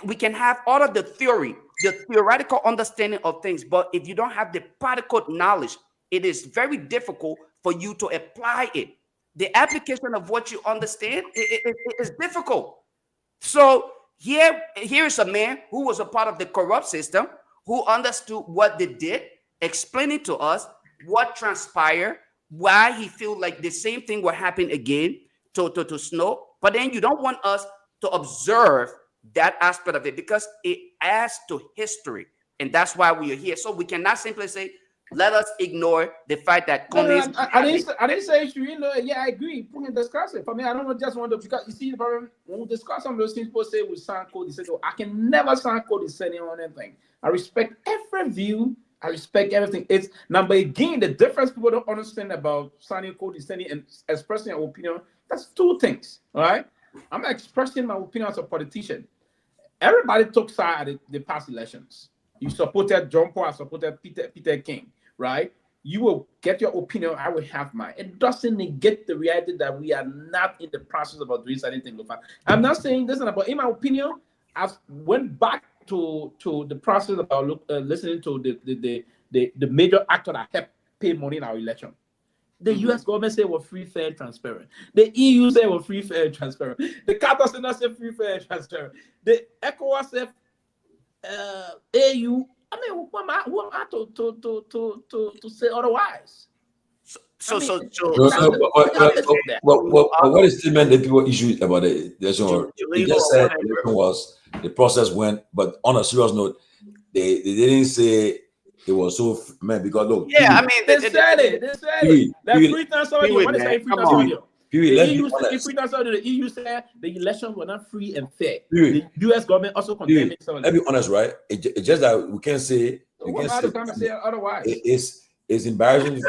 we can have all of the theory, the theoretical understanding of things, but if you don't have the practical knowledge, it is very difficult for you to apply it. The application of what you understand is difficult. So here is a man who was a part of the corrupt system, who understood what they did, explaining to us what transpired, why he feel like the same thing will happen again to Snow. But then you don't want us to observe that aspect of it because it adds to history. And that's why we are here. So we cannot simply say, let us ignore the fact that I didn't say you know, yeah, I agree. We can discuss it. For me, I don't just want to, because you see the problem when we discuss some of those things, people say with sound code, they say, oh, I can never sound code dissenting on anything. I respect every view. I respect everything. It's now, but again, the difference people don't understand about signing code dissenting and expressing your opinion, that's two things. All right. I'm expressing my opinion as a politician. Everybody took side at the past elections. You supported John Paul, I supported Peter King, right? You will get your opinion, I will have mine. It doesn't negate the reality that we are not in the process of doing anything. I'm not saying this, but in my opinion, I went back to the process about listening to the major actor that helped pay money in our election. The U.S. government said we're free, fair, transparent. The EU said we're free, fair, transparent. The Qatar Center said free, fair, transparent. The ECOWAS said AU. I mean, who am I to say otherwise? What is the statement that people issued about the election? They just said the election was, the process went, but on a serious note, they didn't say it was so, man, because look. Yeah, I mean, they said it. They said it. That free time audio. What is that free time audio? Pewee, The let's be EU, honest. if we don't say the EU said the elections were not free and fair, Pewee, the US government also condemned it. let's be honest, right? It's just that we can't say. We What can't about the time to say otherwise? It's embarrassing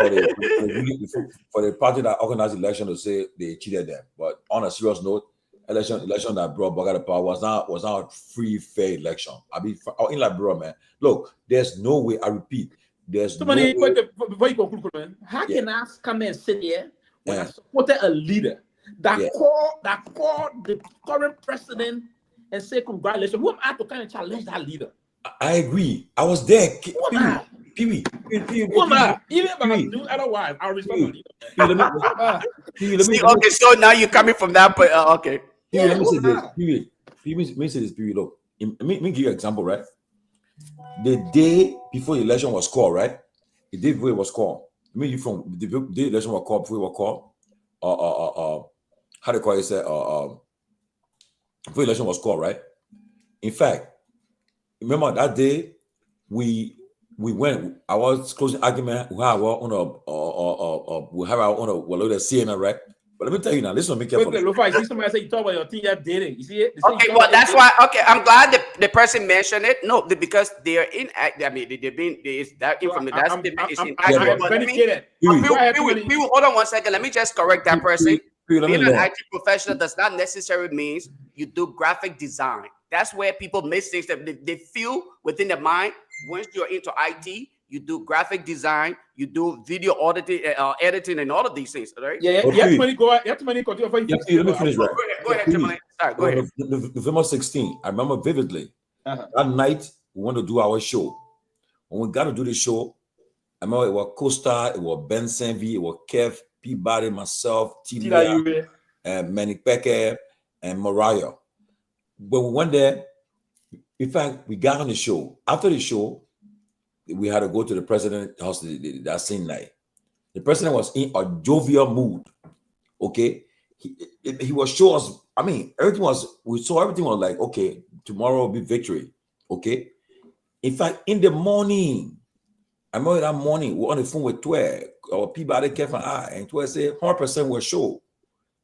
for the party that organized the election to say they cheated them. But on a serious note, election that brought Boga to power was not a free, fair election. I mean, in Liberia, man. Look, there's no way. I repeat, there's no way. Before you conclude, man, how can I come and sit here when I Yeah. supported a leader that Yeah. called the current president and say congratulations? Who am I to kind of challenge that leader? I agree. I was there. Who am I? Pewee. Who am I? Even if I do otherwise, I'll respect my leader. See, okay, so now you're coming from that point. Okay. Pewee, let me say this. Pewee, let me say this. Pewee, look. Let me give you an example, right? The day before the election was called, right? The day before it was called. I mean, you from the day the election was called, before it was called. How do you call it? Before the election was called, right? In fact, remember that day we went. I was closing argument. We have our own the CNN, right? But let me tell you now, listen to me carefully. Lofa, you see somebody say you talk about your team you're dating. You see it? Okay, well, that's why. Okay, I'm glad the person mentioned it. No, because they are in. I mean, they've been. Is that information? That statement is inaccurate. Hold on 1 second. Let me just correct that person. Being an IT professional does not necessarily mean you do graphic design. That's where people miss things that they feel within their mind. Once you're into IT, you do graphic design, you do video editing, and all of these things. Right? Yeah. You have too many continue. Let me finish, right? Go ahead, Tomalin. Sorry, go ahead. November 16, I remember vividly. That night, we wanted to do our show. When we got to do the show, I remember it was Costa, it was Ben Sanvee, it was Kev, Peabody, myself, Tia, and Manny Peke, and Mariah. When we went there, in fact, we got on the show. After the show, we had to go to the president's house that same night. The president was in a jovial mood. Okay, he was showing us. I mean, we saw everything was like, okay, tomorrow will be victory. Okay. In fact, in the morning, I remember that morning we were on the phone with Twe, or Peabody, Kev, and Twe said 100% was show.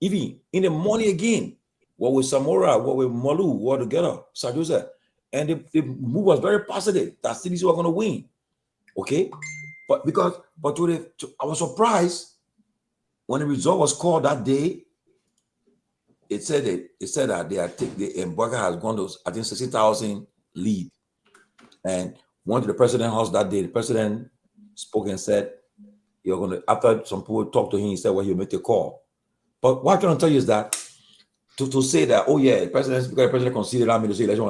Even in the morning again, what with Samora, what with Molu, what together, Sir Joseph, and the move was very positive that cities were going to win. Okay, but I was surprised when the result was called that day. It said that the Embargo has gone to, I think, 60,000 lead, and went to the president's house that day. The president spoke and said, "You're going to." After some people talked to him, he said, "Well, he'll make the call." But what I'm trying to tell you is that to say that, oh yeah, because the president conceded, I mean to say election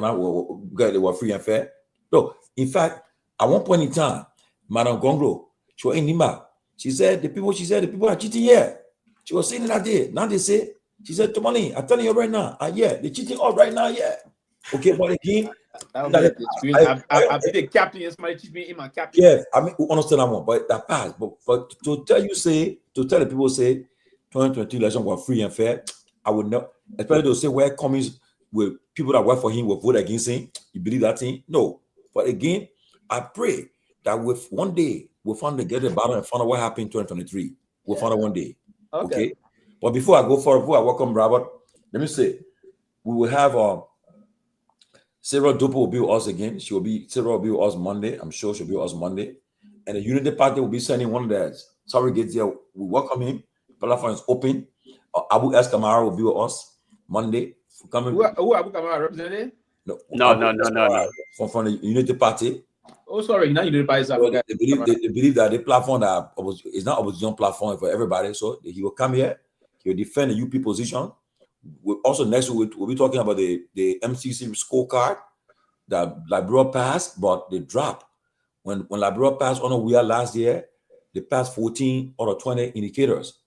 they were free and fair. No, in fact, at one point in time, Madam Gongloe, she was in Nima. She said the people are cheating here. She was saying that day. Now they say, she said, Tomalin, I'm telling you right now, yeah, they're cheating all right now, yeah. Okay, but again, I've been the captain, and somebody cheat me in my captain. Yeah, I mean, we understand that one, but that passed. But to tell the people, say 2022 election were free and fair, I would not, especially to say where communists with people that work for him will vote against him. You believe that thing? No. But again, I pray that with one day we'll find the get the battle and find out what happened in 2023. We'll find out one day. Okay. But before I go forward, before I welcome Robert, let me say we will have Sarah Dopo will be with us again. Sarah will be with us Monday. I'm sure she'll be with us Monday. And the Unity Party will be sending one of the surrogates here. We welcome him. The platform is open. Abu S. Kamara will be with us Monday. Who Abu Kamara represented? No. From the Unity Party. Oh, sorry, not Unity Party. So they believe that the platform that is not opposition platform for everybody. So he will come here. He will defend the UP position. Also next week we'll be talking about the MCC scorecard that Liberia passed, but they dropped. When Liberia passed on a wheel last year, they passed 14 out of 20 indicators.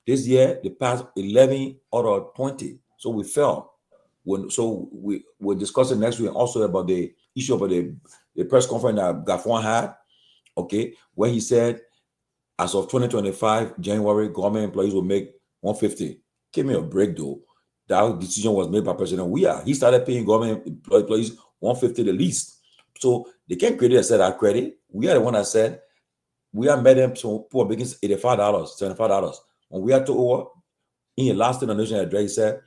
This year they passed 11 out of 20. So we fell. We're discussing next week also about the issue about the press conference that Garguah had, okay, where he said as of 2025 January, government employees will make 150. Give me a break though. That decision was made by President Weah. He started paying government employees 150 the least. So they can't create a set of credit. We are the one that said we are made them so poor making $85, $75. When we are to over, in your last national address, he said,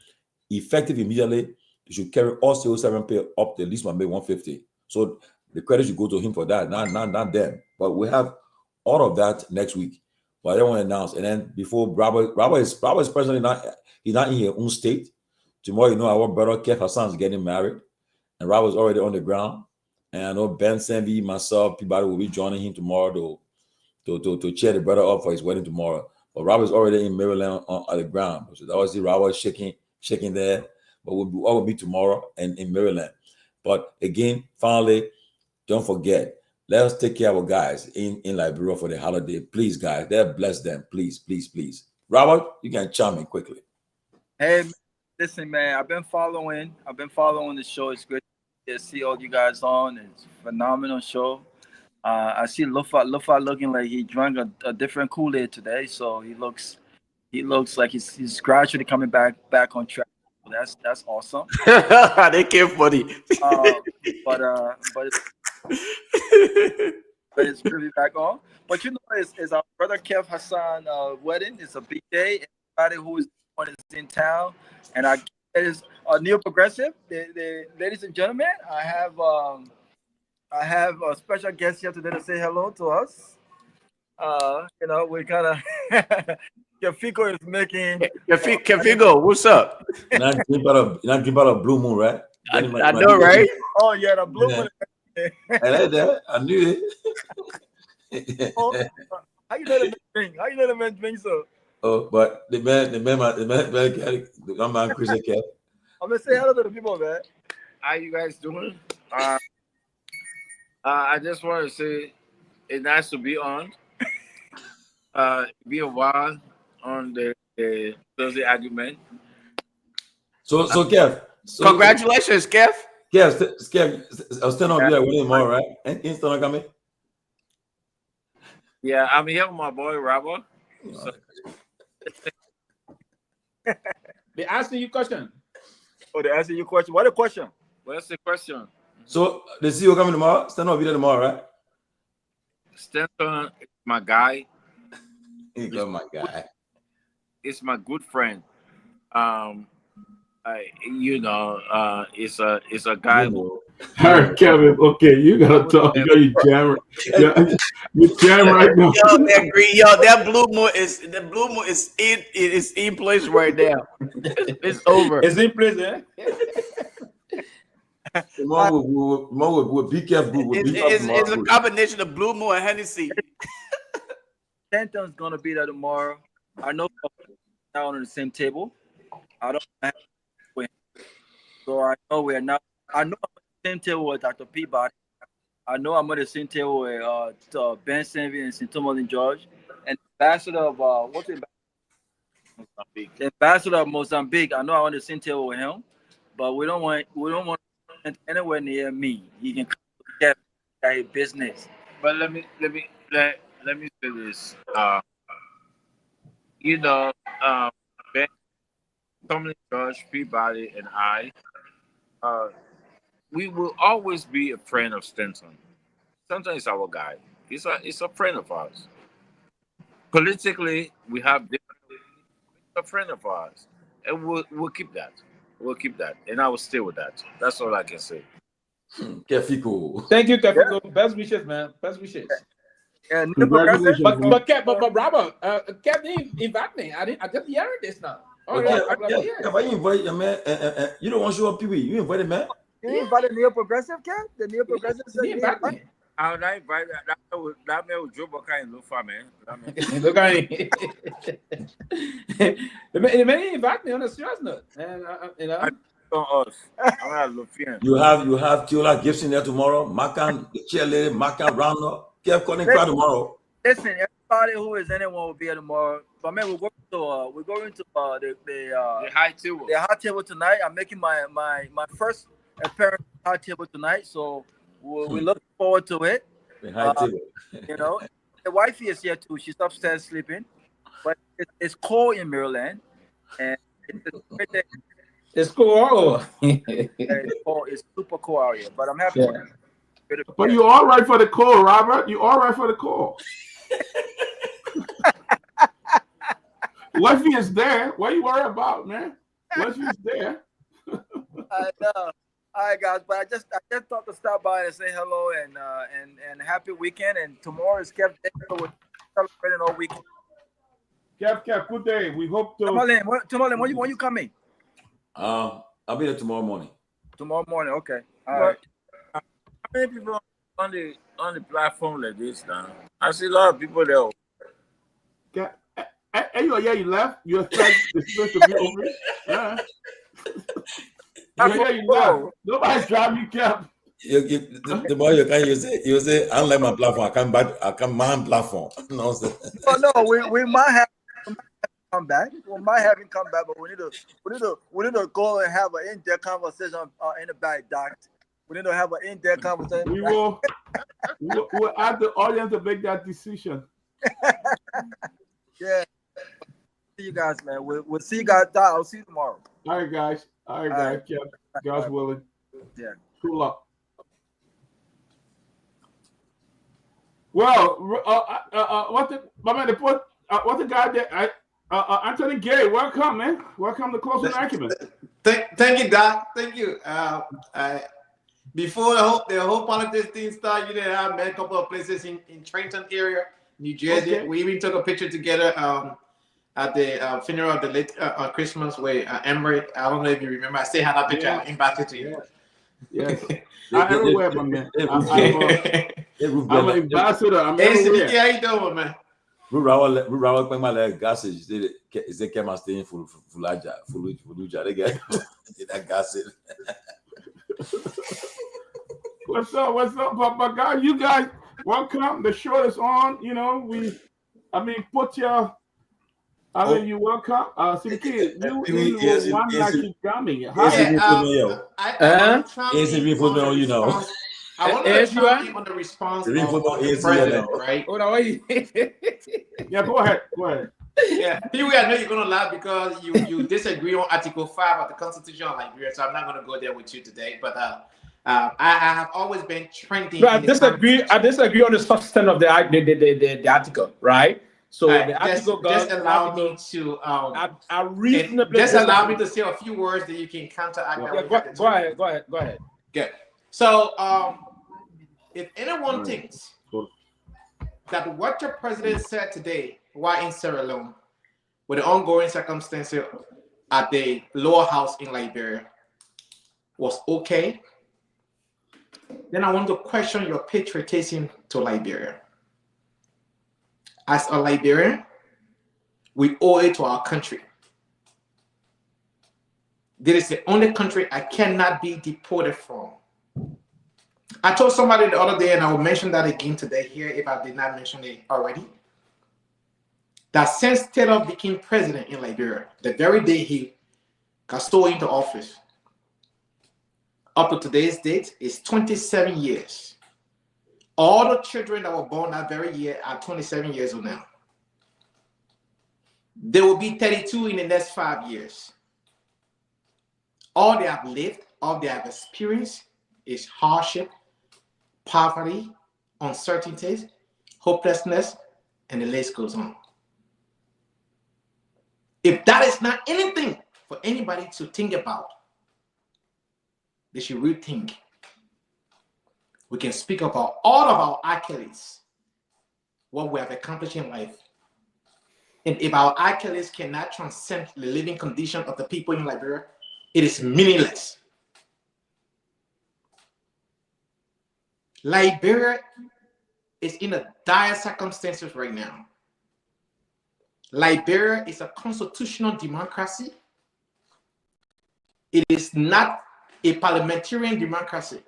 effective immediately, you should carry all civil servant pay up to at least 150. So the credit should go to him for that, not them. But we have all of that next week. But I don't want to announce. And then before Robert is presently he's not in his own state. Tomorrow, you know, our brother Kev Hassan is getting married, and Robert's already on the ground. And I know Ben Sanvee, myself, Peabody will be joining him tomorrow to cheer the brother up for his wedding tomorrow. But Robert's already in Maryland on the ground. So I always see Robert shaking there. But we'll all be tomorrow and in Maryland. But again, finally, don't forget, let us take care of our guys in Liberia for the holiday. Please, guys, bless them. Please, please, please. Robert, you can chime in quickly. Hey, listen, man, I've been following the show. It's good to see all you guys on. It's a phenomenal show. I see Lofa looking like he drank a different Kool-Aid today, so he looks like he's gradually coming back on track. That's awesome. They came funny. But it's really back on. But you know, it's our brother Kev Hassan wedding. It's a big day. Everybody who is in town, and it is Neo Progressive. The ladies and gentlemen, I have a special guest here today to say hello to us. You know, we kind of Kefico is making. Kefico, what's up? You're not dreaming about a blue moon, right? I know, right? Oh yeah, the blue moon. I like that. I knew it. How you know the man drink? How you know the man drink so? Oh, but the man, Christian Kev. I'm gonna say hello to the people, man. How you guys doing? I just want to say it's nice to be on. Be a while on the Thursday argument. So Kev. Congratulations, Kev. Kev, I'll stand on you like winning more, right? And instant coming. Yeah, I'm here with my boy Robert. So. They asking you question. Oh, they asking you question. What a question? What's the question? So the CEO coming tomorrow. Stand on video tomorrow, right? Stanton is my guy. He got my guy. It's my good friend. It's a guy who. All right, Kevin. Okay, you gotta talk. You jammer. You jam right now. Yo, that green, that blue moon is in place right now. It's over. It's in place, eh? More with be careful. It's a combination of blue moon and Hennessy. Stanton's gonna be there tomorrow. I know we're not on the same table. I don't have with him. So I know we're not. I know I'm on the same table with Dr. Peabody. I know I'm on the same table with Ben Sanvee and Tomalin George, and ambassador of Mozambique. The ambassador of Mozambique. I know I'm on the same table with him, but we don't want anywhere near me. He can get a business. But let me say this. Ben, Tomalin George, Peabody, and I, we will always be a friend of Stanton. Stanton is our guy. He's a friend of ours. Politically, we have different. He's a friend of ours, and we'll keep that. We'll keep that, and I will stay with that. That's all I can say. Kefico. Thank you, Kefico. Yeah. Best wishes, man. Best wishes. And congratulations. But Robert, Kev didn't invite me. I just hearing this now. Oh, yeah. If I invite your man, you don't want to show up, Pewee. You invited man. You invited Neo Progressive, Kev? The Neo Progressive said he invited me. I'm not invited. That man will drop a kind of Lofa, man. Look at him. The man didn't invite me on a serious note. And, on us. I'm not Lofian. You have Tiola Gibson there tomorrow. Makan, the cheerleader, Makan Rounder. Kev calling crowd tomorrow. Listen, everybody who is anyone will be here tomorrow. But man, we're going to the high table. The high table tonight. I'm making my first appearance at the high table tonight, so we're looking forward to it. The high table. You know, the wifey is here too. She's upstairs sleeping, but it's cold in Maryland, and it's cold. It's cold. It's super cold out here, but I'm happy. Yeah. But you all right for the call, Robert? You all right for the call? Wifey is there. What you worry about, man? Wifey's there. I know. All right, guys, but I just thought to stop by and say hello and happy weekend. And tomorrow is Kev Day, so we're celebrating all weekend. Kev, good day. We hope to. Tomalin, when you coming? I'll be there tomorrow morning. Tomorrow morning, okay. All right. How many people on the platform like this now? I see a lot of people there. You left. Your site is supposed to be open. Yeah. You left. Nobody's driving you, Kev. The more you can use it. Unlike my platform, I can man platform. No, no, we might have come back. We might have him come back, but we need to go and have an in-depth conversation in the back, Doc. We need to have an in-depth conversation. We'll ask the audience to make that decision. Yeah. See you guys, man. We'll see you guys. I'll see you tomorrow. All right, guys. Kev. God's willing. Yeah. Cool up. Well, what's the guy that Anthony Gay? Welcome, man. Welcome to Close and Acumen. Thank you, Doc. Thank you. Before the whole politics thing started, I met a couple of places in Trenton area, New Jersey. Okay. We even took a picture together at the funeral of the late Christmas where Emery. I don't know if you remember. I still have that picture. I invited to you. Yes. I'm everywhere, my man. I'm an ambassador. I'm everywhere. How you doing, man? Rural paying my leg gas is they came and staying for Fuluja. They get that gas. What's up, Papa guy? You guys, welcome. The show is on. You know, put your. You welcome. Silky, you one that keep coming. I want to chime in on the response of the president, right? Yeah, go ahead. Yeah, Pewee, I know you're gonna laugh because you disagree on Article 5 of the Constitution of Liberia, so I'm not gonna go there with you today. But I have always been trending. No, I disagree on the substance of the article, right? So the article just allow me to reasonably just allow me to say a few words that you can counteract. Go ahead. Good. So if anyone thinks that what your president said today while in Sierra Leone with the ongoing circumstances at the lower house in Liberia was okay, then I want to question your patriotism to Liberia. As a Liberian, we owe it to our country. This is the only country I cannot be deported from. I told somebody the other day, and I will mention that again today here if I did not mention it already, that since Taylor became president in Liberia, the very day he got sworn into office, up to today's date is 27 years. All the children that were born that very year are 27 years old now. They will be 32 in the next 5 years. All they have lived, all they have experienced is hardship, poverty, uncertainties, hopelessness, and the list goes on. If that is not anything for anybody to think about, they should rethink. We can speak about all of our accolades, what we have accomplished in life. And if our accolades cannot transcend the living condition of the people in Liberia, it is meaningless. Liberia is in a dire circumstances right now. Liberia is a constitutional democracy. It is not a parliamentarian democracy.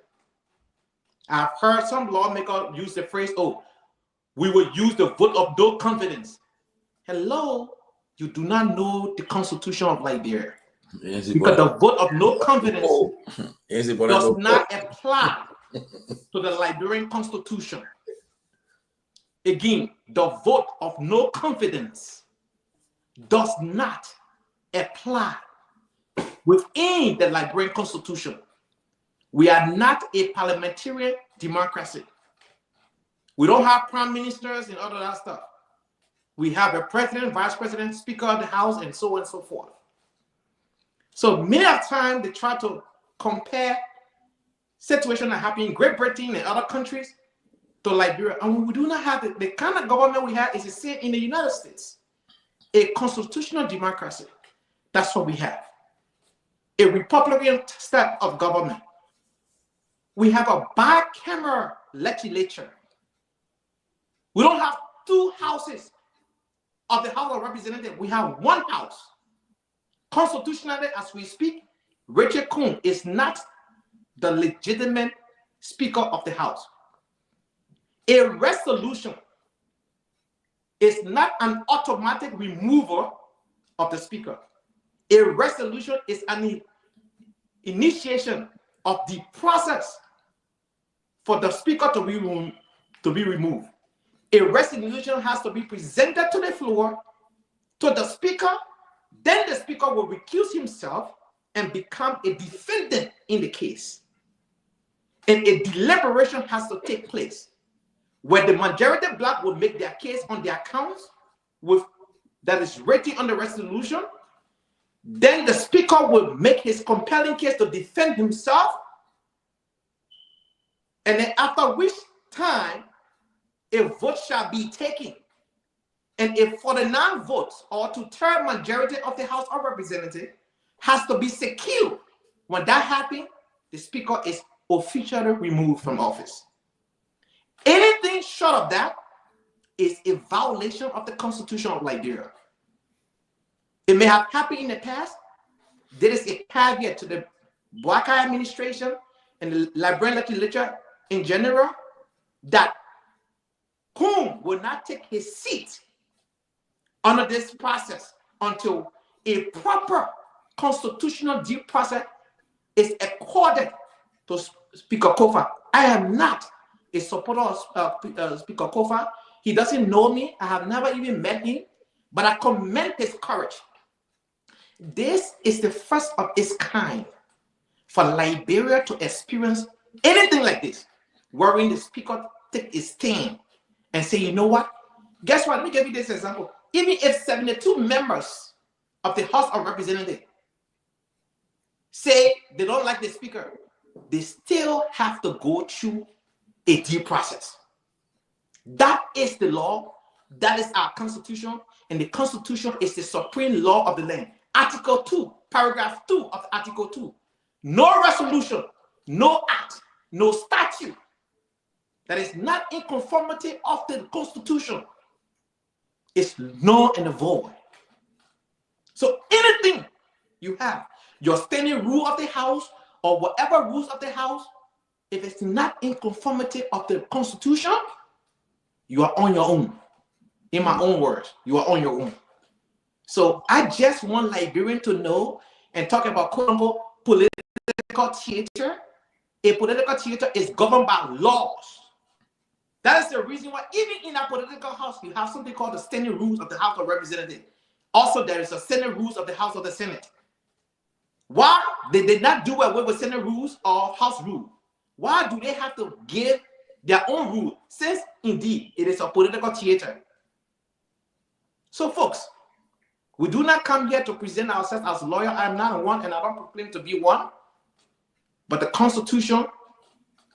I've heard some lawmakers use the phrase, "Oh, we will use the vote of no confidence." Hello, you do not know the Constitution of Liberia. Because the vote of no confidence does not apply to the Liberian Constitution. Again, the vote of no confidence does not apply within the Liberian Constitution. We are not a parliamentarian democracy. We don't have prime ministers and all of that stuff. We have a president, vice president, speaker of the house, and so on and so forth. So many of times they try to compare situations that happen in Great Britain and other countries to Liberia. And we do not have the kind of government we have is the same in the United States. A constitutional democracy. That's what we have. A Republican style of government. We have a bicameral legislature. We don't have two houses of the House of Representatives. We have one house. Constitutionally, as we speak, Richard Coon is not the legitimate Speaker of the House. A resolution is not an automatic removal of the Speaker. A resolution is an initiation of the process for the Speaker to be removed. A resolution has to be presented to the floor, to the Speaker, then the Speaker will recuse himself and become a defendant in the case. And a deliberation has to take place where the majority black will make their case on their accounts with that is written on the resolution. Then the Speaker will make his compelling case to defend himself. And then after which time a vote shall be taken. And if for the non-votes or two-thirds majority of the House of Representatives has to be secured. When that happens, the Speaker is officially removed from office. Anything short of that is a violation of the Constitution of Liberia. It may have happened in the past. There is a caveat to the Black Eye administration and the Liberian legislature in general that Coon will not take his seat under this process until a proper constitutional due process is accorded to Speaker Kofa. I am not a supporter of Speaker Kofa. He doesn't know me. I have never even met him, but I commend his courage. This is the first of its kind for Liberia to experience anything like this, wherein the Speaker take his stand and say, you know what? Guess what? Let me give you this example. Even if 72 members of the House of Representatives say they don't like the Speaker, they still have to go through a due process. That is the law. That is our Constitution. And the Constitution is the supreme law of the land. Article 2, paragraph 2 of Article 2. No resolution, no act, no statute that is not in conformity of the Constitution is null and void. So anything you have, your standing rule of the House or whatever rules of the House, if it's not in conformity of the Constitution, you are on your own. In my own words, you are on your own. So I just want Liberians to know and talk about quote-unquote political theater. A political theater is governed by laws. That is the reason why even in our political house, you have something called the standing rules of the House of Representatives. Also, there is a standing rules of the House of the Senate. Why they did not do away with Senate rules or House rule? Why do they have to give their own rule? Since indeed it is a political theater. So, folks, we do not come here to present ourselves as lawyers. I am not one, and I don't proclaim to be one. But the Constitution,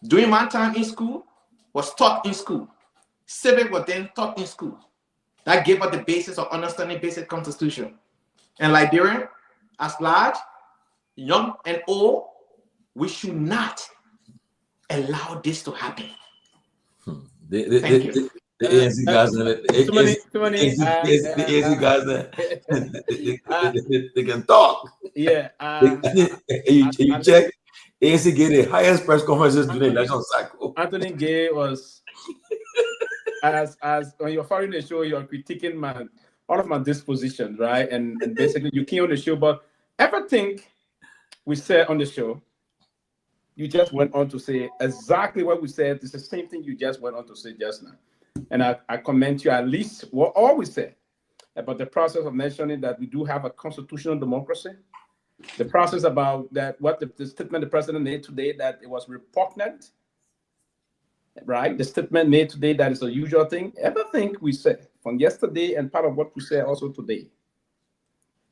during my time in school, was taught in school. Civic was then taught in school. That gave us the basis of understanding basic Constitution. And Liberian, as large, young and old, we should not allow this to happen. Thank you. The ANC guys, the ANC guys, they can talk. Yeah. You check, ANC gave the highest press conferences during the election cycle. Anthony Gay was, as when you're following the show, you're critiquing all of my dispositions, right? And basically you came on the show, but everything we said on the show, you just went on to say exactly what we said. It's the same thing you just went on to say just now. And I commend you at least what all we said about the process of mentioning that we do have a constitutional democracy. The process about that, what the statement the president made today, that it was repugnant, right? The statement made today that is a usual thing. Everything we said from yesterday and part of what we said also today.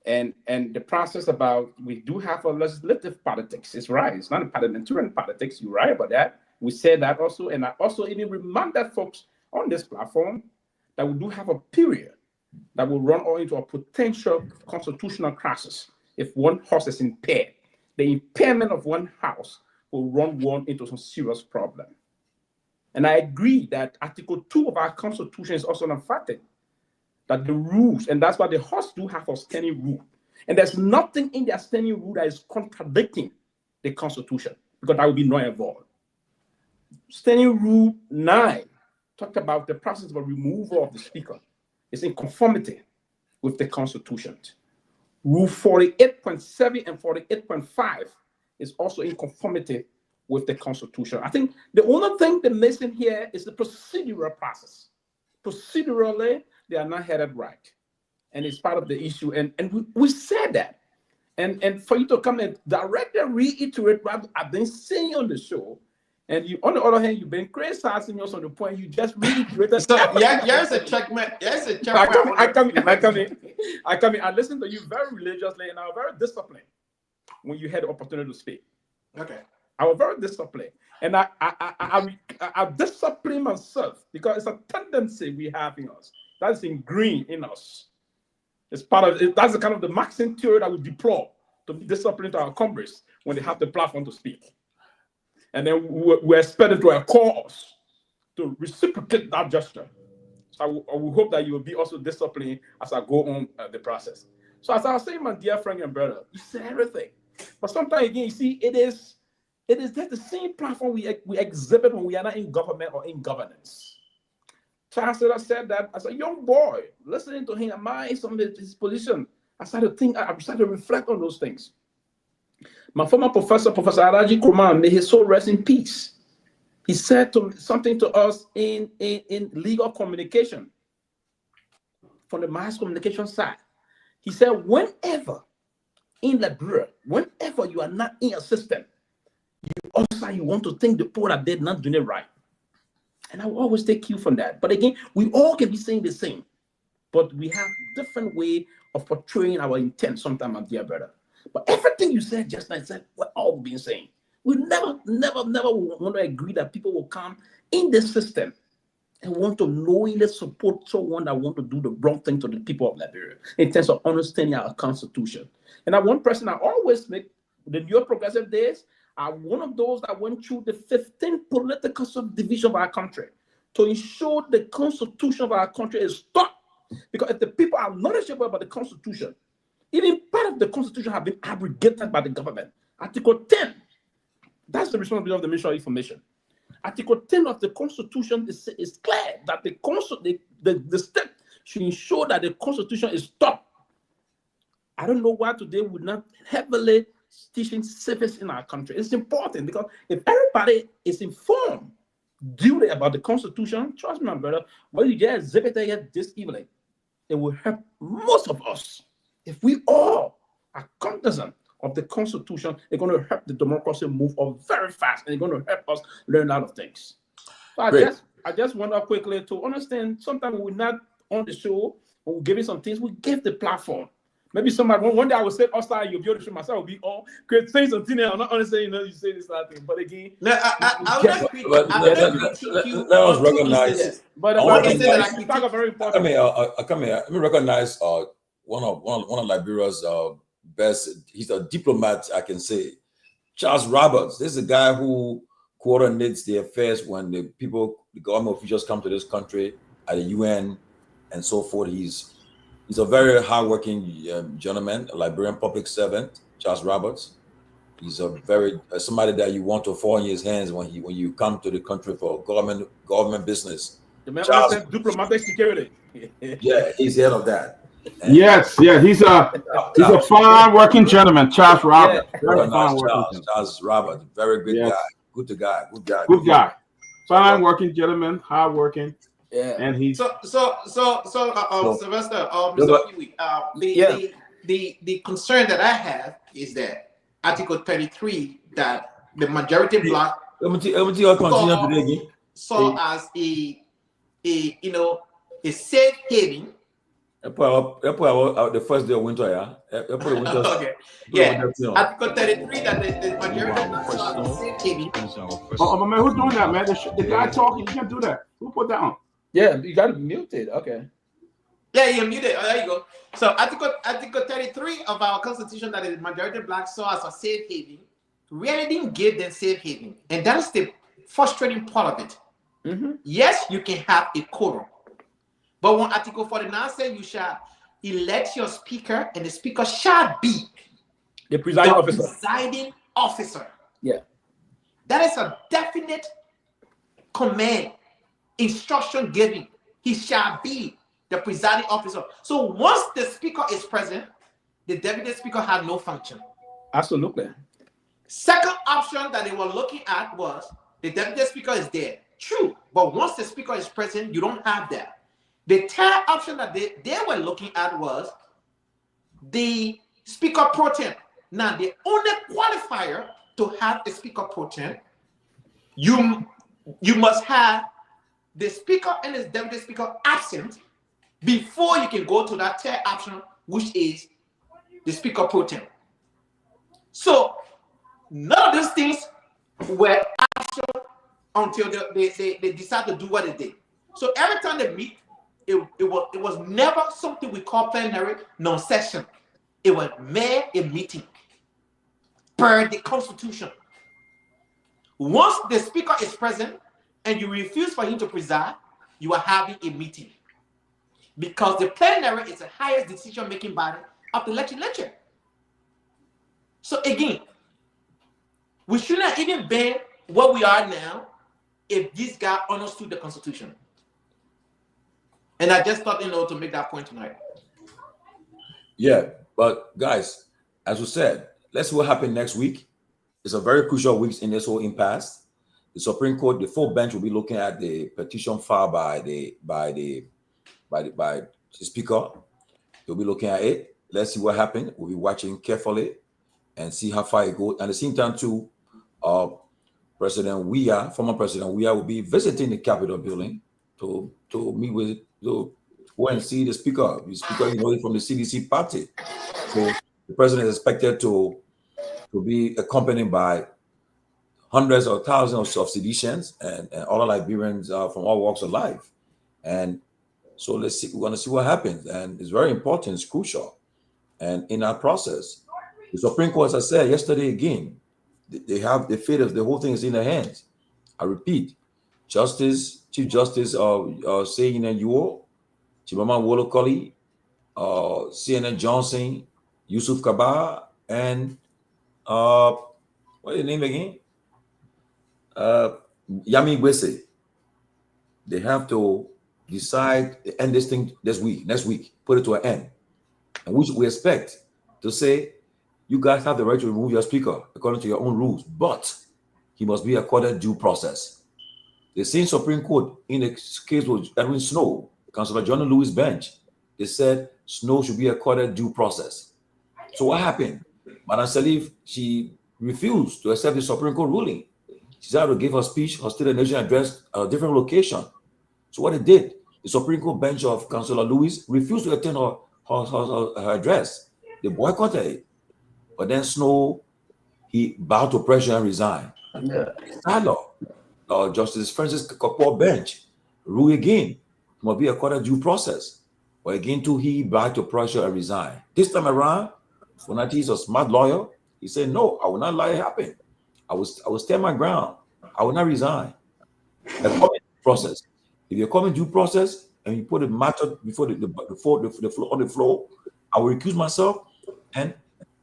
And the process about we do have a legislative politics. It's right. It's not a parliamentarian politics. You're right about that. We said that also. And I also even reminded folks on this platform that we do have a period that will run all into a potential constitutional crisis if one house is impaired. The impairment of one house will run one into some serious problem. And I agree that Article 2 of our Constitution is also emphatic that the rules, and that's why the house do have a standing rule. And there's nothing in their standing rule that is contradicting the Constitution, because that would be null and void. Standing Rule 9 talked about the process of a removal of the Speaker. It's in conformity with the Constitution. Rule 48.7 and 48.5 is also in conformity with the Constitution. I think the only thing they're missing here is the procedural process. Procedurally, they are not headed right. And it's part of the issue. And we said that. And for you to come and directly reiterate what I've been saying on the show, and you, on the other hand, you've been criticizing us on the point you just reiterated. So here's a checkmate. Here's a checkmate. I come in. I listen to you very religiously, and I was very disciplined when you had the opportunity to speak. Okay. I was very disciplined, and I discipline myself because it's a tendency we have in us that is ingrained in us. It's part of it. That's the kind of the maxim theory that we deploy to be disciplined to our comrades when they have the platform to speak. And then we're expected to call us to reciprocate that gesture. So I will hope that you will be also disciplined as I go on the process. So as I was saying, my dear friend and brother, you said everything. But sometimes again, you see, it is just the same platform we exhibit when we are not in government or in governance. Chancellor said that as a young boy, listening to him, admiring some of his position, I started to reflect on those things. My former professor, Professor Araji Kuman, may his soul rest in peace. He said something to us in legal communication from the mass communication side. He said, whenever in Liberia, whenever you are not in a system, you want to think the poor that they're not doing it right. And I will always take cue from that. But again, we all can be saying the same, but we have different way of portraying our intent sometimes, my dear brother. But everything you said just now, said what all we've been saying. We never want to agree that people will come in this system and want to knowingly support someone that want to do the wrong thing to the people of Liberia in terms of understanding our Constitution. And that one person I always make, the New Progressive days, I'm one of those that went through the 15th political subdivision of our country to ensure the Constitution of our country is stopped. Because if the people are knowledgeable about the Constitution, even part of the Constitution have been abrogated by the government. Article 10, that's the responsibility of the Ministry of Information. Article 10 of the Constitution is clear that the state should ensure that the Constitution is stopped. I don't know why today we're not heavily teaching civics in our country. It's important because if everybody is informed duly about the Constitution, trust me, my brother, what you just exhibited this evening, it will help most of us. If we all are cognizant of the Constitution, it's going to help the democracy move up very fast, and it's going to help us learn a lot of things. So I just want to quickly to understand, sometimes we're not on the show, or we're giving some things, we give the platform. Maybe somebody, one day I will say, outside, you'll be able to show myself, will be all create saying something, I'm not understanding, you say this other thing. But again, let us recognize. But I come here. Let me recognize one of Liberia's best. He's a diplomat, I can say. Charles Roberts. This is a guy who coordinates the affairs when the government officials come to this country at the UN and so forth. He's a very hardworking gentleman, a Liberian public servant, Charles Roberts. He's a very somebody that you want to fall in his hands when you come to the country for government business. The man said diplomatic security. Yeah, he's head of that. And he's a fine working gentleman, Charles Roberts. Yeah. Charles Roberts, very good guy. Good guy. Fine working gentleman, hard working. Yeah, and he's Sylvester, Mr. Pewee, the concern that I have is that Article 33 that the majority bloc saw as a a safe haven. The first day of winter, yeah. Okay. Yeah. Article 33 that the majority of Black saw as a safe haven. Oh, man, who's doing that, man? The guy talking, you can't do that. Who put that on? Yeah, you got to mute it. Okay. Yeah, you're muted. Oh, there you go. So Article 33 of our Constitution that the majority of Blacks saw as a safe haven really didn't give them safe haven. And that is the frustrating part of it. Mm-hmm. Yes, you can have a quorum. But when Article 49 says you shall elect your speaker, and the speaker shall be the presiding officer. Presiding officer. Yeah. That is a definite command, instruction given. He shall be the presiding officer. So once the speaker is present, the deputy speaker has no function. Absolutely. Second option that they were looking at was the deputy speaker is there. True. But once the speaker is present, you don't have that. The third option that they were looking at was the speaker pro tem. Now, the only qualifier to have a speaker pro tem, you must have the speaker and the deputy speaker absent before you can go to that third option, which is the speaker pro tem. So none of those things were optional until they decide to do what they did. So every time they meet, it was never something we call plenary non-session. It was mere a meeting per the Constitution. Once the speaker is present and you refuse for him to preside, you are having a meeting. Because the plenary is the highest decision-making body of the legislature. So again, we should not even be what we are now if this guy understood the Constitution. And I just thought, to make that point tonight. Yeah, but guys, as we said, let's see what happens next week. It's a very crucial week in this whole impasse. The Supreme Court, the full bench will be looking at the petition filed by the speaker. They'll be looking at it. Let's see what happens. We'll be watching carefully and see how far it goes. At the same time, too, former President Weah will be visiting the Capitol building to meet with, to go and see the speaker. The speaker is from the CDC party. So the president is expected to be accompanied by hundreds or thousands of seditians and other Liberians from all walks of life. And so let's see, we're going to see what happens. And it's very important, it's crucial. And in our process, the Supreme Court, as I said yesterday again, they have the fate of the whole thing is in their hands. I repeat, Chief Justice Nyenwolo, Chimamanda Ngozi, CNN Johnson, Yusuf Kaba, and what's the name again? Yami Gwese. They have to decide to end this thing next week, put it to an end. And which we expect to say, you guys have the right to remove your speaker according to your own rules, but he must be accorded due process. The same Supreme Court, in the case with Edwin Snow, Councillor John Lewis bench, they said Snow should be accorded due process. So what happened? Madam Sirleaf, she refused to accept the Supreme Court ruling. She said to give her speech, her State of the Nation address at a different location. So what it did, the Supreme Court bench of Councillor Lewis refused to attend her address. They boycotted it. But then Snow, he bowed to pressure and resigned. Justice Francis Kokpo bench rule again. He must be accorded due process. But again, too, he bowed to pressure and resigned. This time around, Fonati is a smart lawyer. He said, no, I will not let it happen. I will stand my ground. I will not resign. Process. If you're coming due process and you put a matter before on the floor, I will recuse myself. And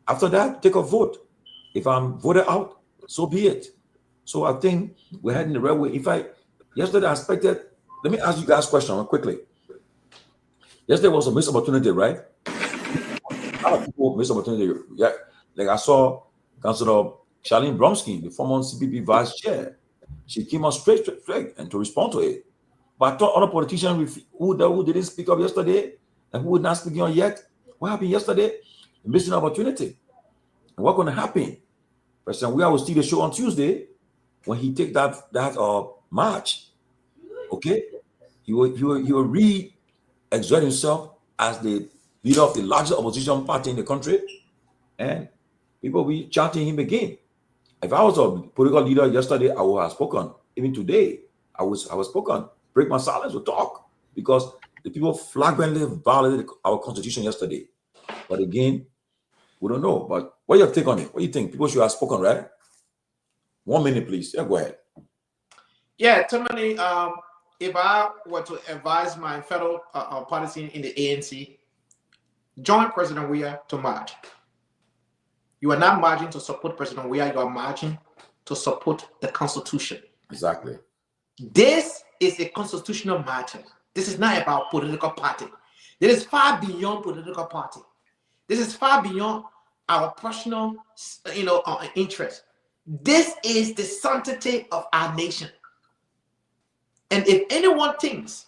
after that, take a vote. If I'm voted out, so be it. So I think we're heading the right way. Yesterday I expected, let me ask you guys a question quickly. Yesterday was a missed opportunity, right? A lot of people missed opportunity. Yeah, like I saw Councillor Charlene Bromsky, the former CPP vice chair. She came out straight and to respond to it. But I thought other politicians who didn't speak up yesterday and who would not speak on yet, what happened yesterday? A missing opportunity. And what's going to happen? President Weah will steal the show on Tuesday when he take that march. Okay, he will read exert himself as the leader of the largest opposition party in the country, and people will be chanting him again. If I was a political leader yesterday, I would have spoken. Even today, I was spoken. Break my silence or talk, because the people flagrantly violated our constitution yesterday. But again, we don't know. But what your take on it? What do you think? People should have spoken, right? 1 minute, please. Yeah, go ahead. Yeah, Tomalin, if I were to advise my fellow partisans in the ANC, join President Weah to march. You are not marching to support President Weah, you are marching to support the Constitution. Exactly. This is a constitutional matter. This is not about political party. This is far beyond political party. This is far beyond our personal, interest. This is the sanctity of our nation. And if anyone thinks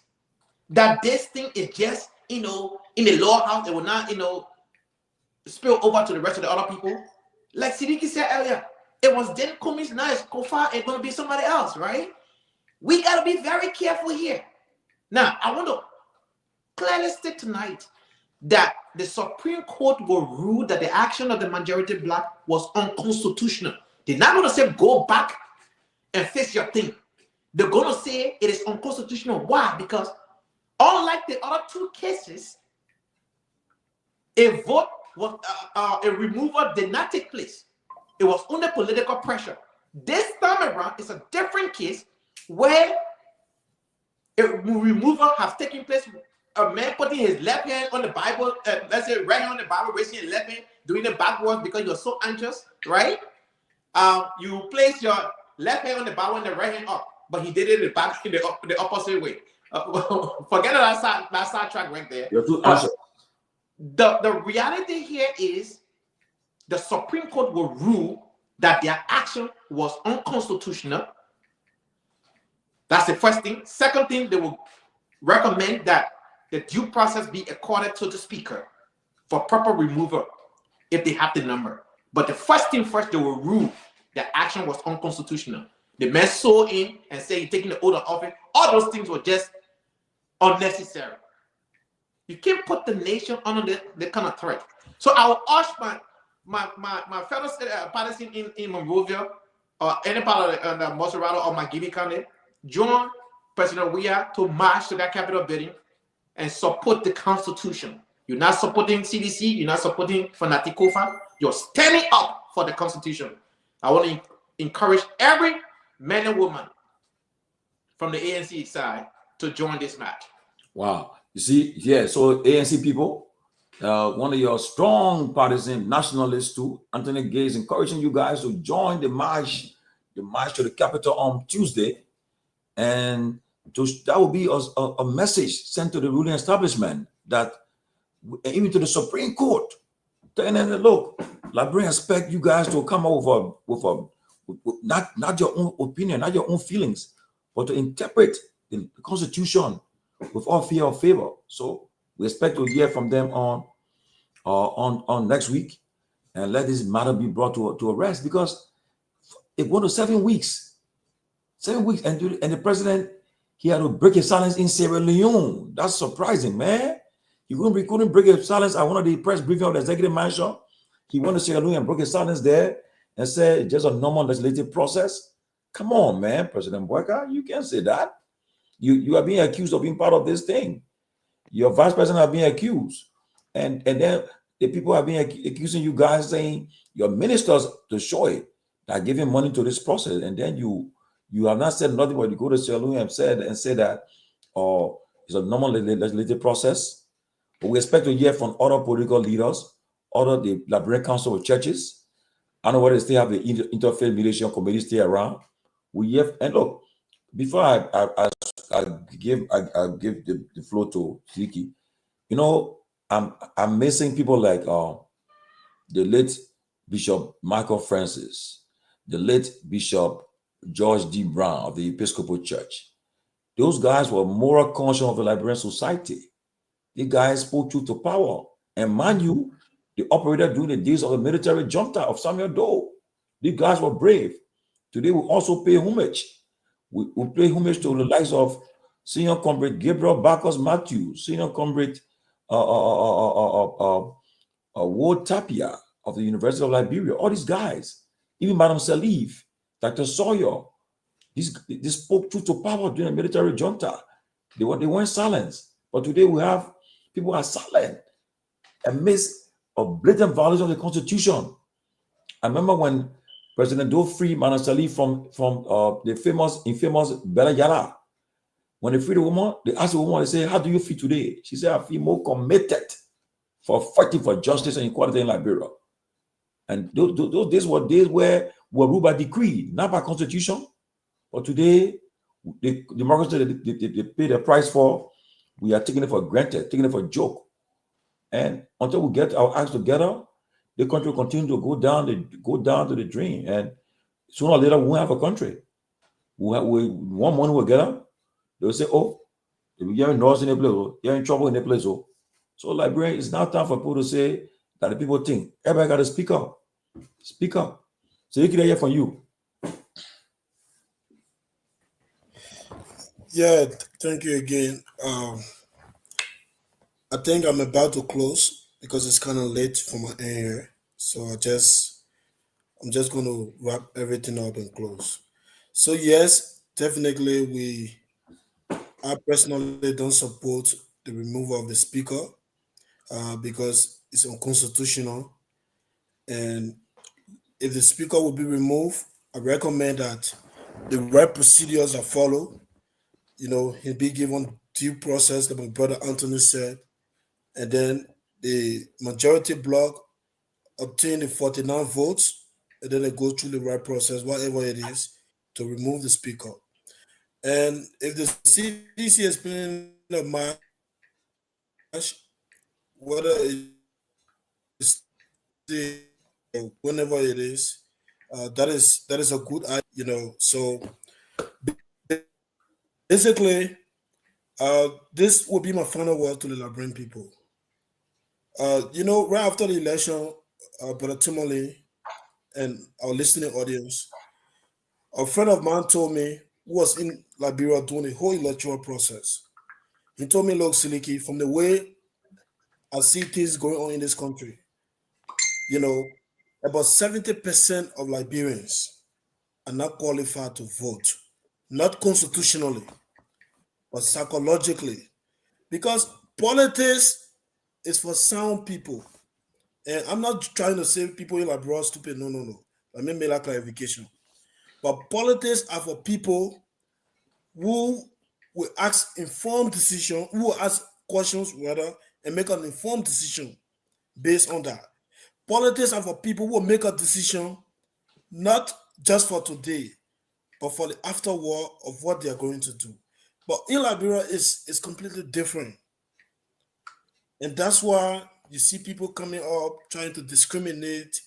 that this thing is just, in the lower house, it will not, spill over to the rest of the other people, like Siddiqui said earlier, it was then Kumis, now it's Kofa, it's going to be somebody else, right? We got to be very careful here. Now, I want to clearly state tonight that the Supreme Court will rule that the action of the majority black was unconstitutional. They're not going to say go back and fix your thing. They're going to say it is unconstitutional. Why? Because unlike the other two cases, a vote was a removal did not take place. It was under political pressure. This time around, it's a different case where a removal has taken place. A man putting his left hand on the Bible, let's say right hand on the Bible, raising his left hand, doing it backwards because you're so anxious, right? You place your left hand on the Bible and the right hand up, but he did it in the opposite way. Forget that side track right there. You're too anxious. The reality here is the Supreme Court will rule that their action was unconstitutional. That's the first thing. Second thing, they will recommend that the due process be accorded to the speaker for proper removal if they have the number. But the first thing first, they will rule that action was unconstitutional. The man saw in and say he's taking the oath of office. All those things were just unnecessary. You can't put the nation under the kind of threat. So I will urge my fellow partisans in Monrovia or any part of the Moserado or Magidi County, join President Weah to march to that Capitol building and support the Constitution. You're not supporting CDC, you're not supporting Fanatic Kofa, you're standing up for the Constitution. I want to encourage every man and woman from the ANC side to join this march. Wow. You see, yeah, so ANC people, one of your strong partisan nationalists too, Anthony Gay, is encouraging you guys to join the march to the Capitol on Tuesday. And that will be a message sent to the ruling establishment, that even to the Supreme Court, telling them, look, Liberians expect you guys to come over with not your own opinion, not your own feelings, but to interpret the Constitution with all fear of favor. So we expect to hear from them on next week, and let this matter be brought to a rest, because it went to 7 weeks. 7 weeks, and the president, he had to break his silence in Sierra Leone. That's surprising, man. He couldn't break his silence at one of the press briefings of the executive mansion. He went to Sierra Leone and broke his silence there and said it's just a normal legislative process. Come on, man, President Boyka, you can't say that. You are being accused of being part of this thing. Your vice president are being accused. And then the people are being accusing you guys, saying your ministers to show it, that giving money to this process. And then you have not said nothing, but you go to Sierra Leone and say that it's a normal legislative process. But we expect to hear from other political leaders, the Liberian Council of Churches. I don't know whether they still have the interfaith mediation committee still around. And look, before I give the floor to Ziki, I'm missing people like the late Bishop Michael Francis, the late Bishop George D. Brown of the Episcopal Church. Those guys were moral conscience of the Liberian society. The guys spoke truth to power. And mind you, the operator during the days of the military junta of Samuel Doe. These guys were brave. Today we also pay homage. We pay homage to the likes of Senior Comrade Gabriel Bacchus Matthew, Senior Comrade Ward Tapia of the University of Liberia, all these guys, even Madam Sirleaf, Dr. Sawyer, they spoke truth to power during the military junta. They weren't silenced. But today we have people who are silent amidst a blatant violation of the Constitution. I remember when President Doe freed Madam Sirleaf from the infamous Bella Jallah. When they freed the woman, they asked the woman, they say, how do you feel today? She said, I feel more committed for fighting for justice and equality in Liberia. And those days were days where we were ruled by decree, not by constitution. But today, the democracy they pay the price for, we are taking it for granted, taking it for a joke. And until we get our acts together, the country will continue to go down to the drain. And sooner or later, we won't have a country. One morning we'll get up, they'll say, oh, you're in noise in the place, you're in trouble in the place. Oh. So Liberia, it's now time for people to say that the people think, everybody got to speak up. Speak up. So you can hear from you. Yeah, thank you again. I think I'm about to close because it's kind of late for my end here. So I'm just going to wrap everything up and close. So yes, definitely I personally don't support the removal of the speaker because it's unconstitutional. And if the speaker will be removed, I recommend that the right procedures are followed. He'll be given due process, like my brother Anthony said, and then the majority bloc obtain the 49 votes, and then they go through the right process, whatever it is, to remove the speaker. And if the CDC is playing a match, whether it's whenever it is, that is a good idea, So basically, this will be my final word to the Liberian people. Right after the election, Brother Tomalin and our listening audience, a friend of mine told me, who was in Liberia doing the whole electoral process. He told me, look, Siliki, from the way I see things going on in this country, about 70% of Liberians are not qualified to vote, not constitutionally, but psychologically, because politics is for sound people. And I'm not trying to say people in Liberia are stupid. No. Let me make that clarification. But politics are for people who will ask informed decision, who will ask questions rather, and make an informed decision based on that. Politics are for people who will make a decision not just for today, but for the after war of what they are going to do. But in Liberia, it's completely different. And that's why you see people coming up trying to discriminate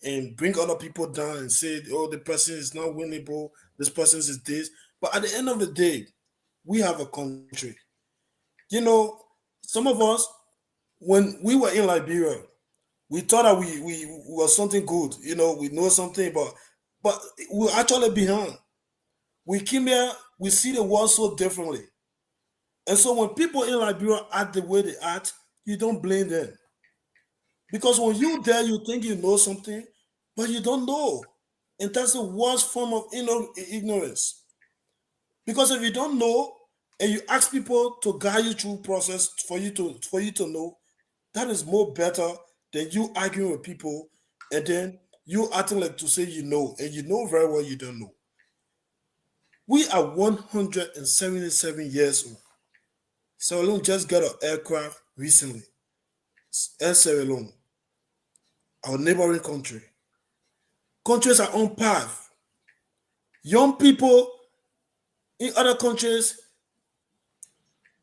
and bring other people down and say, oh, the person is not winnable, this person is this. But at the end of the day, we have a country. Some of us, when we were in Liberia, we thought that we were something good. We know something, but we're actually behind. We came here, we see the world so differently. And so when people in Liberia act the way they act, you don't blame them. Because when you're there, you think you know something, but you don't know. And that's the worst form of ignorance. Because if you don't know and you ask people to guide you through process for you to know, that is more better than you arguing with people and then you acting like to say you know, and you know very well you don't know. We are 177 years old. Sierra Leone just got an aircraft recently. Air Sierra Leone, our neighboring country. Countries are on path. Young people in other countries,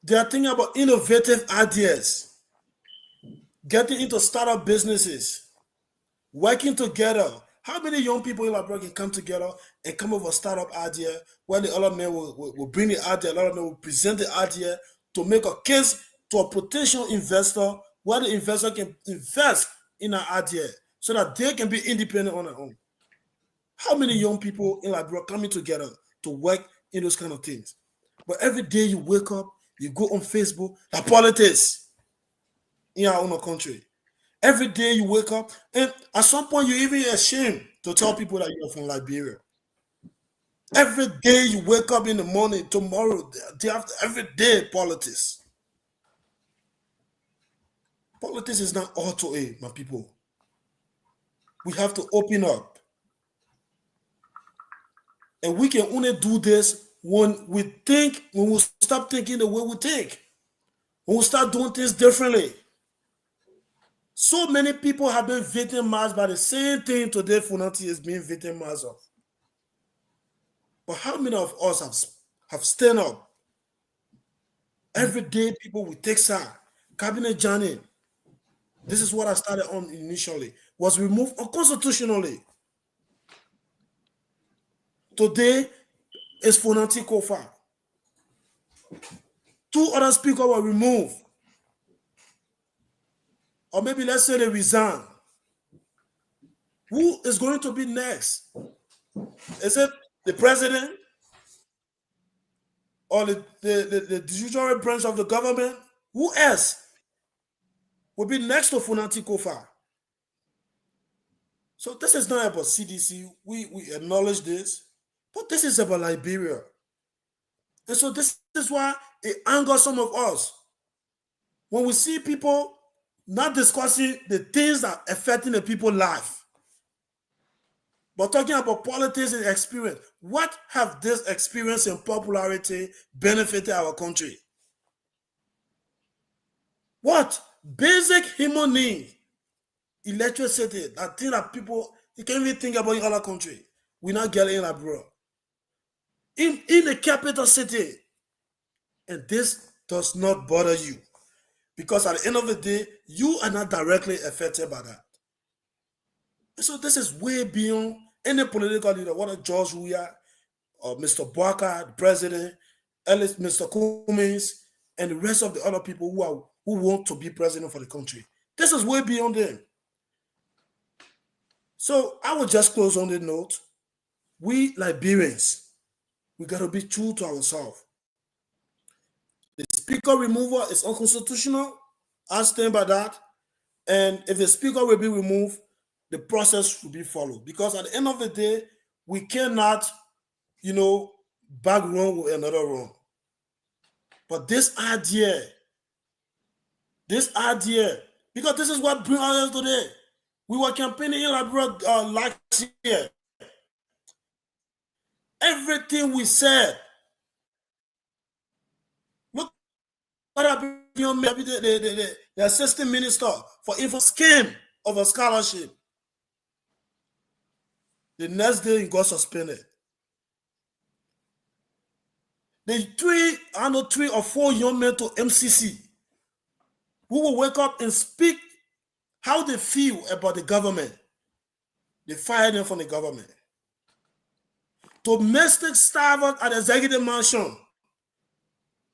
they are thinking about innovative ideas, getting into startup businesses, working together. How many young people in Liberia can come together and come up with a startup idea where the other men will bring the idea, the other men will present the idea to make a case to a potential investor where the investor can invest in an idea so that they can be independent on their own. How many young people in Liberia coming together to work in those kind of things? But every day you wake up, you go on Facebook, the politics in our own country. Every day you wake up, and at some point you're even ashamed to tell people that you're from Liberia. Every day you wake up in the morning, tomorrow, the day after, every day politics. Politics is not all to aid, my people. We have to open up. And we can only do this when we stop thinking the way we think. When we start doing things differently. So many people have been victimized by the same thing today Funanti is being victimized of. But how many of us have stand up? Every day people will take side. Cabinet Johnny. This is what I started on initially. Was removed unconstitutionally. Today is Funanti Kofa. 2 other speakers were removed. Or maybe let's say they resign. Who is going to be next? Is it the president? Or the judicial branch of the government? Who else will be next to Funanti Kofa? So this is not about CDC. We acknowledge this. But this is about Liberia. And so this is why it angers some of us. When we see people not discussing the things that are affecting the people's life, but talking about politics and experience. What have this experience and popularity benefited our country? What? Basic human needs. Electricity, that thing that people, you can't even think about in other country. We're not getting it abroad. In the capital city. And this does not bother you. Because at the end of the day, you are not directly affected by that. And so this is way beyond any political leader, whether George Weah or Mr. Barker, the president, Mr. Cummings, and the rest of the other people who want to be president for the country. This is way beyond them. So I will just close on the note. We Liberians, we got to be true to ourselves. The speaker removal is unconstitutional. I stand by that. And if the speaker will be removed, the process will be followed. Because at the end of the day, we cannot, back wrong with another wrong. But this idea, because this is what brings us today. We were campaigning in Liberia last year. Everything we said, look what happened to the assistant minister for info scheme of a scholarship. The next day he got suspended. The 3 or 4 young men to MCC who will wake up and speak how they feel about the government. They fired them from the government. Domestic staff at the executive mansion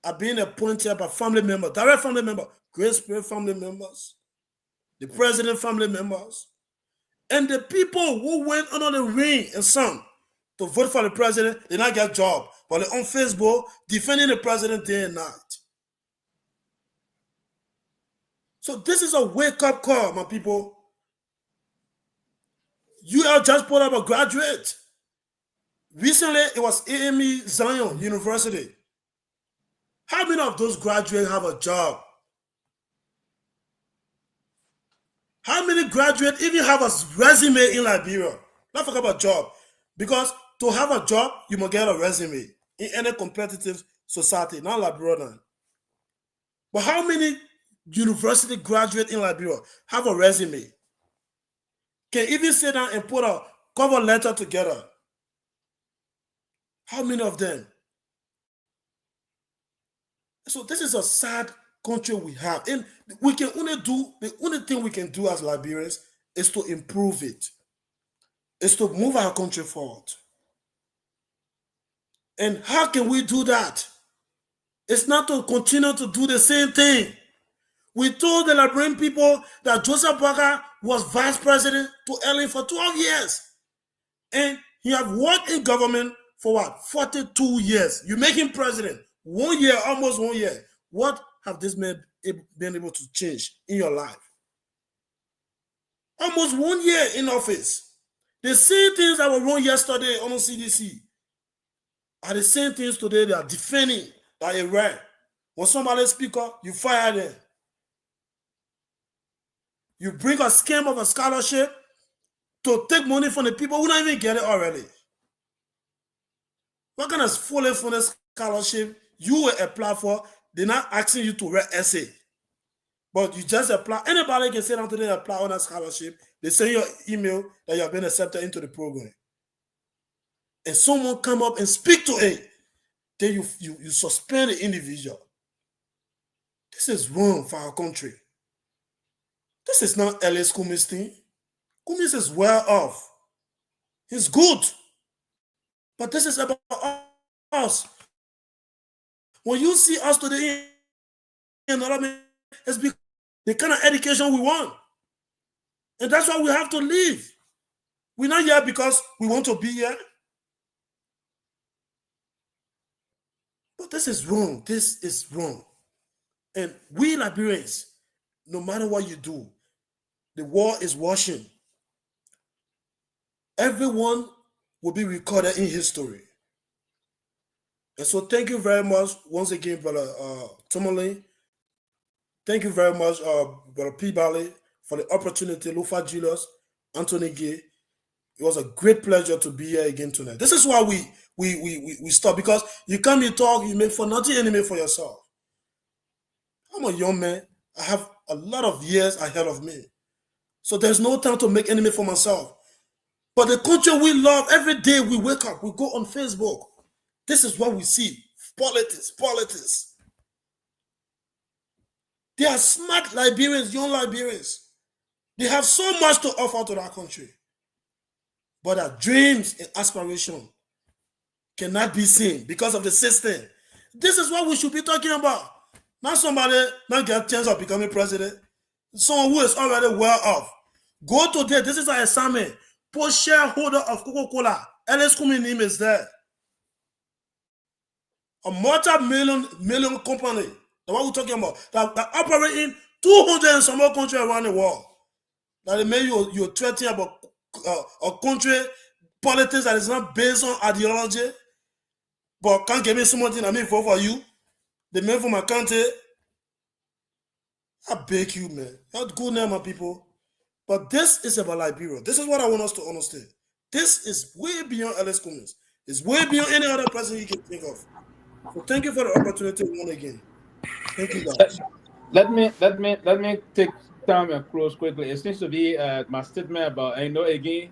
are being appointed by family members, direct family members, Great Spirit family members, the president family members, and the people who went under the ring and sun to vote for the president, they not get a job, but they're on Facebook defending the president day and night. So this is a wake-up call, my people. You are just put up a graduate. Recently, it was AME Zion University. How many of those graduates have a job? How many graduates even have a resume in Liberia? Not forget about job. Because to have a job, you must get a resume in any competitive society, not Liberia. But how many university graduates in Liberia have a resume? Can even sit down and put a cover letter together? How many of them? So this is a sad country we have. And we can only do, the only thing we can do as Liberians is to improve it. Is to move our country forward. And how can we do that? It's not to continue to do the same thing. We told the Liberian people that Joseph Barker was vice president to Ellen for 12 years. And he had worked in government for what? 42 years. You make him president. 1 year, almost 1 year. What have this man been able to change in your life? Almost 1 year in office. The same things that were wrong yesterday on the CDC are the same things today they are defending that are right. When somebody speak up, you fire them. You bring a scam of a scholarship to take money from the people who don't even get it already. What kind of fully funded scholarship you will apply for? They're not asking you to write essay. But you just apply. Anybody can sit down today and apply on a scholarship. They send your email that you have been accepted into the program. And someone come up and speak to it. Then you suspend the individual. This is wrong for our country. This is not L.S. Kumi's thing. Kumis is well off. He's good. But this is about us. When you see us today, it's because the kind of education we want. And that's why we have to leave. We're not here because we want to be here. But this is wrong. This is wrong. And we Liberians, no matter what you do, the war is watching. Everyone will be recorded in history. And so thank you very much once again, Brother Tomalin. Thank you very much, Brother Peabody, for the opportunity. Lofa Julius, Anthony Gay. It was a great pleasure to be here again tonight. This is why we stop, because you come here talk, you make for nothing enemy for yourself. I'm a young man. I have a lot of years ahead of me. So there's no time to make enemy for myself. But the country we love, every day we wake up, we go on Facebook. This is what we see. Politics. They are smart Liberians, young Liberians. They have so much to offer to that country. But their dreams and aspirations cannot be seen because of the system. This is what we should be talking about. Not somebody not get a chance of becoming president. Someone who is already well off. Go today. This is an assignment. Post shareholder of Coca-Cola. L.S. Kumi's name is there. A multi-million company. The one we're talking about. That operate in 200 and some more countries around the world. That they make you threatening about a country politics that is not based on ideology. But can't give me something I mean vote for you. They made for my country. I beg you, man. Not good now, my people. But this is about Liberia. This is what I want us to understand. This is way beyond L.S. Kumis. It's way beyond any other person you can think of. So thank you for the opportunity once again. Thank you, guys. Let me take time and close quickly. It seems to be my statement about, I know again,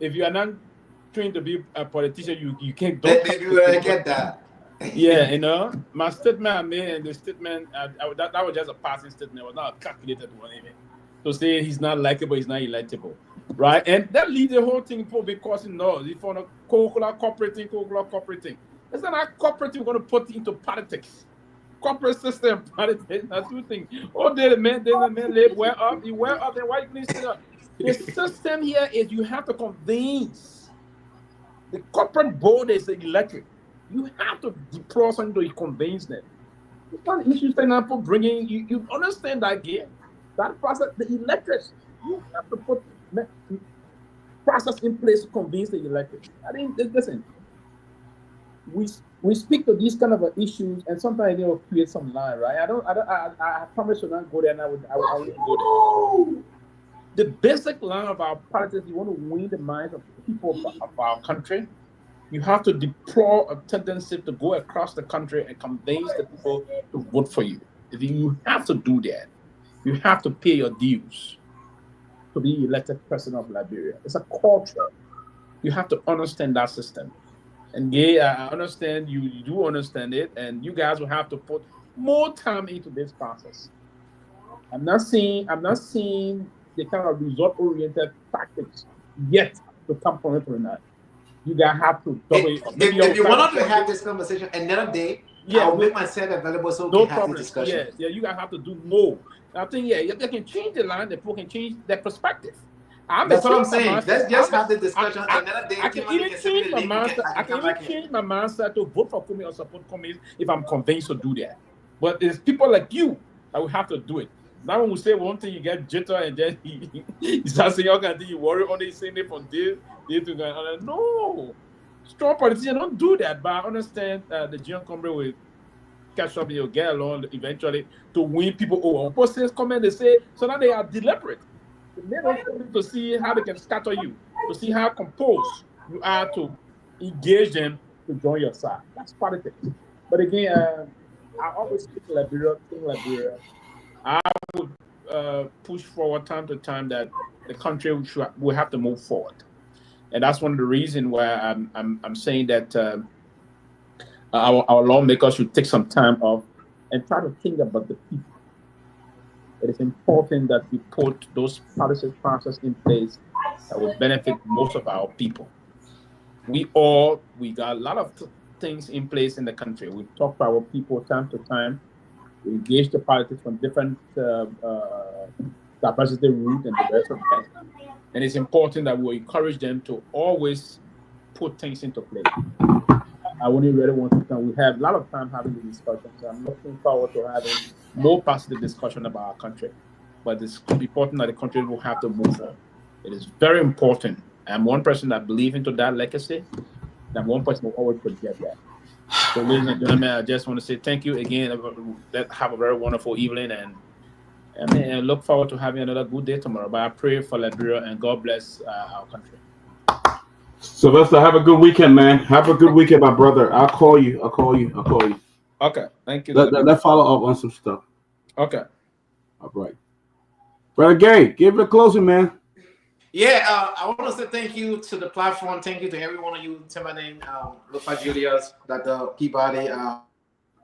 if you are not trained to be a politician, you can't. Get that. Yeah, you know, my statement I made, and the statement that was just a passing statement. It was not a calculated one even. To say he's not likable, he's not electable, right? And that leads the whole thing for because if for the Coca-Cola cooperating. It's not our cooperative we're going to put into politics. Corporate system, politics, that's two things. Oh, the man live well up, you well up, then why you please say that? The system here is you have to convince the corporate board is electric. You have to deploy something to convince them. It's not an issue standing for bringing you understand that again. That process, the electors, you have to put process in place to convince the electors. I mean, listen, we speak to these kind of issues, and sometimes they will create some line, right? I promise to not go there, and I wouldn't go there. The basic line of our politics, you want to win the minds of the people of our country, you have to deploy a tendency to go across the country and convince the people to vote for you. You have to do that. You have to pay your dues to be elected president of Liberia. It's a culture. You have to understand that system. And I understand you do understand it, and you guys will have to put more time into this process. I'm not seeing the kind of result-oriented tactics yet to come from it or not. You guys have to double. If you want to have this conversation another day, I'll make myself available so we can have this discussion. Yeah, you guys have to do more. I think, they can change the line, the people can change their perspective. That's what I'm saying. Let's just have the discussion another day. I can even change my mindset. I can even change my mindset to vote for Kumi or support Kumi if I'm convinced to do that. But it's people like you that will have to do it. Now when we say one thing, you get jitter and then you start saying, okay, you worry only saying it from this to that. No. Strong politicians don't do that, but I understand the John Comrie will catch up and you'll get along eventually to win people over. People come and they say, so now they are deliberate. They don't to see how they can scatter you, to see how composed you are to engage them to join your side. That's politics. But again, I always speak Liberia, I would push forward time to time that the country will have to move forward. And that's one of the reasons why I'm saying that our lawmakers should take some time off and try to think about the people. It is important that we put those policy processes in place that will benefit most of our people. We got a lot of things in place in the country. We talk to our people time to time. We engage the politics from different diversity route and the rest of that. And it's important that we encourage them to always put things into place. I only really want to come. We have a lot of time having the discussions. I'm looking forward to having more positive discussion about our country. But it's important that the country will have to move on. It is very important. I'm one person that believes into that legacy. And one person will always forget that. So, ladies and gentlemen, I just want to say thank you again. Have a very wonderful evening, and I look forward to having another good day tomorrow. But I pray for Liberia, and God bless our country. Sylvester, have a good weekend, man. Have a good weekend, my brother. I'll call you. Okay, thank you. Let's follow up on some stuff. Okay. All right. Brother Gay, give it a closing, man. Yeah, I want to say thank you to the platform. Thank you to every one of you. Tomalin, Lofa Julius, Dr. Peabody,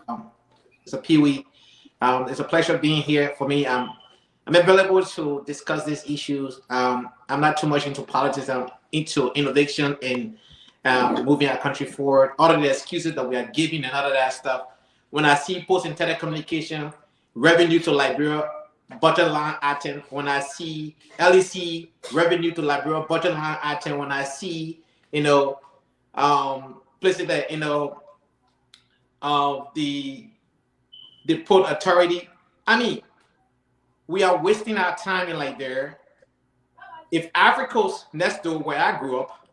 Mr. Pewee. It's a pleasure being here for me. I'm available to discuss these issues. I'm not too much into politics. I'm into innovation and moving our country forward. All of the excuses that we are giving and all of that stuff. When I see post in telecommunication, revenue to Liberia, bottom line item. When I see LEC, revenue to Liberia, bottom line item. When I see, places that, the port authority. I mean, we are wasting our time in Liberia. If Africa's next door, where I grew up,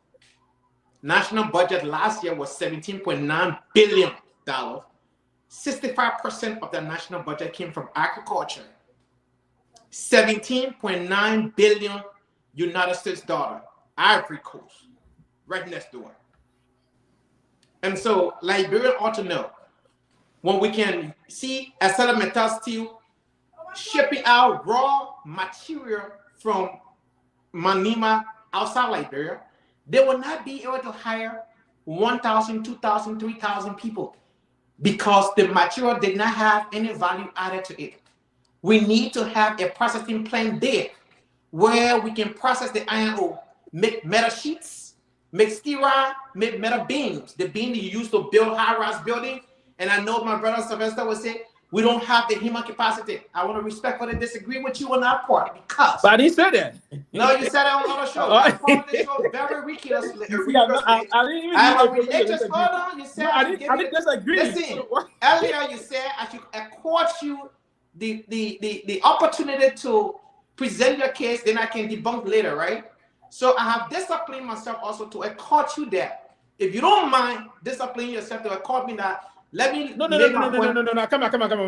national budget last year was $17.9 billion. 65% of the national budget came from agriculture. 17.9 billion United States dollar, Ivory Coast, right next door. And so Liberia ought to know, when we can see ArcelorMittal Steel shipping out raw material from Manima outside Liberia, they will not be able to hire 1,000, 2,000, 3,000 people because the material did not have any value added to it. We need to have a processing plant there where we can process the iron ore, make metal sheets, make steel rod, make metal beams, the beam that you use to build high-rise buildings. And I know my brother Sylvester would say, we don't have the human capacity. I want to respectfully disagree with you on that part because. But he said that. No, you said it on another show. That part of the show very ridiculously. I have a religious. Hold on, you said. No, I didn't disagree. Listen, earlier you said I should accord you the opportunity to present your case, then I can debunk later, right? So I have disciplined myself also to accord you that. If you don't mind disciplining yourself to accord me that. Let me. No. Come on.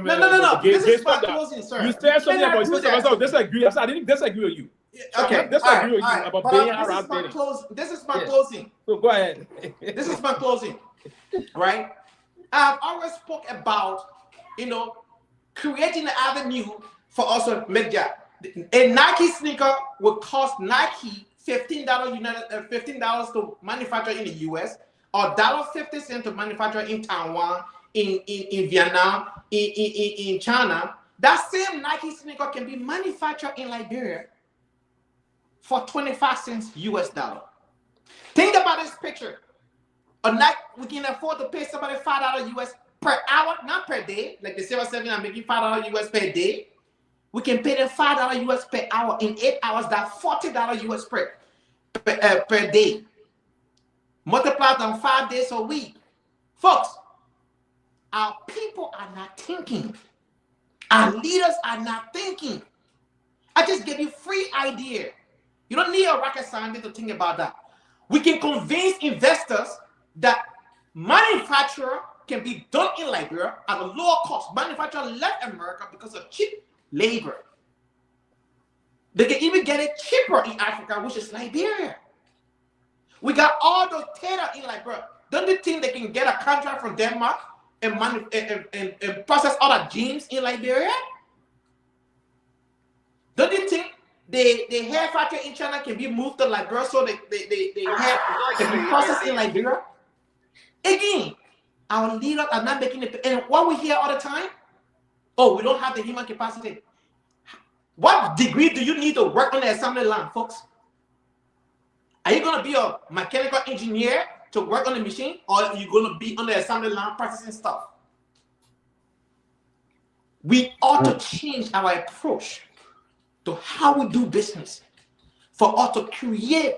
No. This is my closing, sir. You said something about Sylvester. Disagree. I didn't disagree with you. Okay. Disagree with you about being around dating. This is my closing. So go ahead. This is my closing. Right. I've always spoke about, creating an avenue for us to make that. A Nike sneaker would cost Nike $15 to manufacture in the US, or $1.50 to manufacture in Taiwan, in Vietnam, in China. That same Nike sneaker can be manufactured in Liberia for 25 cents US dollar. Think about this picture. A Nike, we can afford to pay somebody $5 US per hour, not per day. Like the 7 are making $5 US per day. We can pay them $5 US per hour. In 8 hours, that's $40 US per day. Multiplied on 5 days a week. Folks, our people are not thinking. Our leaders are not thinking. I just gave you free idea. You don't need a rocket scientist to think about that. We can convince investors that manufacture can be done in Liberia at a lower cost. Manufacture left America because of cheap labor. They can even get it cheaper in Africa, which is Liberia. We got all those data in Liberia. Don't you think they can get a contract from Denmark and process other genes in Liberia? Don't you think the hair factory in China can be moved to Liberia so the hair can be processed in Liberia? Again, our leaders are not making it. And what we hear all the time, oh, we don't have the human capacity. What degree do you need to work on the assembly line, folks? Are you going to be a mechanical engineer to work on the machine, or are you going to be on the assembly line processing stuff? We ought to change our approach to how we do business for us to create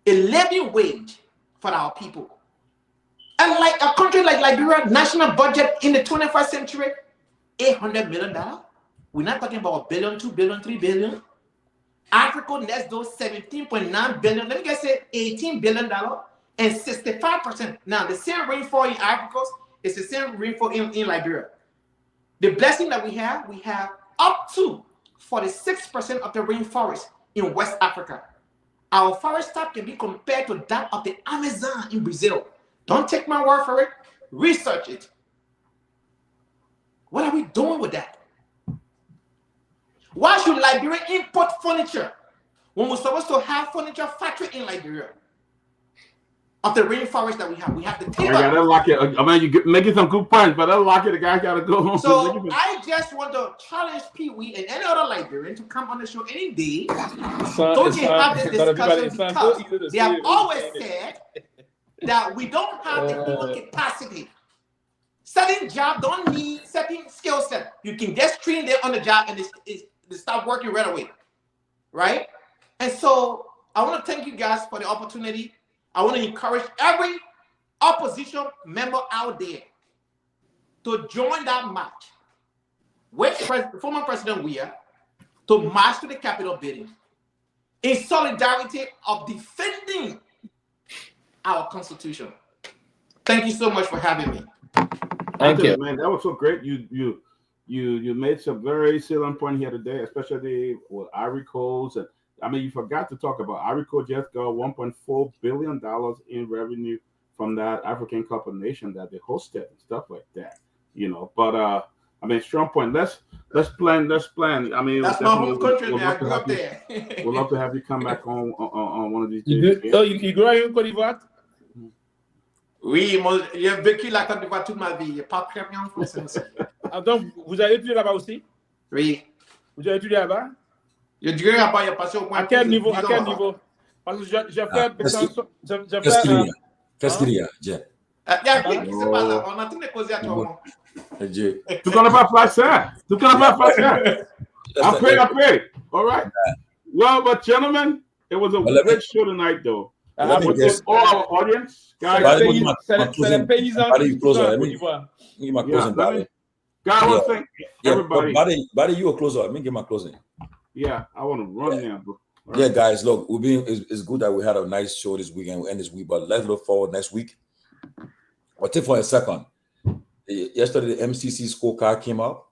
a living wage for our people. And like a country like Liberia, national budget in the 21st century, $800 million. We're not talking about $1 billion, $2 billion, $3 billion. Africa next door, $17.9 billion. Let me just say $18 billion and 65%. Now, the same rainfall in Africa is the same rainfall in Liberia. The blessing that we have up to 46% of the rainforest in West Africa. Our forest type can be compared to that of the Amazon in Brazil. Don't take my word for it. Research it. What are we doing with that? Why should Liberia import furniture when we're supposed to have furniture factory in Liberia? Of the rainforest that we have. We have the timber. I gotta lock it. I mean, you're making some good points, but unlock it. The guy gotta go home. So I just want to challenge Pewee and any other Liberian to come on the show any day. So we can have this discussion because they have always said that we don't have the human capacity. Certain jobs don't need certain skill set. You can just train them on the job and they start working right away, right? And so I want to thank you guys for the opportunity. I want to encourage every opposition member out there to join that march with former President Weah to march to the Capitol building in solidarity of defending our Constitution. Thank you so much for having me. Thank you, man. That was so great. You made some very salient point here today, especially with Ivory Coast. And I mean, you forgot to talk about Ivory Coast just got $1.4 billion in revenue from that African Cup of Nations that they hosted and stuff like that. You know, but I mean, strong point. Let's plan. I mean, that's my home country, man. I grew up there. We'd love to have you come back on one of these days. You grew up in Côte d'Ivoire? Oui, moi, j'ai vécu la Côte d'Ivoire toute ma vie. Pas très bien en français. Donc, vous avez étudié là-bas aussi? Oui. Vous avez étudié là-bas? Je dirais là-bas, il a passé au moins. À quel niveau? Parce que j'ai fait. Qu'est-ce qu'il y a, Jeff? Il y a rien qui se passe là. On a tout causé à toi. Tu connais pas français? Tu connais pas français? Après. All right. Well, but gentlemen, it was a great show tonight, though. All our audience, guys. Let me close on. God, I want to thank everybody. Buddy, you a closer. Let me get my closing. Yeah, I want to run now, bro. Yeah, guys, look, it's good that we had a nice show this weekend. We end this week, but let's look forward next week. I'll take for a second. Yesterday, the MCC scorecard came out.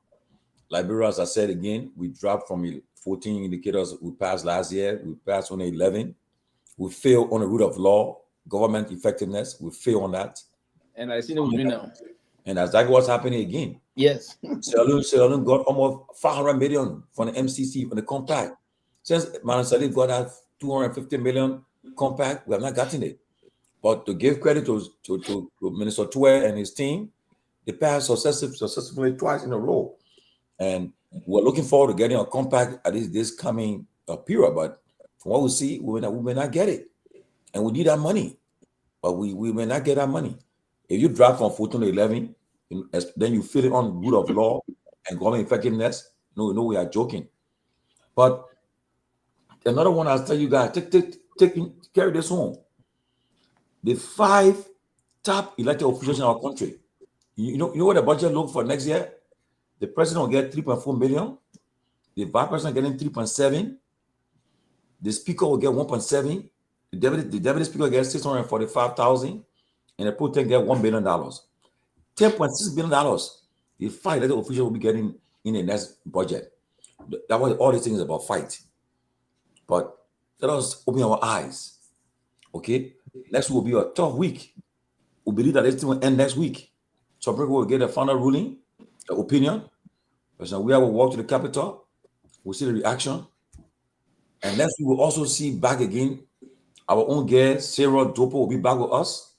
Liberia, as I said again, we dropped from 14 indicators we passed last year. We passed on 11. We failed on the root of law, government effectiveness. We failed on that. And I see no win now. And that's exactly what's happening again. Yes. Sirleaf got almost 500 million from the MCC, from the compact. Since Sirleaf got that 250 million compact, we have not gotten it. But to give credit to Minister Pewee and his team, they passed successfully twice in a row. And we're looking forward to getting a compact at this coming period. But from what we see, we may not get it. And we need that money. But we may not get that money. If you drop from 14 to 11, then you fill it on root of law and government effectiveness, No, we are joking. But another one, I'll tell you guys, carry this home. The 5 top elected officials in our country. You know what the budget look for next year? The president will get 3.4 million. The vice president getting 3.7. The speaker will get 1.7. The deputy speaker gets 645,000, and the pro tem get $1 billion. $10.6 billion. The 5 elected officials will be getting in the next budget. That's what all these things about fight. But let us open our eyes. Okay? Next week will be a tough week. We believe that this thing will end next week. So we will get a final ruling, the opinion. So we will walk to the Capitol. We'll see the reaction. And next we will also see back again our own girl, Sarah Dopo, will be back with us.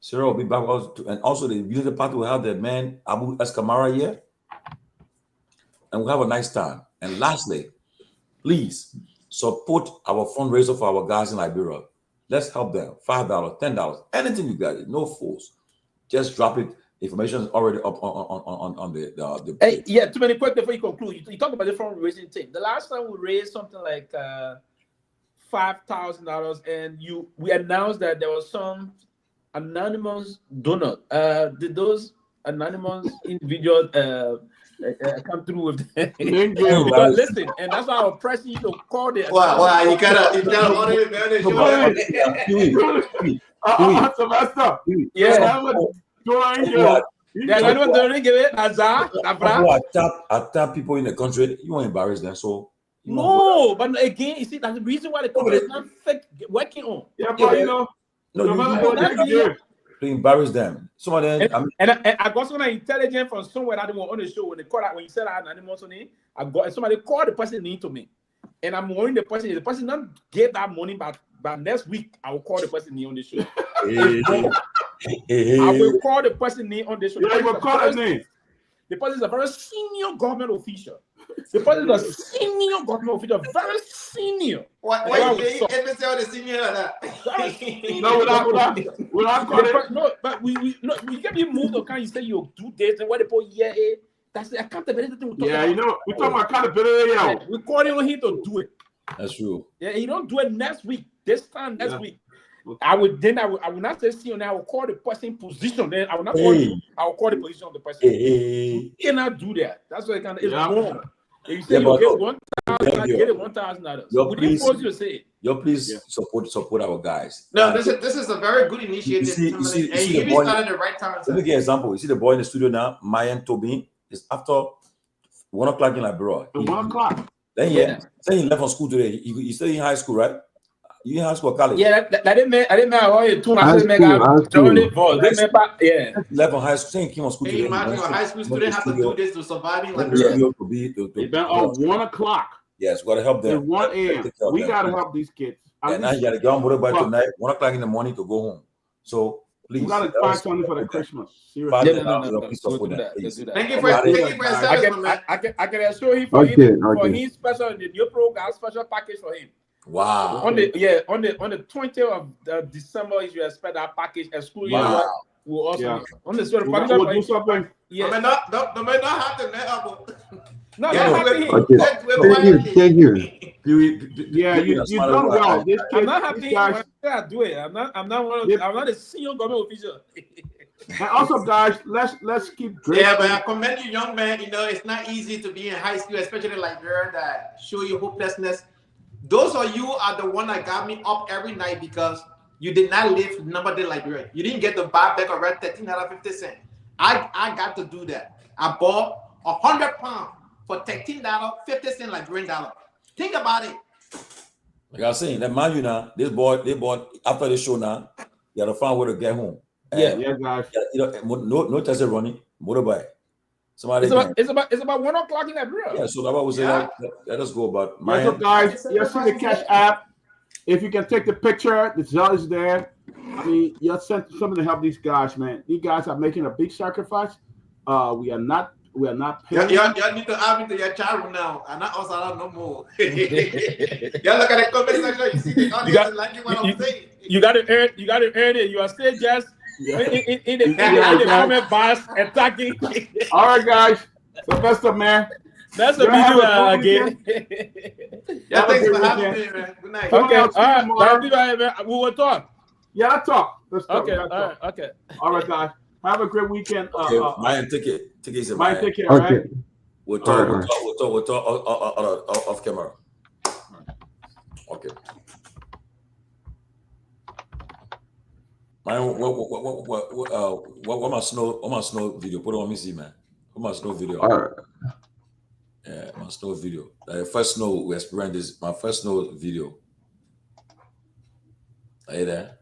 Sarah will be back with us. And also the Bealded party will have the man, Abu Escamara here. And we'll have a nice time. And lastly, please support our fundraiser for our guys in Liberia. Let's help them. $5, $10, anything you got. No force. Just drop it. Information is already up on the Hey, yeah, too many questions before you conclude. You talk about the fundraising thing. The last time we raised something like $5,000, and we announced that there was some anonymous donor. Did those anonymous individuals come through with that? Listen, and that's why I was pressing you to call the. Wow, you gotta order it, man. Sylvester. Yeah. I tap people in the country, you won't embarrass them. So no, but again, you see, that's the reason why the company is not working on. Yeah, but to embarrass them. Some of them, and I got someone intelligent from somewhere that on the show when they called out when you said I had an animal on it. I got somebody called the person in to me, and I'm warning the person. The person not get that money, but next week I will call the person in on the show. I will call the person name on this show. Yeah, you will call his name. The person is a very senior government official. The person is a senior government official, very senior. Why you say all the senior like that? No, without calling. No, but we can be moved or can you say you do this and what the point? Yeah, that's the accountability thing. Yeah, you know, we talking about accountability. Yeah, we're calling on him to do it. That's true. Yeah, he don't do it next week. This time next week. I will not say see, and I will call the person position. Then I will not call you. I will call the position of the person. You cannot do that. That's what it can. It's wrong. If you say you get 1,000, get it $1,000. We didn't force you to say it. Please support our guys. No, this is a very good initiative. You see and you started at the right time. Let me give an example. You see the boy in the studio now, Myean Torgbean, is after 1 o'clock in Liberia. 1 o'clock. Then he left from school today. He still in high school, right? You in high school or college? Yeah, I didn't know how you two months yeah. Left from high school. He came on school today. Imagine a high school student has to do this to survive in like They've been on 1 o'clock. Yes, we gotta help them. At 1 a.m. We gotta help these kids. And now you gotta go on motorbike tonight, 1 o'clock in the morning to go home. So please, we gotta find something for the Christmas. Seriously. Thank you for your service, man. I can assure you for his special the new program special package for him. Wow. On the 20th of December, you expect that package excluding will also on the special package. We'll do something. Yeah. No, may not happen. No, Thank you. Yeah, you done well. I'm not happy. I do it. I'm not a senior government official. And also, guys, let's keep. Yeah, but I commend you, young man. You know, it's not easy to be in high school, especially like Liberia, that show you hopelessness. Those of you are the one that got me up every night because you did not live number day Liberia. You didn't get the buy back of red $13.50. I got to do that. I bought 100 pounds for $13.50 Liberian dollar. Think about it. Like I was saying, that man, you now, they bought after the show now, you gotta find a way to get home. And guys. No Tesla running, motorbike. It's about 1 o'clock in Liberia. Yeah, so that was let us go about. So guys, you see the Cash app. If you can take the picture, the Jallah is there. I mean, you sent something to help these guys, man. These guys are making a big sacrifice. We are not paying. Y'all need to add me to your chat room now. And not us around no more. Y'all look at the comment section. You see the audience like what I'm saying. You got to earn it. You are still just in the comment box attacking. All right, guys. Sylvester, man. That's the Y'all have video a good again. Yeah, Have a thanks good for having weekend. me, man. Good night. Okay, all I'll see you right. tomorrow. We will talk. Yeah, I'll talk. Let's talk. Okay, Let's all talk. right, okay. All right, guys. Have a great weekend. Okay, Myean, take it easy, Mike, Myean. take care, all Okay. right? We'll All talk. right. We'll talk off camera. Okay. Myean, what my snow video? Put it on me, see, man. What my snow video? All right. Yeah, my snow video. The first snow we experienced is my first snow video. Are you there?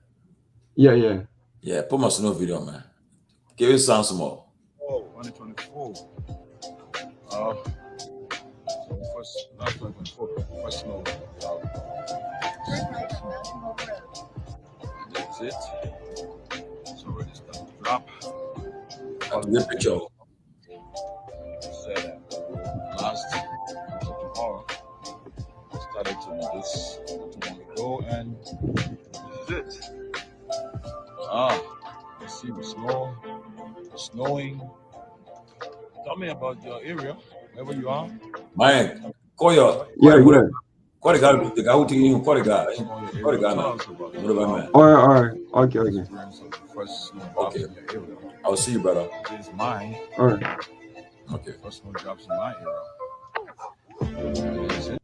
Yeah. Yeah, put my snow video, man. Give it sound some more. Oh, 2024. Not 2024, first snow. That's it. It's already starting to drop. That's a good picture. Said last tomorrow. Started to do this not too long ago, and this is it. You see the snow, snowing. Tell me about your area, wherever you are. Myean, call the guy who taking you. Call the guy now. What about man? All right. Okay. Okay. I'll see you, brother. This is mine. All right. Okay. First snow drops in my area. That's it.